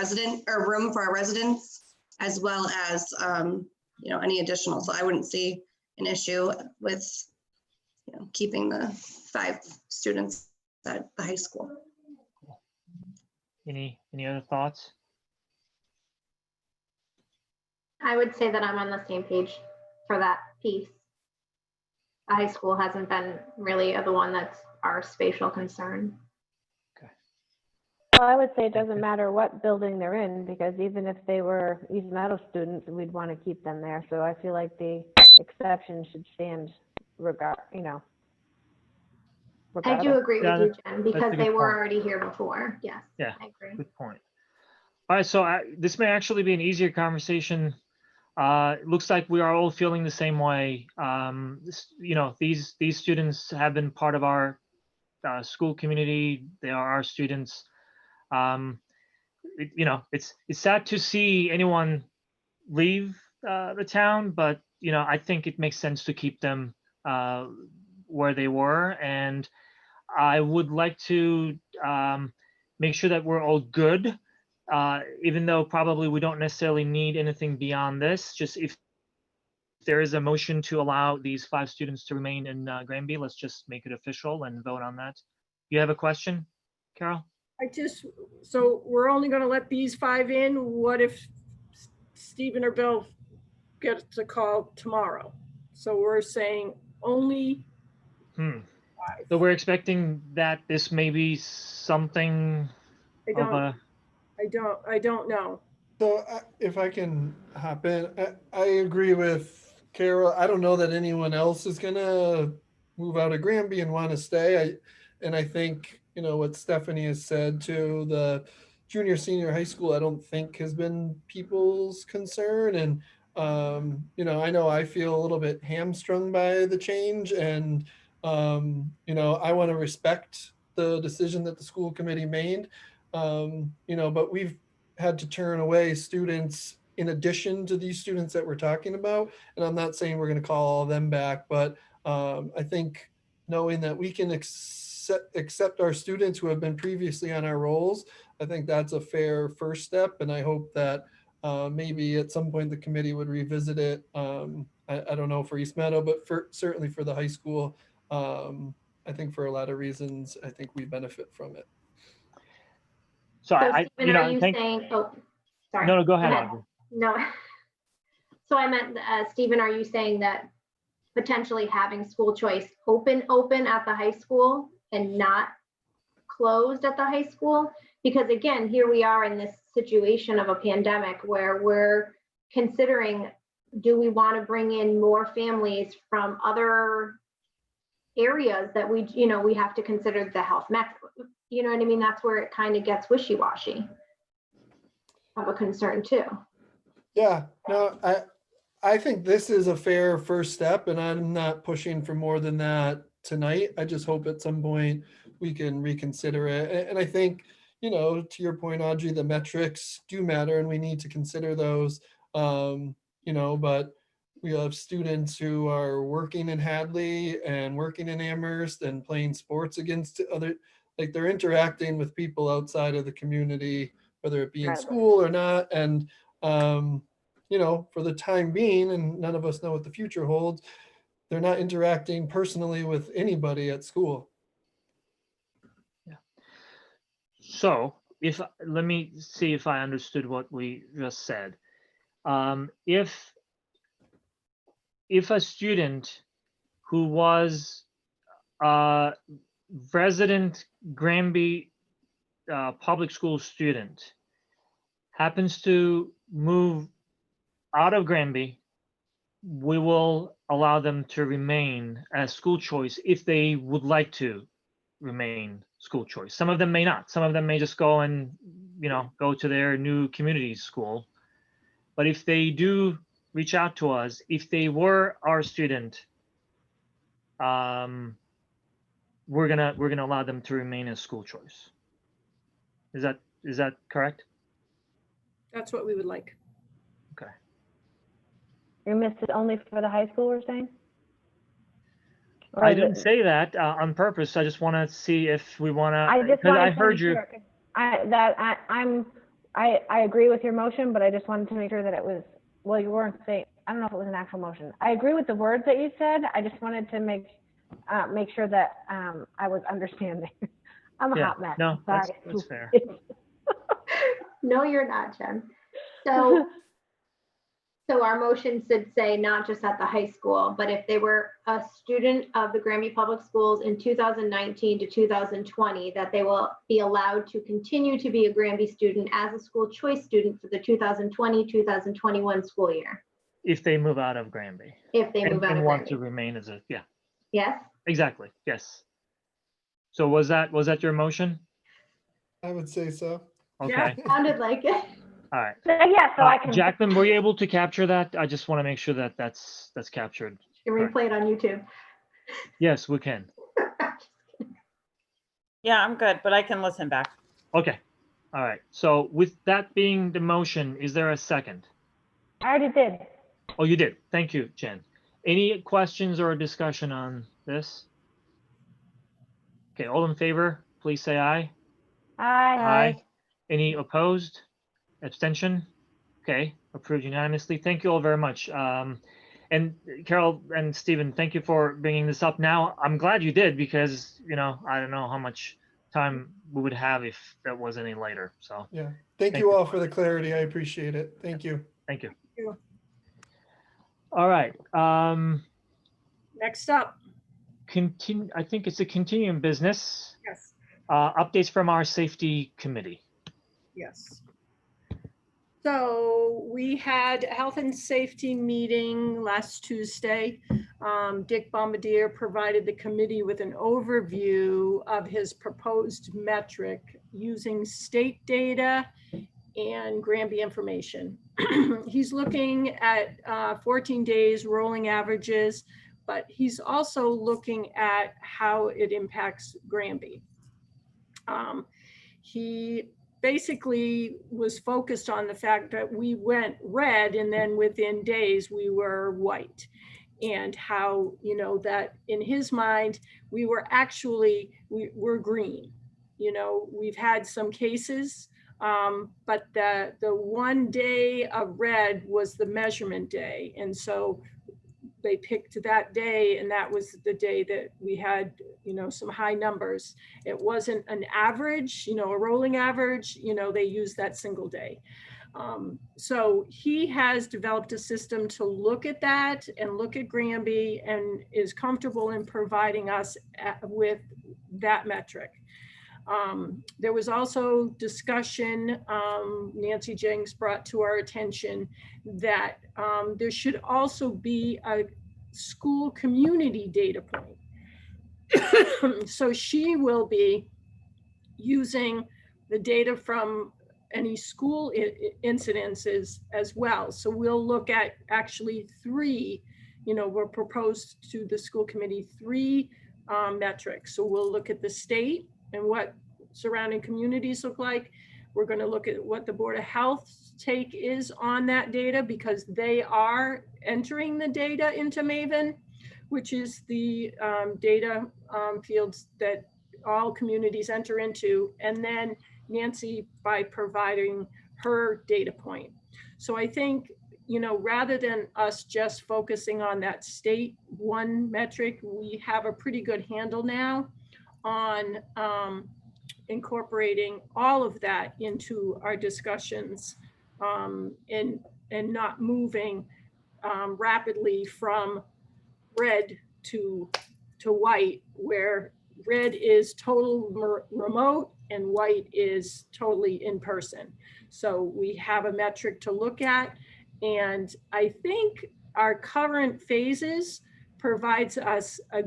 Speaker 10: room for our residents, as well as, any additional. So I wouldn't see an issue with keeping the 5 students at the high school.
Speaker 3: Any other thoughts?
Speaker 5: I would say that I'm on the same page for that piece. The high school hasn't been really the one that's our spatial concern.
Speaker 14: Well, I would say it doesn't matter what building they're in, because even if they were East Meadow students, we'd want to keep them there. So I feel like the exception should stand regardless.
Speaker 5: I do agree with you, Jen, because they were
Speaker 3: point.
Speaker 5: already here before. Yes.
Speaker 3: Yeah,
Speaker 5: I agree.
Speaker 3: good point. All right, so this may actually be an easier conversation. It looks like we are all feeling the same way. These students have been part of our school community. They are our students. It's sad to see anyone leave the town, but I think it makes sense to keep them where they were, and I would like to make sure that we're all good, even though probably we don't necessarily need anything beyond this. Just if there is a motion to allow these 5 students to remain in GRANBY, let's just make it official and vote on that. You have a question, Carol?
Speaker 4: So we're only going to let these 5 in. What if Stephen or Bill gets a call tomorrow? So we're saying only 5.
Speaker 3: So we're expecting that this may be something
Speaker 4: I don't know.
Speaker 9: So if I can hop in, I agree with Carol. I don't know that anyone else is gonna move out of GRANBY and want to stay. I think, what Stephanie has said to the junior, senior high school, I don't think has been people's concern. And, I know I feel a little bit hamstrung by the change, and, I want to respect the decision that the school committee made. But we've had to turn away students in addition to these students that we're talking about. And I'm not saying we're going to call all of them back, but I think knowing that we can accept our students who have been previously on our rolls, I think that's a fair first step. And I hope that maybe at some point the committee would revisit it. I don't know for East Meadow, but certainly for the high school. I think for a lot of reasons, I think we benefit from it.
Speaker 5: So Stephen, are you saying? Oh, sorry.
Speaker 3: No, go ahead, Audrey.
Speaker 5: No. So I meant, Stephen, are you saying that potentially having school choice open at the high school and not closed at the high school? Because again, here we are in this situation of a pandemic where we're considering, do we want to bring in more families from other areas that we have to consider the health mech, you know what I mean? That's where it kind of gets wishy-washy of a concern too.
Speaker 9: Yeah, no, I think this is a fair first step, and I'm not pushing for more than that tonight. I just hope at some point we can reconsider it. And I think, to your point, Audrey, the metrics do matter and we need to consider those. But we have students who are working in Hadley and working in Amherst and playing sports against other, like they're interacting with people outside of the community, whether it be in school or not. And, for the time being, and none of us know what the future holds, they're not interacting personally with anybody at school.
Speaker 3: Yeah. So let me see if I understood what we just said. If a student who was a resident GRANBY public school student happens to move out of GRANBY, we will allow them to remain as school choice if they would like to remain school choice. Some of them may not. Some of them may just go and go to their new community school. But if they do reach out to us, if they were our student, we're gonna allow them to remain as school choice. Is that correct?
Speaker 4: That's what we would like.
Speaker 3: Okay.
Speaker 14: You missed it only for the high school, we're saying? Or
Speaker 3: I
Speaker 14: is
Speaker 3: didn't
Speaker 14: it-
Speaker 3: say that on purpose. I just want to see if we want to.
Speaker 14: I just
Speaker 3: Because I
Speaker 14: wanted to
Speaker 3: heard
Speaker 14: make
Speaker 3: you.
Speaker 14: sure, 'cause I agree with your motion, but I just wanted to make sure that it was, well, you weren't saying, I don't know if it was an actual motion. I agree with the words that you said. I just wanted to make sure that I was understanding. I'm a
Speaker 3: Yeah.
Speaker 14: hot mess.
Speaker 3: No,
Speaker 14: Sorry.
Speaker 3: that's fair.
Speaker 5: No, you're not, Jen. So our motion should say not just at the high school, but if they were a student of the GRANBY Public Schools in 2019 to 2020, that they will be allowed to continue to be a GRANBY student as a school choice student for the 2020-2021 school year.
Speaker 3: If they move out of GRANBY.
Speaker 5: If they move out
Speaker 3: and
Speaker 5: of
Speaker 3: want to
Speaker 5: GRANBY.
Speaker 3: remain as a, yeah,
Speaker 5: Yes?
Speaker 3: exactly. Yes. So was that your motion?
Speaker 9: I would say so.
Speaker 3: Okay.
Speaker 5: Sounded like it.
Speaker 3: All right.
Speaker 14: Yeah, so I can.
Speaker 3: Jacqueline, were you able to capture that? I just want to make sure that that's captured.
Speaker 5: You can replay it on YouTube.
Speaker 3: Yes, we can.
Speaker 15: Yeah, I'm good, but I can listen back.
Speaker 3: Okay. All right. So with that being the motion, is there a second?
Speaker 14: I already did.
Speaker 3: Oh, you did. Thank you, Jen. Any questions or discussion on this? Okay, all in favor, please say aye.
Speaker 14: Aye.
Speaker 3: Any opposed? Abstention? Okay, approved unanimously. Thank you all very much. And Carol and Stephen, thank you for bringing this up now. I'm glad you did because, I don't know how much time we would have if that was any later. So
Speaker 9: Yeah. Thank you all for the clarity. I appreciate it. Thank you.
Speaker 3: thank you.
Speaker 4: you.
Speaker 3: All right.
Speaker 4: Next up,
Speaker 3: I think it's a continuing business.
Speaker 4: yes,
Speaker 3: Updates from our safety committee.
Speaker 4: yes. So we had a health and safety meeting last Tuesday. Dick Bombardier provided the committee with an overview of his proposed metric using state data and GRANBY information. He's looking at 14 days rolling averages, but he's also looking at how it impacts GRANBY. He basically was focused on the fact that we went red and then within days we were white, and how, that in his mind, we were actually, we're green. We've had some cases, but the one day of red was the measurement day. And so they picked that day, and that was the day that we had, some high numbers. It wasn't an average, a rolling average, they used that single day. So he has developed a system to look at that and look at GRANBY and is comfortable in providing us with that metric. There was also discussion, Nancy Jenks brought to our attention that there should also be a school community data point. So she will be using the data from any school incidences as well. So we'll look at actually 3, we're proposed to the school committee 3 metrics. So we'll look at the state and what surrounding communities look like. We're going to look at what the Board of Health's take is on that data, because they are entering the data into Maven, which is the data fields that all communities enter into, and then Nancy by providing her data point. So I think, rather than us just focusing on that state 1 metric, we have a pretty good handle now on incorporating all of that into our discussions, and not moving rapidly from red to white, where red is total remote and white is totally in person. So we have a metric to look at, and I think our current phases provides us a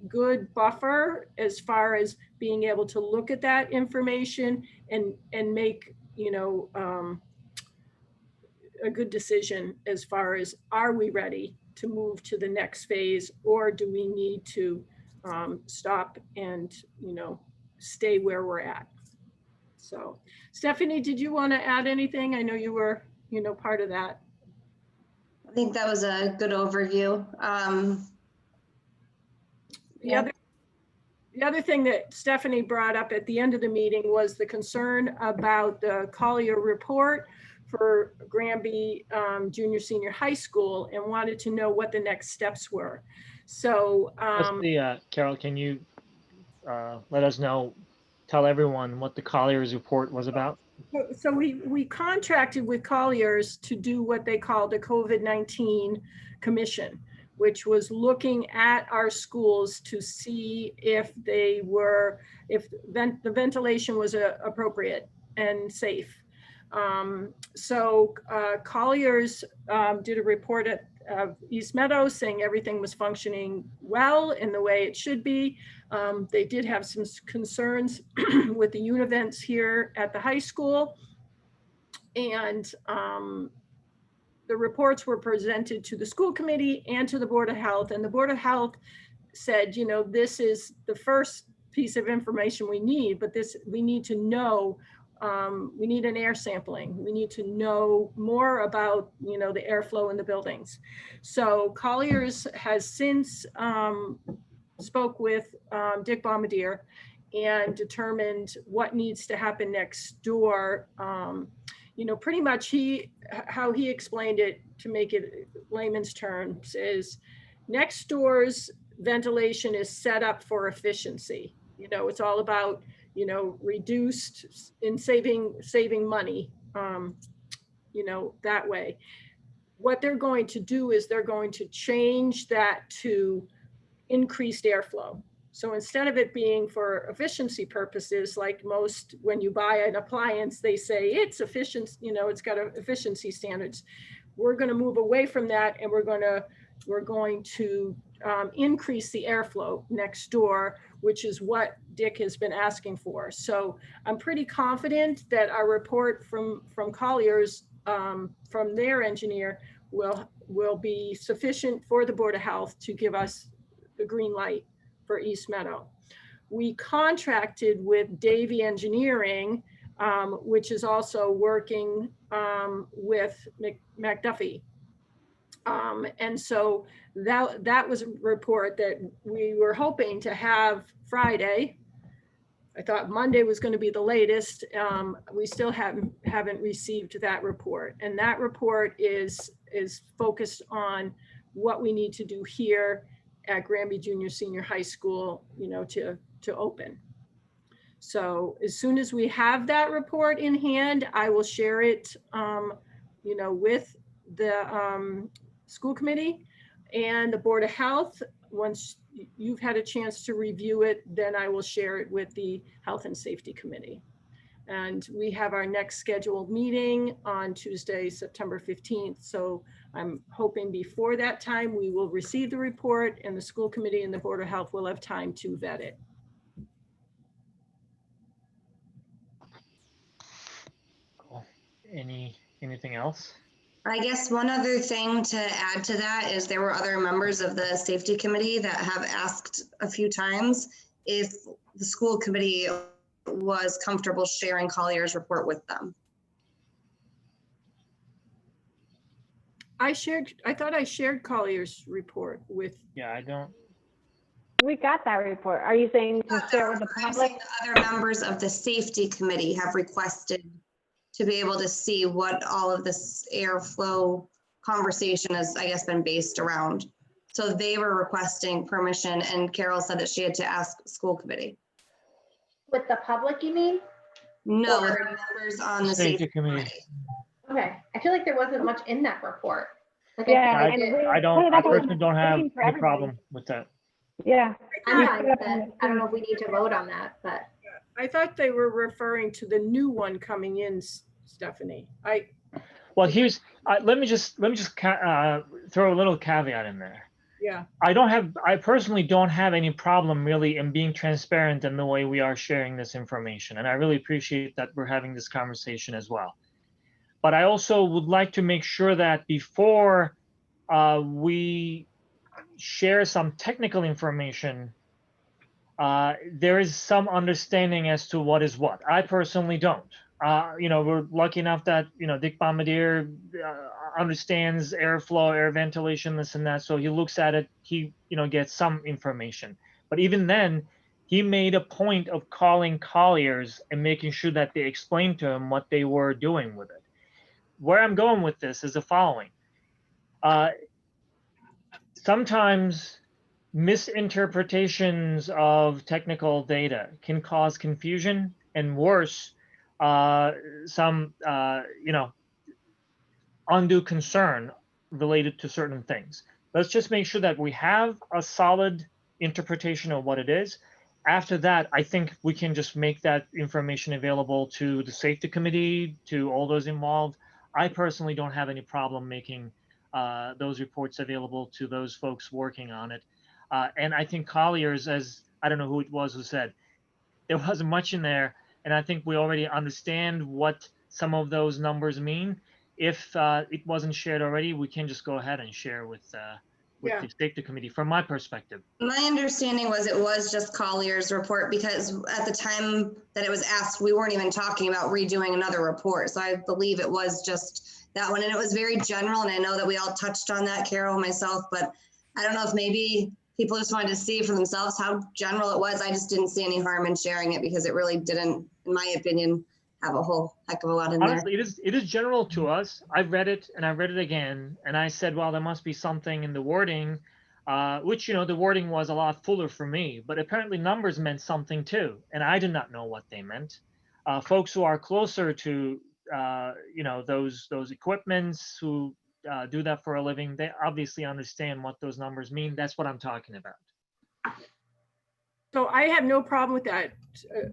Speaker 4: good buffer as far as being able to look at that information and make, a good decision as far as, are we ready to move to the next phase, or do we need to stop and, stay where we're at? So Stephanie, did you want to add anything? I know you were, part of that.
Speaker 10: I think that was a good overview.
Speaker 4: The other thing that Stephanie brought up at the end of the meeting was the concern about the Collier report for GRANBY junior senior high school, and wanted to know what the next steps were. So
Speaker 3: Carol, can you let us know, tell everyone what the Collier's report was about?
Speaker 4: So we contracted with Collier's to do what they called a COVID-19 commission, which was looking at our schools to see if the ventilation was appropriate and safe. So Collier's did a report at East Meadow saying everything was functioning well in the way it should be. They did have some concerns with the univents here at the high school, and the reports were presented to the school committee and to the Board of Health, and the Board of Health said, this is the first piece of information we need, but we need to know, we need an air sampling. We need to know more about, the airflow in the buildings. So Collier's has since spoke with Dick Bombardier and determined what needs to happen next door. Pretty much how he explained it, to make it layman's terms, is next door's ventilation is set up for efficiency. It's all about, reduced in saving money, that way. What they're going to do is they're going to change that to increased airflow. So instead of it being for efficiency purposes, like most, when you buy an appliance, they say it's efficient, it's got efficiency standards. We're going to move away from that, and we're going to increase the airflow next door, which is what Dick has been asking for. So I'm pretty confident that our report from Collier's, from their engineer, will be sufficient for the Board of Health to give us the green light for East Meadow. We contracted with Davy Engineering, which is also working with McDuffie. And so that was a report that we were hoping to have Friday. I thought Monday was going to be the latest. We still haven't received that report, and that report is focused on what we need to do here at Granby Junior Senior High School, to open. So as soon as we have that report in hand, I will share it, with the school committee and the Board of Health. Once you've had a chance to review it, then I will share it with the Health and Safety Committee. And we have our next scheduled meeting on Tuesday, September 15th. So I'm hoping before that time, we will receive the report and the school committee and the Board of Health will have time to vet it.
Speaker 3: Cool. Anything else?
Speaker 10: I guess one other thing to add to that is there were other members of the safety committee that have asked a few times if the school committee was comfortable sharing Collier's report with them.
Speaker 4: I thought I shared Collier's report with.
Speaker 3: Yeah, I don't.
Speaker 14: We got that report. Are you saying to share with the public?
Speaker 10: The other members of the safety committee have requested to be able to see what all of this airflow conversation has, I guess, been based around. So they were requesting permission, and Carol said that she had to ask school committee.
Speaker 5: With the public, you mean?
Speaker 10: No,
Speaker 5: Or-
Speaker 10: with the members on the safety committee.
Speaker 5: Okay, I feel like there wasn't much in that report. Like,
Speaker 14: Yeah,
Speaker 3: I,
Speaker 14: and we
Speaker 3: I
Speaker 14: put
Speaker 3: don't.
Speaker 14: it
Speaker 3: I
Speaker 14: up on the
Speaker 3: personally don't have
Speaker 14: screen for
Speaker 3: any
Speaker 14: everybody.
Speaker 3: problem with that.
Speaker 14: Yeah.
Speaker 5: I'm
Speaker 14: We
Speaker 5: fine
Speaker 14: put it
Speaker 5: with
Speaker 14: up on
Speaker 5: it.
Speaker 14: the
Speaker 5: I don't know if
Speaker 14: screen.
Speaker 5: we need to vote on that, but
Speaker 4: I thought they were referring to the new one coming in, Stephanie.
Speaker 3: Well, here's. Let me just throw a little caveat in there.
Speaker 4: Yeah.
Speaker 3: I personally don't have any problem really in being transparent in the way we are sharing this information. And I really appreciate that we're having this conversation as well. But I also would like to make sure that before we share some technical information, there is some understanding as to what is what. I personally don't. We're lucky enough that, Dick Bombardier understands airflow, air ventilation, this and that. So he looks at it, he, gets some information. But even then, he made a point of calling Collier's and making sure that they explained to him what they were doing with it. Where I'm going with this is the following. Sometimes misinterpretations of technical data can cause confusion, and worse, some undue concern related to certain things. Let's just make sure that we have a solid interpretation of what it is. After that, I think we can just make that information available to the safety committee, to all those involved. I personally don't have any problem making those reports available to those folks working on it. And I think Collier's, as I don't know who it was who said, there wasn't much in there. And I think we already understand what some of those numbers mean. If it wasn't shared already, we can just go ahead and share with the safety committee from my perspective.
Speaker 10: My understanding was it was just Collier's report, because at the time that it was asked, we weren't even talking about redoing another report. So I believe it was just that one, and it was very general. And I know that we all touched on that, Carol, myself, but I don't know if maybe people just wanted to see for themselves how general it was. I just didn't see any harm in sharing it, because it really didn't, in my opinion, have a whole heck of a lot in
Speaker 3: Honestly,
Speaker 10: there.
Speaker 3: it is general to us. I've read it and I read it again, and I said, well, there must be something in the wording, which, the wording was a lot fuller for me, but apparently numbers meant something too, and I did not know what they meant. Folks who are closer to, those equipments, who do that for a living, they obviously understand what those numbers mean. That's what I'm talking about.
Speaker 4: So I have no problem with that,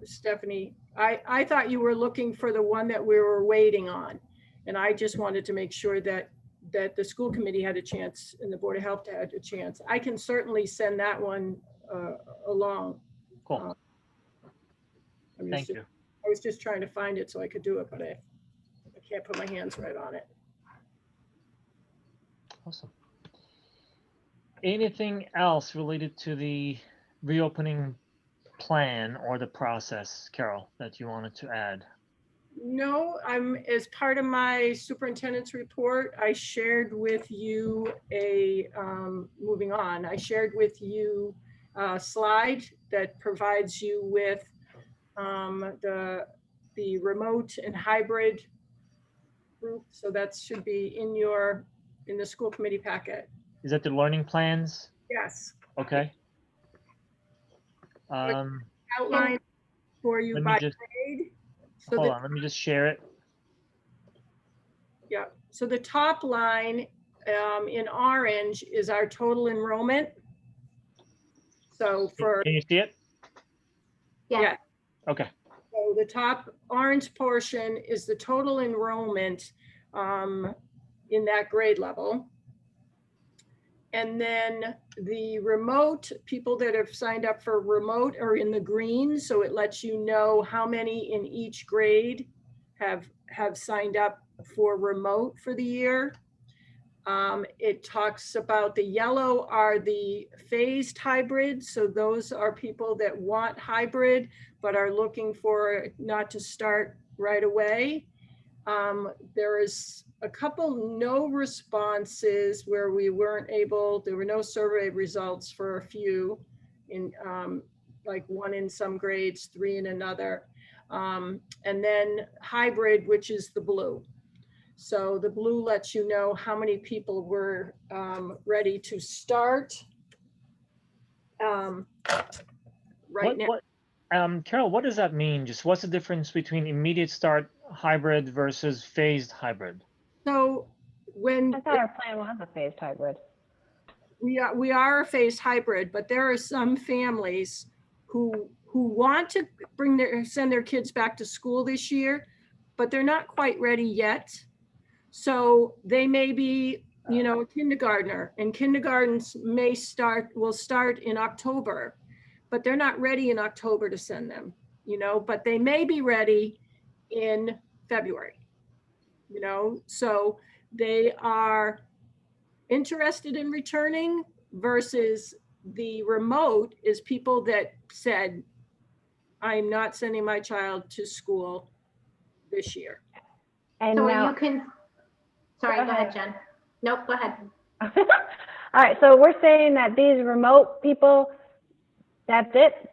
Speaker 4: Stephanie. I thought you were looking for the one that we were waiting on. And I just wanted to make sure that the school committee had a chance and the Board of Health had a chance. I can certainly send that one along.
Speaker 3: Cool. Thank you.
Speaker 4: I was just trying to find it so I could do it, but I can't put my hands right on it.
Speaker 3: Awesome. Anything else related to the reopening plan or the process, Carol, that you wanted to add?
Speaker 4: No, as part of my superintendent's report, I shared with you moving on, I shared with you a slide that provides you with the remote and hybrid group. So that should be in the school committee packet.
Speaker 3: Is that the learning plans?
Speaker 4: Yes.
Speaker 3: Okay.
Speaker 4: Outline for you
Speaker 3: Let me
Speaker 4: by
Speaker 3: just
Speaker 4: grade. So
Speaker 3: hold
Speaker 4: the,
Speaker 3: on. Let me just share it.
Speaker 4: yeah, so the top line in orange is our total enrollment. So for,
Speaker 3: Can you see it?
Speaker 4: yeah,
Speaker 3: Okay.
Speaker 4: so the top orange portion is the total enrollment in that grade level. And then the remote, people that have signed up for remote are in the green. So it lets you know how many in each grade have signed up for remote for the year. It talks about the yellow are the phased hybrid. So those are people that want hybrid, but are looking for not to start right away. There is a couple no responses where we weren't able, there were no survey results for a few in like one in some grades, 3 in another. And then hybrid, which is the blue. So the blue lets you know how many people were ready to start right now.
Speaker 3: Carol, what does that mean? Just what's the difference between immediate start hybrid versus phased hybrid?
Speaker 4: So when
Speaker 14: I thought our plan was a phased hybrid.
Speaker 4: we are a phased hybrid, but there are some families who want to send their kids back to school this year, but they're not quite ready yet. So they may be, you know, a kindergartner, and kindergartens will start in October, but they're not ready in October to send them, you know, but they may be ready in February, you know, so they are interested in returning versus the remote is people that said, I'm not sending my child to school this year.
Speaker 14: And
Speaker 5: So
Speaker 14: now,
Speaker 5: you can, sorry, go ahead, Jen. Nope, go ahead.
Speaker 14: all right, so we're saying that these remote people, that's it.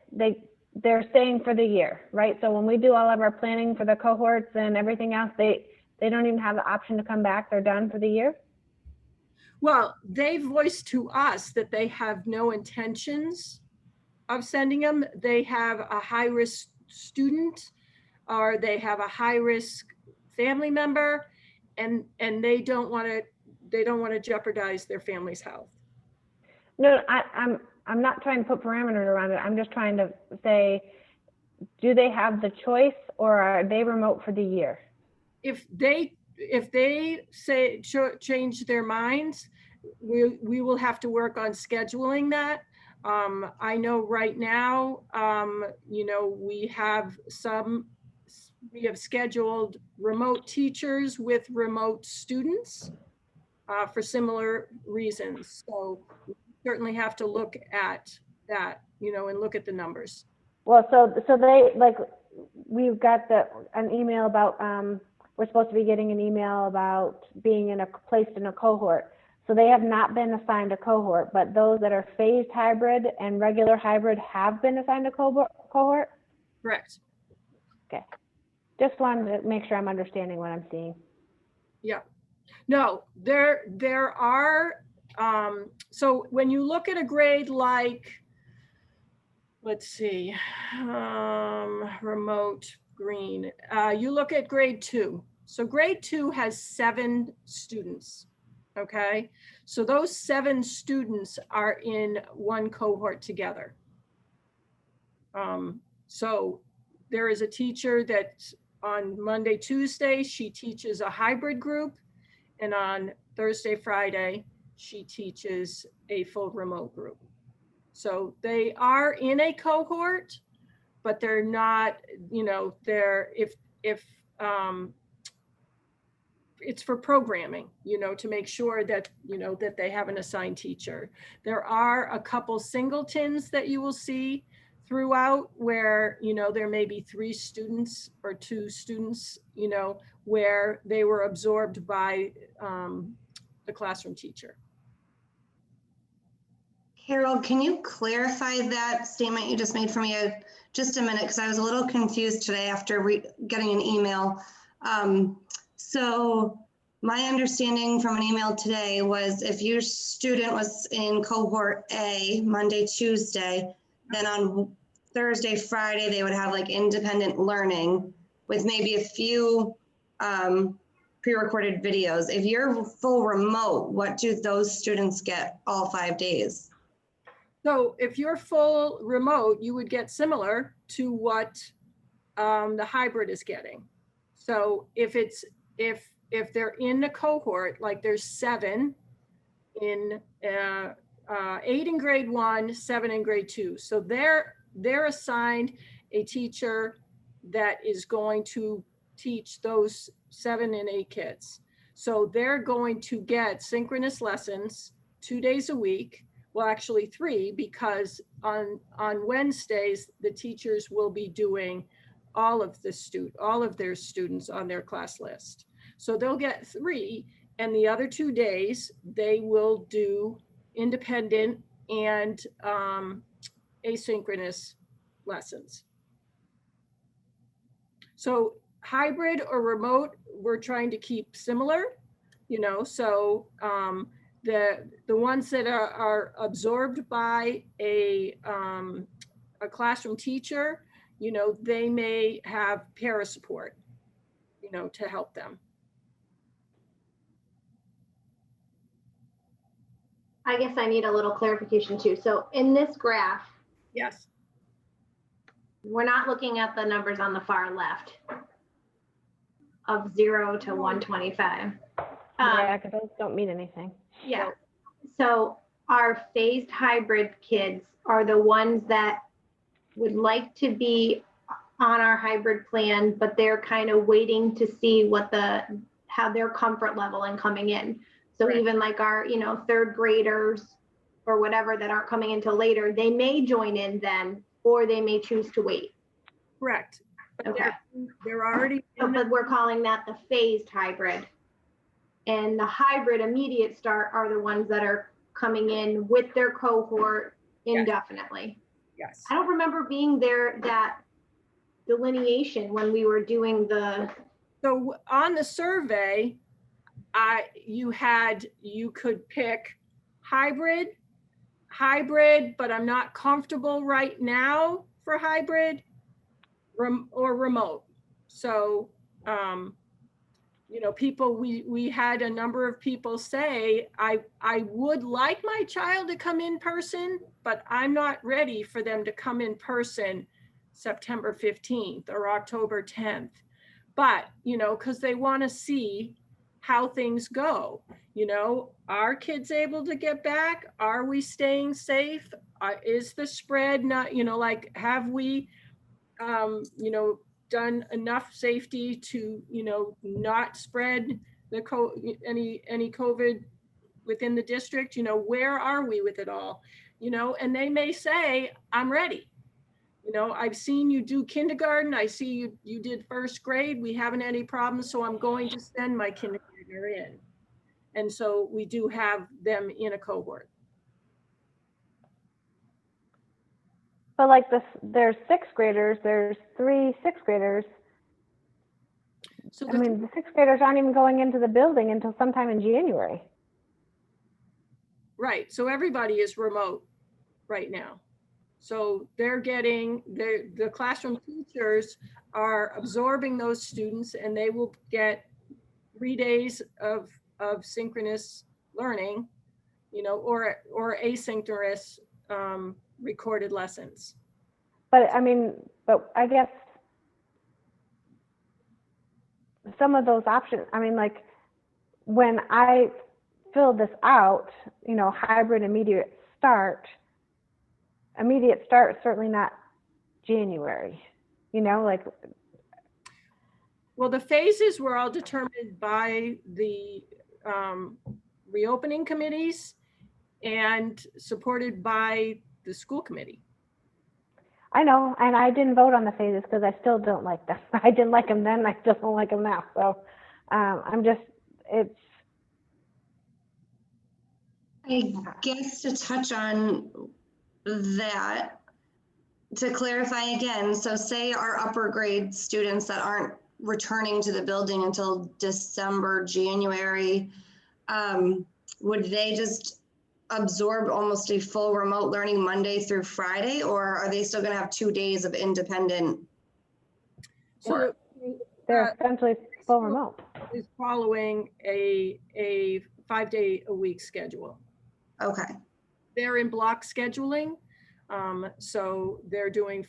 Speaker 14: They're staying for the year, right? So when we do all of our planning for the cohorts and everything else, they don't even have the option to come back. They're done for the year.
Speaker 4: Well, they voiced to us that they have no intentions of sending them. They have a high-risk student, or they have a high-risk family member, and they don't want to jeopardize their family's health.
Speaker 14: No, I'm not trying to put parameters around it. I'm just trying to say, do they have the choice, or are they remote for the year?
Speaker 4: If they say change their minds, we will have to work on scheduling that. I know right now, you know, we have scheduled remote teachers with remote students for similar reasons. So we certainly have to look at that, you know, and look at the numbers.
Speaker 14: Well, so they, like, we've got an email about, we're supposed to be getting an email about being placed in a cohort. So they have not been assigned a cohort, but those that are phased hybrid and regular hybrid have been assigned a cohort?
Speaker 4: Correct.
Speaker 14: Okay. Just wanted to make sure I'm understanding what I'm seeing.
Speaker 4: Yeah. No, there are, so when you look at a grade like, let's see, remote green, you look at grade 2. So grade 2 has 7 students. Okay, so those 7 students are in one cohort together. So there is a teacher that on Monday, Tuesday, she teaches a hybrid group, and on Thursday, Friday, she teaches a full remote group. So they are in a cohort, but they're not, you know, it's for programming, you know, to make sure that, you know, that they have an assigned teacher. There are a couple singletons that you will see throughout where, you know, there may be 3 students or 2 students, you know, where they were absorbed by the classroom teacher.
Speaker 10: Carol, can you clarify that statement you just made for me just a minute? Because I was a little confused today after getting an email. So My understanding from an email today was if your student was in cohort A, Monday, Tuesday, then on Thursday, Friday, they would have like independent learning with maybe a few pre-recorded videos. If you're full remote, what do those students get all 5 days?
Speaker 4: So if you're full remote, you would get similar to what the hybrid is getting. So if they're in the cohort, like there's 7 in 8 in grade 1, 7 in grade 2. So they're assigned a teacher that is going to teach those 7 and 8 kids. So they're going to get synchronous lessons 2 days a week. Well, actually 3, because on Wednesdays, the teachers will be doing all of their students on their class list. So they'll get 3, and the other 2 days, they will do independent and asynchronous lessons. So hybrid or remote, we're trying to keep similar, so the ones that are absorbed by a classroom teacher, they may have para support, to help them.
Speaker 5: I guess I need a little clarification too. So in this graph,
Speaker 4: yes,
Speaker 5: we're not looking at the numbers on the far left of 0 to 125.
Speaker 14: Yeah, because those don't mean anything.
Speaker 5: Yeah. So our phased hybrid kids are the ones that would like to be on our hybrid plan, but they're kind of waiting to see how their comfort level in coming in. So right. Even like our, 3rd graders or whatever that aren't coming until later, they may join in then, or they may choose to wait.
Speaker 4: Correct. But
Speaker 5: okay.
Speaker 4: They're already.
Speaker 5: But we're calling that the phased hybrid. And the hybrid immediate start are the ones that are coming in with their cohort indefinitely.
Speaker 4: Yes.
Speaker 5: I don't remember being there, that delineation when we were doing the.
Speaker 4: So on the survey, you could pick hybrid, but I'm not comfortable right now for hybrid or remote. So, people, we had a number of people say, I would like my child to come in person, but I'm not ready for them to come in person September 15th or October 10th. But, because they want to see how things go. Are kids able to get back? Are we staying safe? Is the spread not, have we, done enough safety to, not spread any COVID within the district? Where are we with it all? And they may say, I'm ready. I've seen you do kindergarten. I see you did 1st grade. We haven't had any problems, so I'm going to send my kindergartner in. And so we do have them in a cohort.
Speaker 14: But like there's 6th graders, there's 3 6th graders. So the 6th graders aren't even going into the building until sometime in January.
Speaker 4: Right. So everybody is remote right now. So they're getting, the classroom teachers are absorbing those students, and they will get 3 days of synchronous learning, or asynchronous recorded lessons.
Speaker 14: But I guess some of those options, like when I filled this out, hybrid immediate start is certainly not January,
Speaker 4: Well, the phases were all determined by the reopening committees and supported by the school committee.
Speaker 14: I know, and I didn't vote on the phases because I still don't like them. I didn't like them then, I still don't like them now. So I
Speaker 10: guess to touch on that, to clarify again, so say our upper grade students that aren't returning to the building until December, January, would they just absorb almost a full remote learning Monday through Friday, or are they still going to have 2 days of independent work?
Speaker 14: They're essentially full remote.
Speaker 4: Is following a 5-day-a-week schedule.
Speaker 10: Okay.
Speaker 4: They're in block scheduling. So they're doing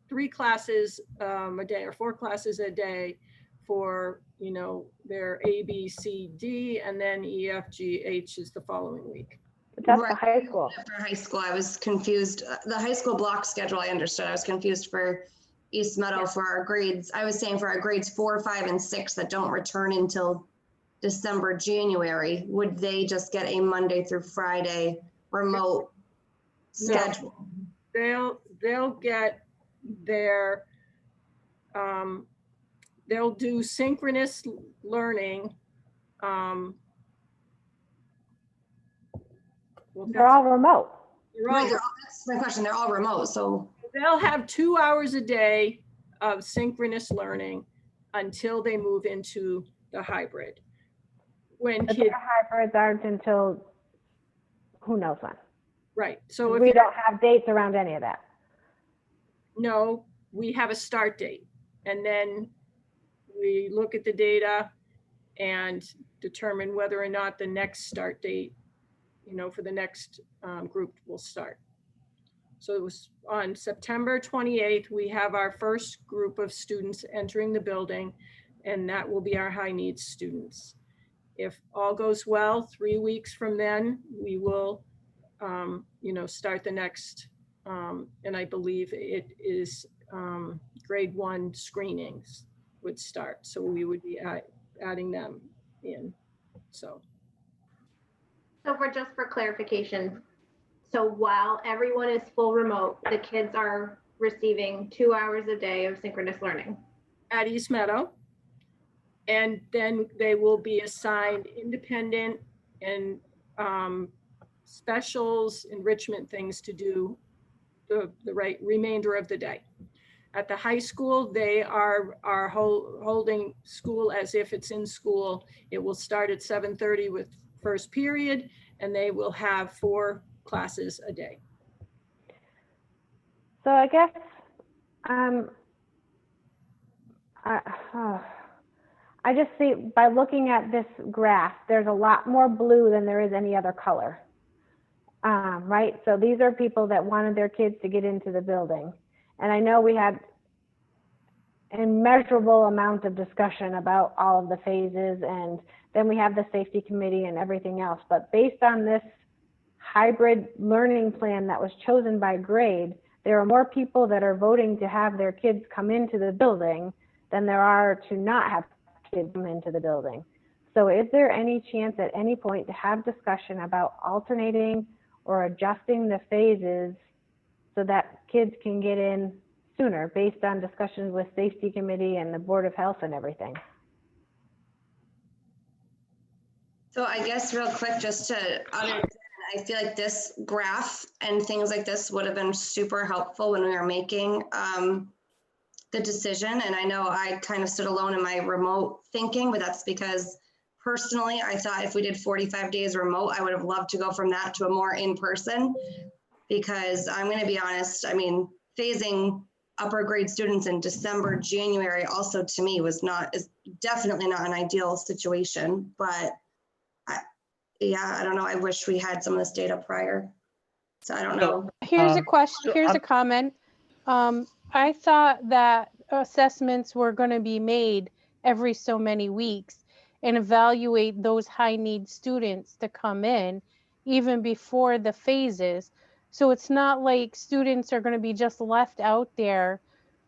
Speaker 4: three classes a day, or 4 classes a day for, you know, their A, B, C, D, and then E, F, G, H is the following week.
Speaker 14: But that's the high school.
Speaker 10: For high school, I was confused. The high school block schedule, I understood. I was confused for East Meadow for our grades. I was saying for our grades 4, 5, and 6 that don't return until December, January, would they just get a Monday through Friday remote schedule?
Speaker 4: They'll get their, they'll do synchronous learning.
Speaker 14: They're all remote.
Speaker 10: Right, that's my question. They're all remote, so.
Speaker 4: They'll have 2 hours a day of synchronous learning until they move into the hybrid. When
Speaker 14: But
Speaker 4: kids,
Speaker 14: their hybrids aren't until who knows when.
Speaker 4: right, so if
Speaker 14: We
Speaker 4: you
Speaker 14: don't have dates around any of that.
Speaker 4: no, we have a start date, and then we look at the data and determine whether or not the next start date, you know, for the next group will start. So it was on September 28th, we have our first group of students entering the building, and that will be our high needs students. If all goes well, 3 weeks from then, we will, you know, start the next, and I believe it is grade 1 screenings would start. So we would be adding them in, so.
Speaker 5: So for clarification, so while everyone is full remote, the kids are receiving 2 hours a day of synchronous learning.
Speaker 4: At East Meadow. And then they will be assigned independent and specials, enrichment things to do the remainder of the day. At the high school, they are holding school as if it's in school. It will start at 7:30 with first period, and they will have 4 classes a day.
Speaker 14: So I guess I just see by looking at this graph, there's a lot more blue than there is any other color. Right? So these are people that wanted their kids to get into the building. And I know we had an immeasurable amount of discussion about all of the phases, and then we have the safety committee and everything else. But based on this hybrid learning plan that was chosen by grade, there are more people that are voting to have their kids come into the building than there are to not have kids come into the building. So is there any chance at any point to have discussion about alternating or adjusting the phases so that kids can get in sooner based on discussions with safety committee and the Board of Health and everything?
Speaker 10: So I guess real quick, just to understand, I feel like this graph and things like this would have been super helpful when we were making the decision. And I know I kind of stood alone in my remote thinking, but that's because personally, I thought if we did 45 days remote, I would have loved to go from that to a more in-person, because I'm going to be honest, I mean, phasing upper grade students in December, January also to me is definitely not an ideal situation, but yeah, I don't know. I wish we had some of this data prior. So I don't know.
Speaker 1: Here's a question, here's a comment. I thought that assessments were going to be made every so many weeks and evaluate those high need students to come in even before the phases. So it's not like students are going to be just left out there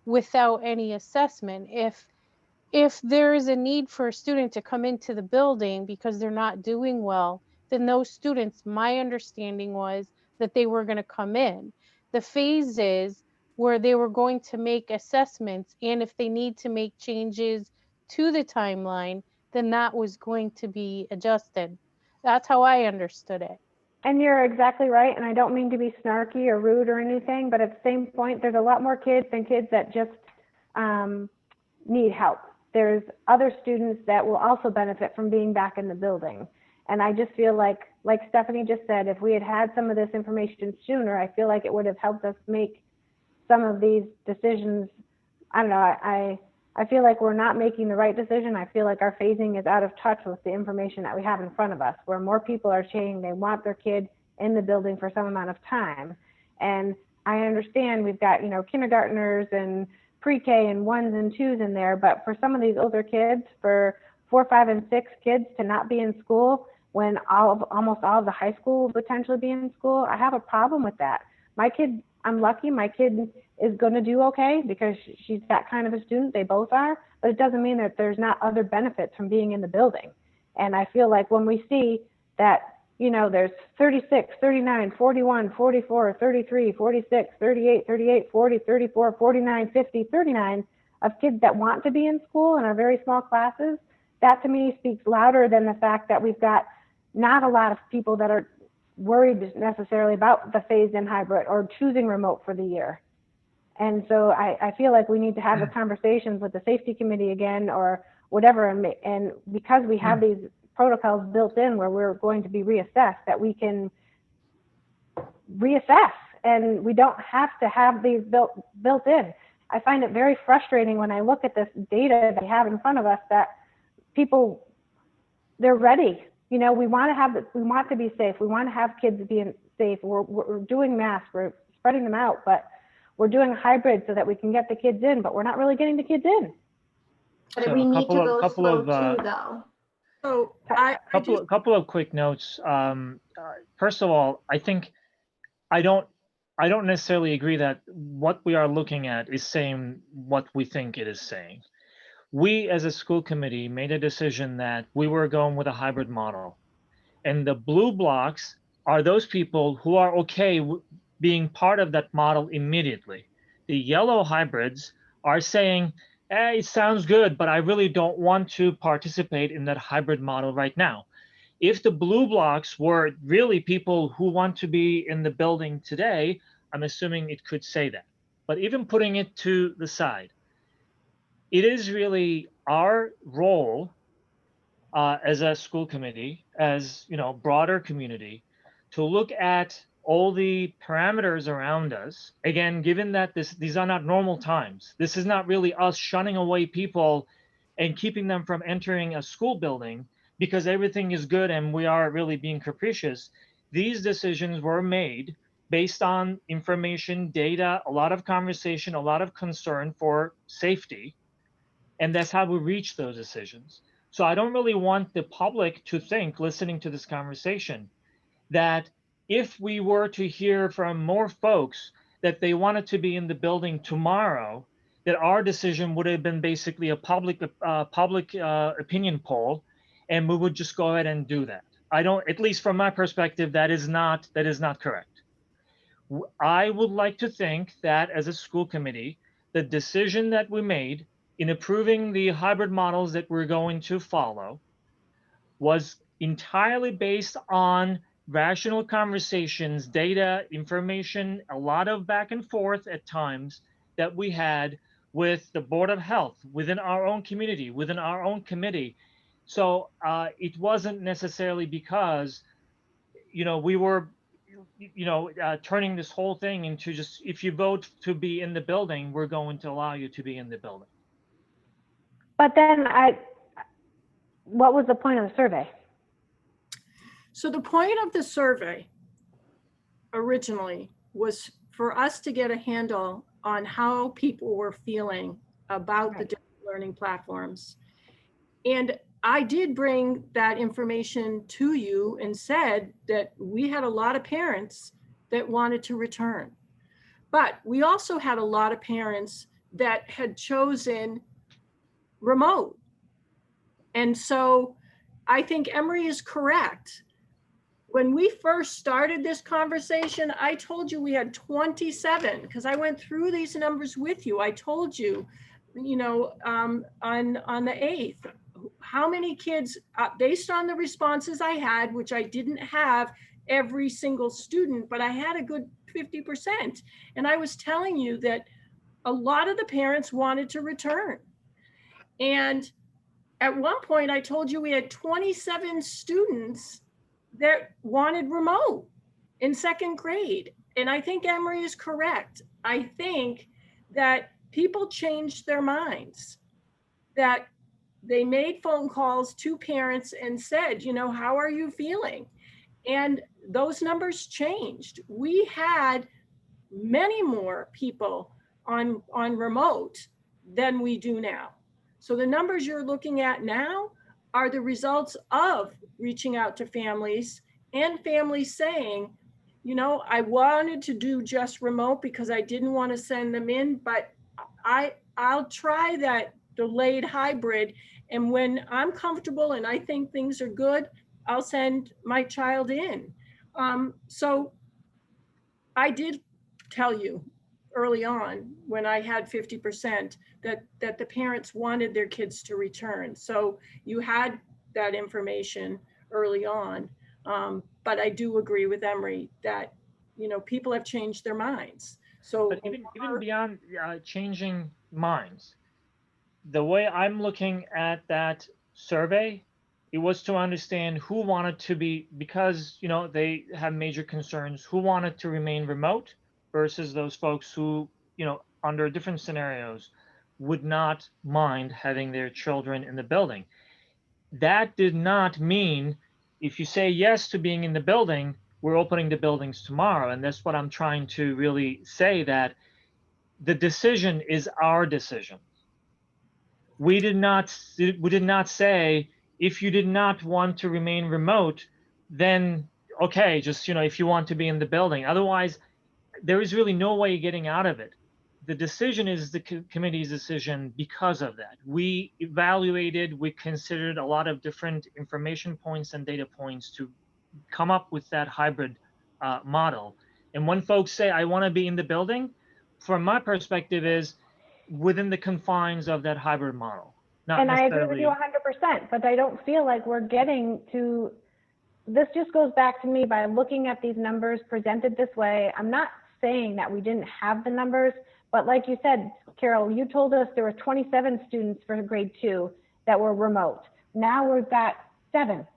Speaker 1: without any assessment. If there is a need for a student to come into the building because they're not doing well, then those students, my understanding was that they were going to come in. The phases where they were going to make assessments, and if they need to make changes to the timeline, then that was going to be adjusted. That's how I understood it.
Speaker 14: And you're exactly right. And I don't mean to be snarky or rude or anything, but at the same point, there's a lot more kids than kids that just need help. There's other students that will also benefit from being back in the building. And I just feel like Stephanie just said, if we had had some of this information sooner, I feel like it would have helped us make some of these decisions. I don't know, I feel like we're not making the right decision. I feel like our phasing is out of touch with the information that we have in front of us, where more people are saying they want their kid in the building for some amount of time. And I understand we've got, you know, kindergartners and pre-K and 1s and 2s in there, but for some of these older kids, for 4, 5, and 6 kids to not be in school when almost all of the high school will potentially be in school, I have a problem with that. My kid, I'm lucky, my kid is going to do okay because she's that kind of a student. They both are, but it doesn't mean that there's not other benefits from being in the building. And I feel like when we see that, you know, there's 36, 39, 41, 44, 33, 46, 38, 38, 40, 34, 49, 50, 39 of kids that want to be in school in our very small classes, that to me speaks louder than the fact that we've got not a lot of people that are worried necessarily about the phased-in hybrid or choosing remote for the year. And so I feel like we need to have the conversations with the safety committee again or whatever. And because we have these protocols built in where we're going to be reassessed, that we can reassess and we don't have to have these built in. I find it very frustrating when I look at this data that we have in front of us that people, they're ready. You know, we want to be safe. We want to have kids being safe. We're doing masks, we're spreading them out, but we're doing a hybrid so that we can get the kids in, but we're not really getting the kids in.
Speaker 5: But
Speaker 3: So
Speaker 5: we
Speaker 3: a
Speaker 5: need to
Speaker 3: couple of-
Speaker 5: go
Speaker 3: couple
Speaker 5: slow
Speaker 3: of,
Speaker 5: too, though.
Speaker 4: So
Speaker 3: couple of quick notes. First of all, I think I don't necessarily agree that what we are looking at is saying what we think it is saying. We as a school committee made a decision that we were going with a hybrid model, and the blue blocks are those people who are okay being part of that model immediately. The yellow hybrids are saying, it sounds good, but I really don't want to participate in that hybrid model right now. If the blue blocks were really people who want to be in the building today, I'm assuming it could say that. But even putting it to the side, it is really our role as a school committee, as you know, broader community, to look at all the parameters around us. Again, given that these are not normal times, this is not really us shunning away people and keeping them from entering a school building because everything is good and we are really being capricious. These decisions were made based on information, data, a lot of conversation, a lot of concern for safety. And that's how we reach those decisions. So I don't really want the public to think, listening to this conversation, that if we were to hear from more folks that they wanted to be in the building tomorrow, that our decision would have been basically a public opinion poll, and we would just go ahead and do that. I don't, at least from my perspective, that is not correct. I would like to think that as a school committee, the decision that we made in approving the hybrid models that we're going to follow was entirely based on rational conversations, data, information, a lot of back and forth at times that we had with the Board of Health, within our own community, within our own committee. So it wasn't necessarily because, you know, we were, you know, turning this whole thing into just, if you vote to be in the building, we're going to allow you to be in the building.
Speaker 14: But then what was the point of the survey?
Speaker 4: So the point of the survey originally was for us to get a handle on how people were feeling about the different learning platforms. And I did bring that information to you and said that we had a lot of parents that wanted to return. But we also had a lot of parents that had chosen remote. And so I think Emery is correct. When we first started this conversation, I told you we had 27 because I went through these numbers with you. I told you, you know, on the 8th, how many kids, based on the responses I had, which I didn't have every single student, but I had a good 50%. And I was telling you that a lot of the parents wanted to return. And at one point, I told you we had 27 students that wanted remote in second grade. And I think Emery is correct. I think that people changed their minds, that they made phone calls to parents and said, you know, how are you feeling? And those numbers changed. We had many more people on remote than we do now. So the numbers you're looking at now are the results of reaching out to families and families saying, you know, I wanted to do just remote because I didn't want to send them in, but I'll try that delayed hybrid. And when I'm comfortable and I think things are good, I'll send my child in. So I did tell you early on when I had 50% that the parents wanted their kids to return. So you had that information early on. But I do agree with Emery that, you know, people have changed their minds. So
Speaker 3: But even beyond changing minds, the way I'm looking at that survey, it was to understand who wanted to be, because, you know, they have major concerns, who wanted to remain remote versus those folks who, you know, under different scenarios would not mind having their children in the building. That did not mean if you say yes to being in the building, we're opening the buildings tomorrow. And that's what I'm trying to really say, that the decision is our decision. We did not say, if you did not want to remain remote, then okay, just, you know, if you want to be in the building. Otherwise, there is really no way getting out of it. The decision is the committee's decision because of that. We evaluated, we considered a lot of different information points and data points to come up with that hybrid model. And when folks say, I want to be in the building, from my perspective is within the confines of that hybrid model.
Speaker 14: And I agree with you 100%, but I don't feel like we're getting to, this just goes back to me by looking at these numbers presented this way. I'm not saying that we didn't have the numbers, but like you said, Carol, you told us there were 27 students for grade 2 that were remote. Now we've got 7.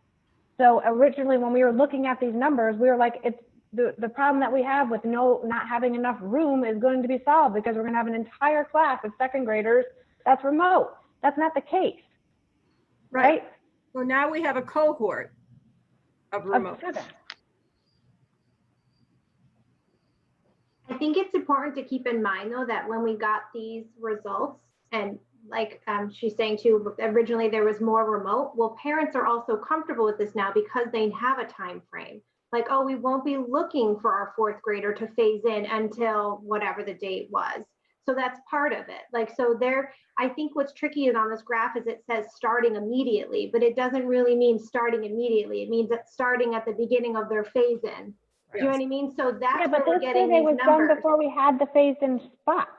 Speaker 14: So originally when we were looking at these numbers, we were like, it's the problem that we have with not having enough room is going to be solved because we're going to have an entire class of second graders that's remote. That's not the case. Right?
Speaker 4: So now we have a cohort of remote.
Speaker 5: I think it's important to keep in mind, though, that when we got these results, and like she's saying too, originally there was more remote. Well, parents are also comfortable with this now because they have a time frame. Like, oh, we won't be looking for our 4th grader to phase in until whatever the date was. So that's part of it. Like, so there, I think what's tricky is on this graph is it says starting immediately, but it doesn't really mean starting immediately. It means that starting at the beginning of their phase in. Do you know what I mean? So that's where we're getting these numbers.
Speaker 14: Done before we had the phased in spots.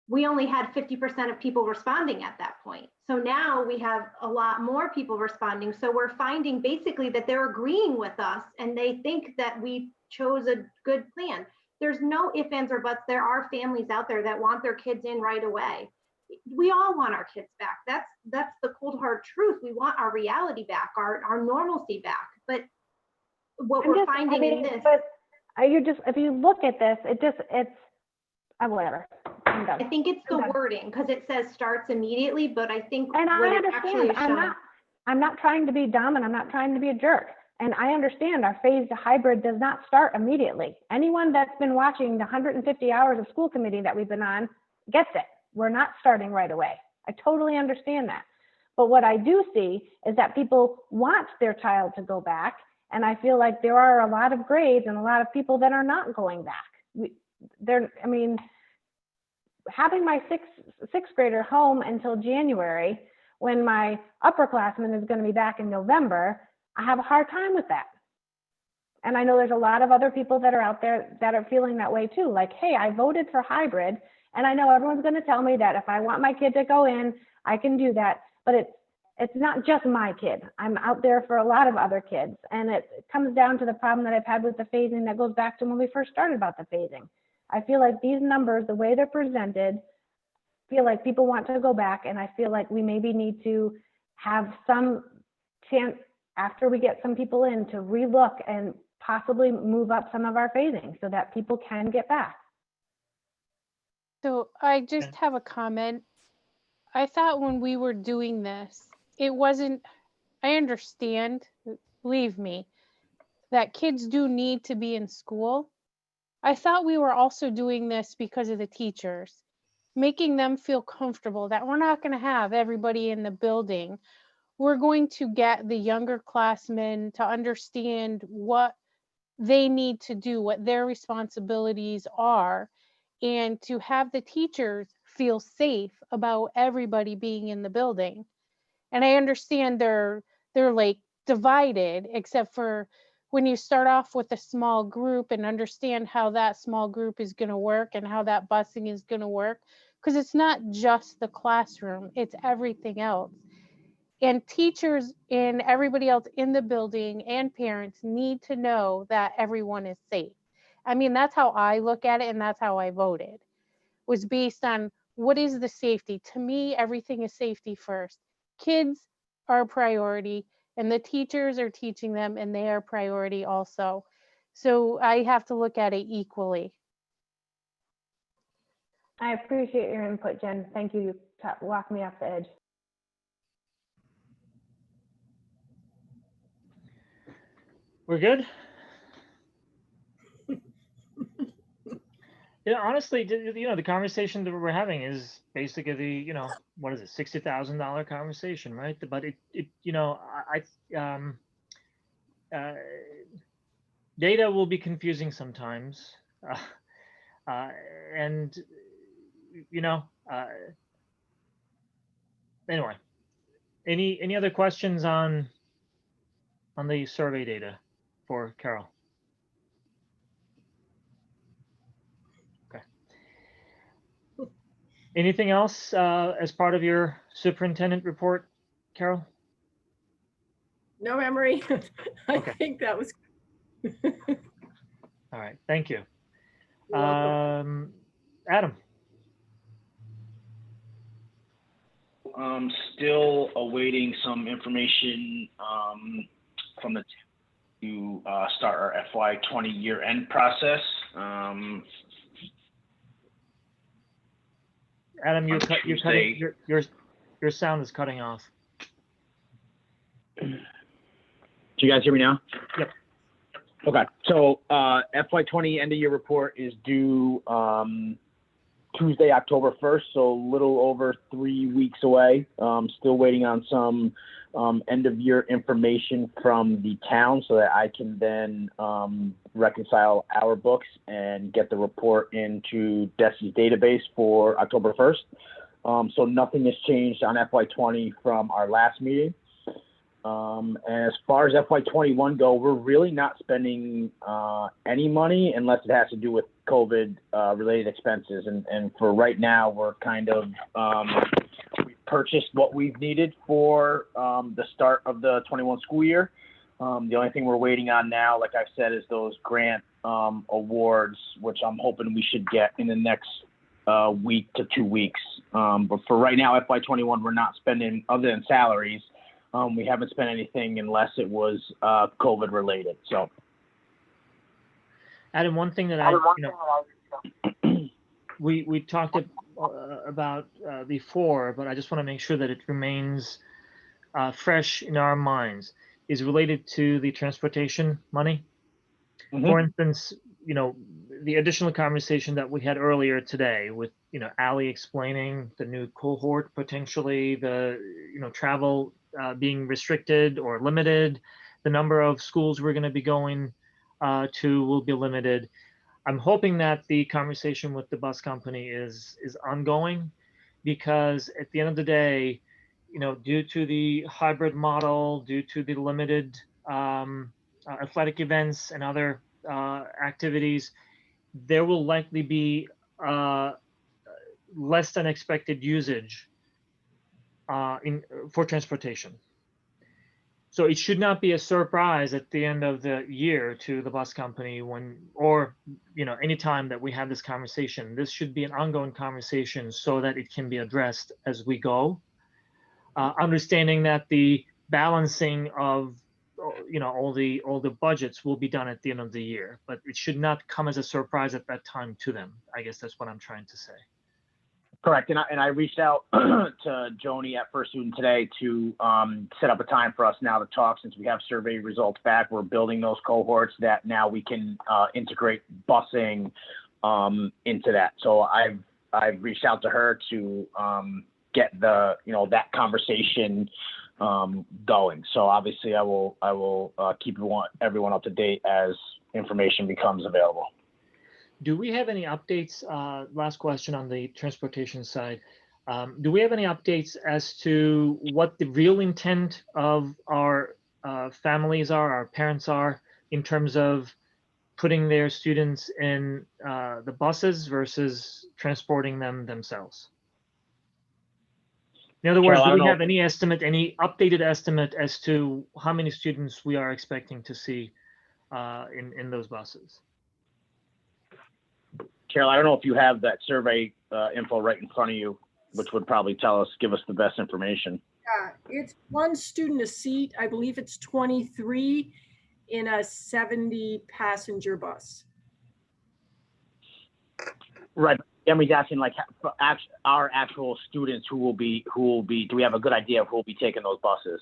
Speaker 5: We only had 50% of people responding at that point. So now we have a lot more people responding. So we're finding basically that they're agreeing with us and they think that we chose a good plan. There's no ifs, ands, or buts. There are families out there that want their kids in right away. We all want our kids back. That's the cold hard truth. We want our reality back, our normalcy back. But what we're finding in this.
Speaker 14: But if you look at this, it's whatever.
Speaker 5: I think it's the wording because it says starts immediately, but I think
Speaker 14: and
Speaker 5: what
Speaker 14: I
Speaker 5: it actually is showing.
Speaker 14: I'm not trying to be dumb and I'm not trying to be a jerk. And I understand our phased hybrid does not start immediately. Anyone that's been watching the 150 hours of school committee that we've been on gets it. We're not starting right away. I totally understand that. But what I do see is that people want their child to go back. And I feel like there are a lot of grades and a lot of people that are not going back. Having my sixth grader home until January, when my upperclassman is going to be back in November, I have a hard time with that. And I know there's a lot of other people that are out there that are feeling that way too. Like, hey, I voted for hybrid, and I know everyone's going to tell me that if I want my kid to go in, I can do that. But it's not just my kid. I'm out there for a lot of other kids. And it comes down to the problem that I've had with the phasing that goes back to when we first started about the phasing. I feel like these numbers, the way they're presented, feel like people want to go back, and I feel like we maybe need to have some chance after we get some people in to relook and possibly move up some of our phasing so that people can get back.
Speaker 1: So I just have a comment. I thought when we were doing this, it wasn't, I understand, believe me, that kids do need to be in school. I thought we were also doing this because of the teachers, making them feel comfortable that we're not going to have everybody in the building. We're going to get the younger classmen to understand what they need to do, what their responsibilities are, and to have the teachers feel safe about everybody being in the building. And I understand they're like divided, except for when you start off with a small group and understand how that small group is going to work and how that busing is going to work, because it's not just the classroom, it's everything else. And teachers and everybody else in the building and parents need to know that everyone is safe. I mean, that's how I look at it, and that's how I voted, was based on what is the safety. To me, everything is safety first. Kids are a priority, and the teachers are teaching them, and they are priority also. So I have to look at it equally.
Speaker 14: I appreciate your input, Jen. Thank you. You walked me off the edge.
Speaker 3: We're good? Yeah, honestly, the conversation that we're having is basically the, what is it, $60,000 conversation, right? But data will be confusing sometimes. And, anyway, any other questions on the survey data for Carol? Anything else as part of your superintendent report, Carol?
Speaker 4: No, Emery. I
Speaker 3: Okay.
Speaker 4: think that was.
Speaker 3: All right, thank you.
Speaker 4: You're welcome.
Speaker 3: Adam.
Speaker 6: Still awaiting some information from the to start our FY20 year-end process.
Speaker 3: Adam, your sound is cutting off.
Speaker 6: Do you guys hear me now?
Speaker 3: Yep.
Speaker 6: Okay, so FY20 end of year report is due Tuesday, October 1st, so a little over 3 weeks away. Still waiting on some end of year information from the town so that I can then reconcile our books and get the report into DESI's database for October 1st. So nothing has changed on FY20 from our last meeting. And as far as FY21 go, we're really not spending any money unless it has to do with COVID related expenses. And for right now, we're kind of, we purchased what we've needed for the start of the 21 school year. The only thing we're waiting on now, like I've said, is those grant awards, which I'm hoping we should get in the next week to 2 weeks. But for right now, FY21, we're not spending, other than salaries, we haven't spent anything unless it was COVID related. So,
Speaker 3: Adam, one thing that we talked about before, but I just want to make sure that it remains fresh in our minds, is related to the transportation money. Mm-hmm. For instance, the additional conversation that we had earlier today with, Ali explaining the new cohort, potentially the, travel being restricted or limited, the number of schools we're going to be going to will be limited. I'm hoping that the conversation with the bus company is ongoing, because at the end of the day, due to the hybrid model, due to the limited athletic events and other activities, there will likely be less than expected usage for transportation. So it should not be a surprise at the end of the year to the bus company or anytime that we have this conversation. This should be an ongoing conversation so that it can be addressed as we go. Understanding that the balancing of all the budgets will be done at the end of the year, but it should not come as a surprise at that time to them. I guess that's what I'm trying to say.
Speaker 6: Correct. And I reached out to Joni at First Student today to set up a time for us now to talk. Since we have survey results back, we're building those cohorts that now we can integrate busing into that. So I've reached out to her to get that conversation going. So obviously I will keep everyone up to date as information becomes available.
Speaker 3: Do we have any updates? Last question on the transportation side. Do we have any updates as to what the real intent of our families are, our parents are, in terms of putting their students in the buses versus transporting them themselves? In other words, do we have any estimate, any updated estimate as to how many students we are expecting to see in those buses?
Speaker 6: Carol, I don't know if you have that survey info right in front of you, which would probably give us the best information.
Speaker 4: Yeah, it's one student a seat. I believe it's 23 in a 70 passenger bus.
Speaker 6: Right. Emily's asking like our actual students who will be, do we have a good idea of who will be taking those buses?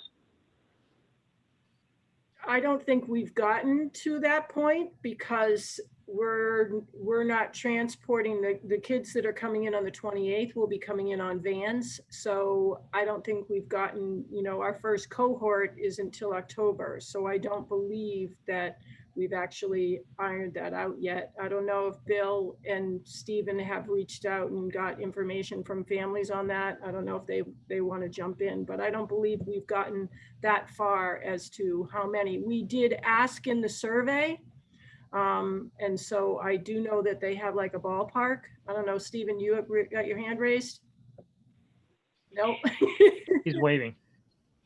Speaker 4: I don't think we've gotten to that point because we're not transporting the kids that are coming in on the 28th will be coming in on vans. So I don't think we've gotten, our first cohort is until October. So I don't believe that we've actually ironed that out yet. I don't know if Bill and Stephen have reached out and got information from families on that. I don't know if they want to jump in, but I don't believe we've gotten that far as to how many. We did ask in the survey. And so I do know that they have like a ballpark. I don't know, Stephen, you have got your hand raised? No.
Speaker 3: He's waving.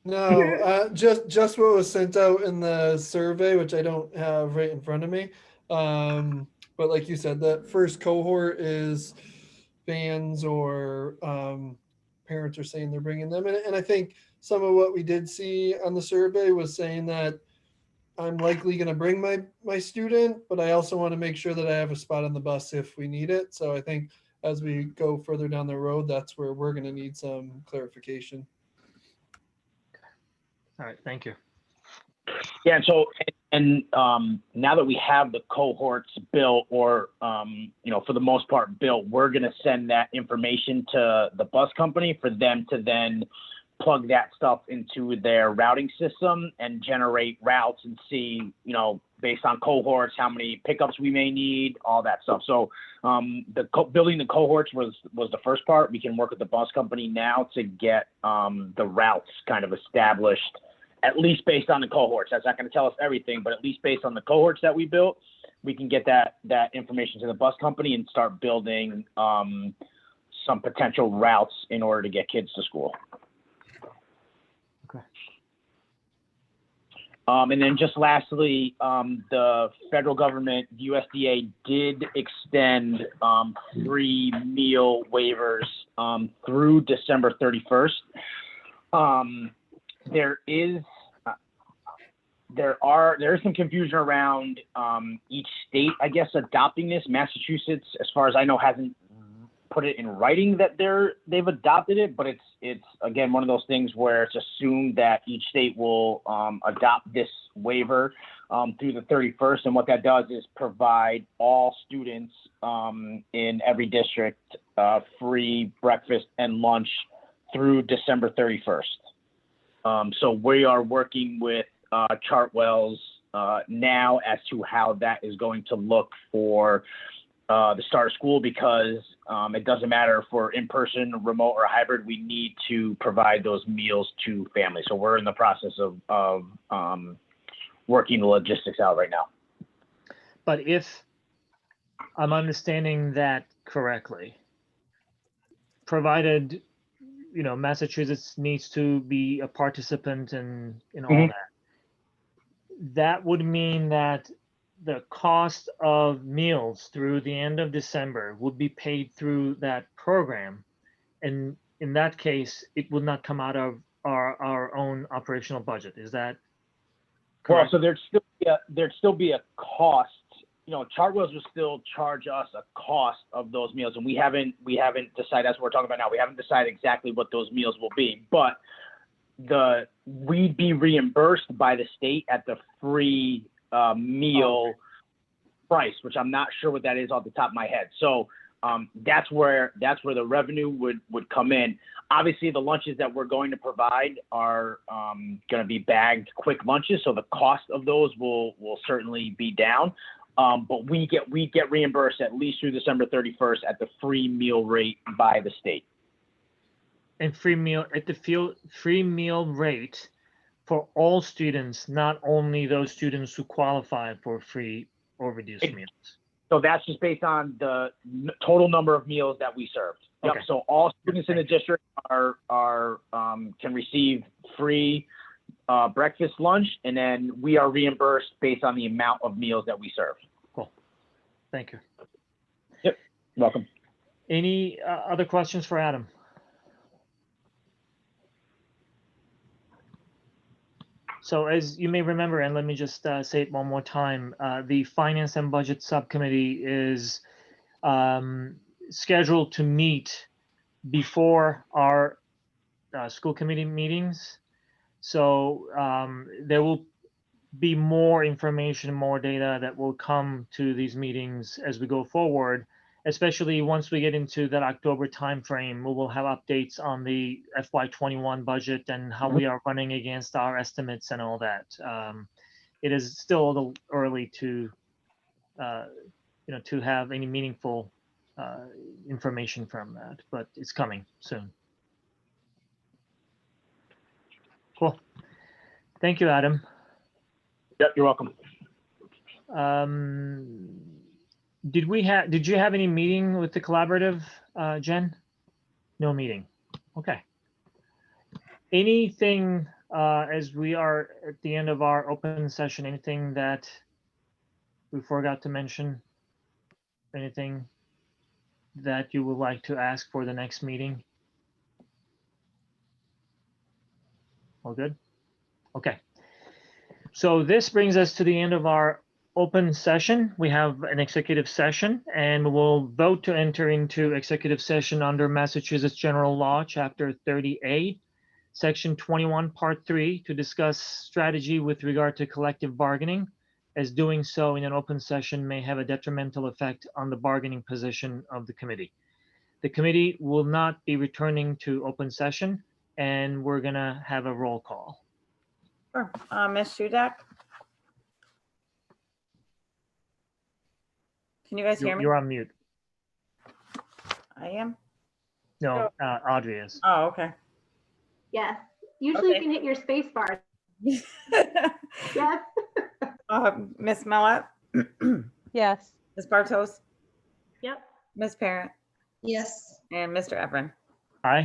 Speaker 9: No, just what was sent out in the survey, which I don't have right in front of me. But like you said, that first cohort is vans or parents are saying they're bringing them. And I think some of what we did see on the survey was saying that I'm likely going to bring my student, but I also want to make sure that I have a spot on the bus if we need it. So I think as we go further down the road, that's where we're going to need some clarification.
Speaker 3: All right, thank you.
Speaker 6: Yeah, and now that we have the cohorts built, or for the most part built, we're going to send that information to the bus company for them to then plug that stuff into their routing system and generate routes and see, based on cohorts, how many pickups we may need, all that stuff. So building the cohorts was the first part. We can work with the bus company now to get the routes kind of established, at least based on the cohorts. That's not going to tell us everything, but at least based on the cohorts that we built, we can get that information to the bus company and start building some potential routes in order to get kids to school.
Speaker 3: Okay.
Speaker 6: And then just lastly, the federal government, USDA, did extend free meal waivers through December 31st. There is some confusion around each state, I guess, adopting this. Massachusetts, as far as I know, hasn't put it in writing that they've adopted it, but it's again one of those things where it's assumed that each state will adopt this waiver through the 31st. And what that does is provide all students in every district free breakfast and lunch through December 31st. So we are working with Chartwell's now as to how that is going to look for the start of school, because it doesn't matter if we're in person, remote, or hybrid. We need to provide those meals to families. So we're in the process of working the logistics out right now.
Speaker 3: But if I'm understanding that correctly, provided Massachusetts needs to be a participant in all that, that would mean that the cost of meals through the end of December would be paid through that program. And in that case, it would not come out of our own operational budget. Is that
Speaker 6: Well,
Speaker 3: correct?
Speaker 6: so there'd still be a cost. You know, Chartwells will still charge us a cost of those meals, and we haven't decided. That's what we're talking about now. We haven't decided exactly what those meals will be, but we'd be reimbursed by the state at the free meal price, which I'm not sure what that is off the top of my head. So that's where the revenue would come in. Obviously, the lunches that we're going to provide are going to be bagged quick lunches, so the cost of those will certainly be down. But we get reimbursed at least through December 31st at the free meal rate by the state.
Speaker 3: And free meal rate for all students, not only those students who qualify for free or reduced meals.
Speaker 6: So that's just based on the total number of meals that we served. Yep.
Speaker 3: Okay.
Speaker 6: So all students in the district can receive free breakfast, lunch, and then we are reimbursed based on the amount of meals that we serve.
Speaker 3: Cool. Thank you.
Speaker 6: Yep. Welcome.
Speaker 3: Any other questions for Adam? So as you may remember, and let me just say it one more time, the Finance and Budget Subcommittee is scheduled to meet before our school committee meetings. So there will be more information, more data that will come to these meetings as we go forward, especially once we get into that October timeframe. We will have updates on the FY21 budget and how we are running against our estimates and all that. It is still a little early to, to have any meaningful information from that, but it's coming soon. Cool. Thank you, Adam.
Speaker 6: Yep, you're welcome.
Speaker 3: Did you have any meeting with the collaborative, Jen? No meeting. Okay. Anything, as we are at the end of our open session, anything that we forgot to mention? Anything that you would like to ask for the next meeting? All good? Okay. So this brings us to the end of our open session. We have an executive session, and we will vote to enter into executive session under Massachusetts General Law, Chapter 30A, Section 21, Part 3, to discuss strategy with regard to collective bargaining, as doing so in an open session may have a detrimental effect on the bargaining position of the committee. The committee will not be returning to open session, and we're gonna have a roll call.
Speaker 15: Sure. Ms. Shudak? Can you guys hear me?
Speaker 3: You're on mute.
Speaker 15: I am?
Speaker 3: No, Audrey is.
Speaker 15: Oh, okay.
Speaker 5: Yes. Usually
Speaker 15: Okay.
Speaker 5: you can hit your space bar. Yes.
Speaker 15: Ms. Millett?
Speaker 1: Yes.
Speaker 15: Ms. Bartos?
Speaker 2: Yep.
Speaker 15: Ms. Parent?
Speaker 10: Yes.
Speaker 15: And Mr. Everin?
Speaker 3: Aye.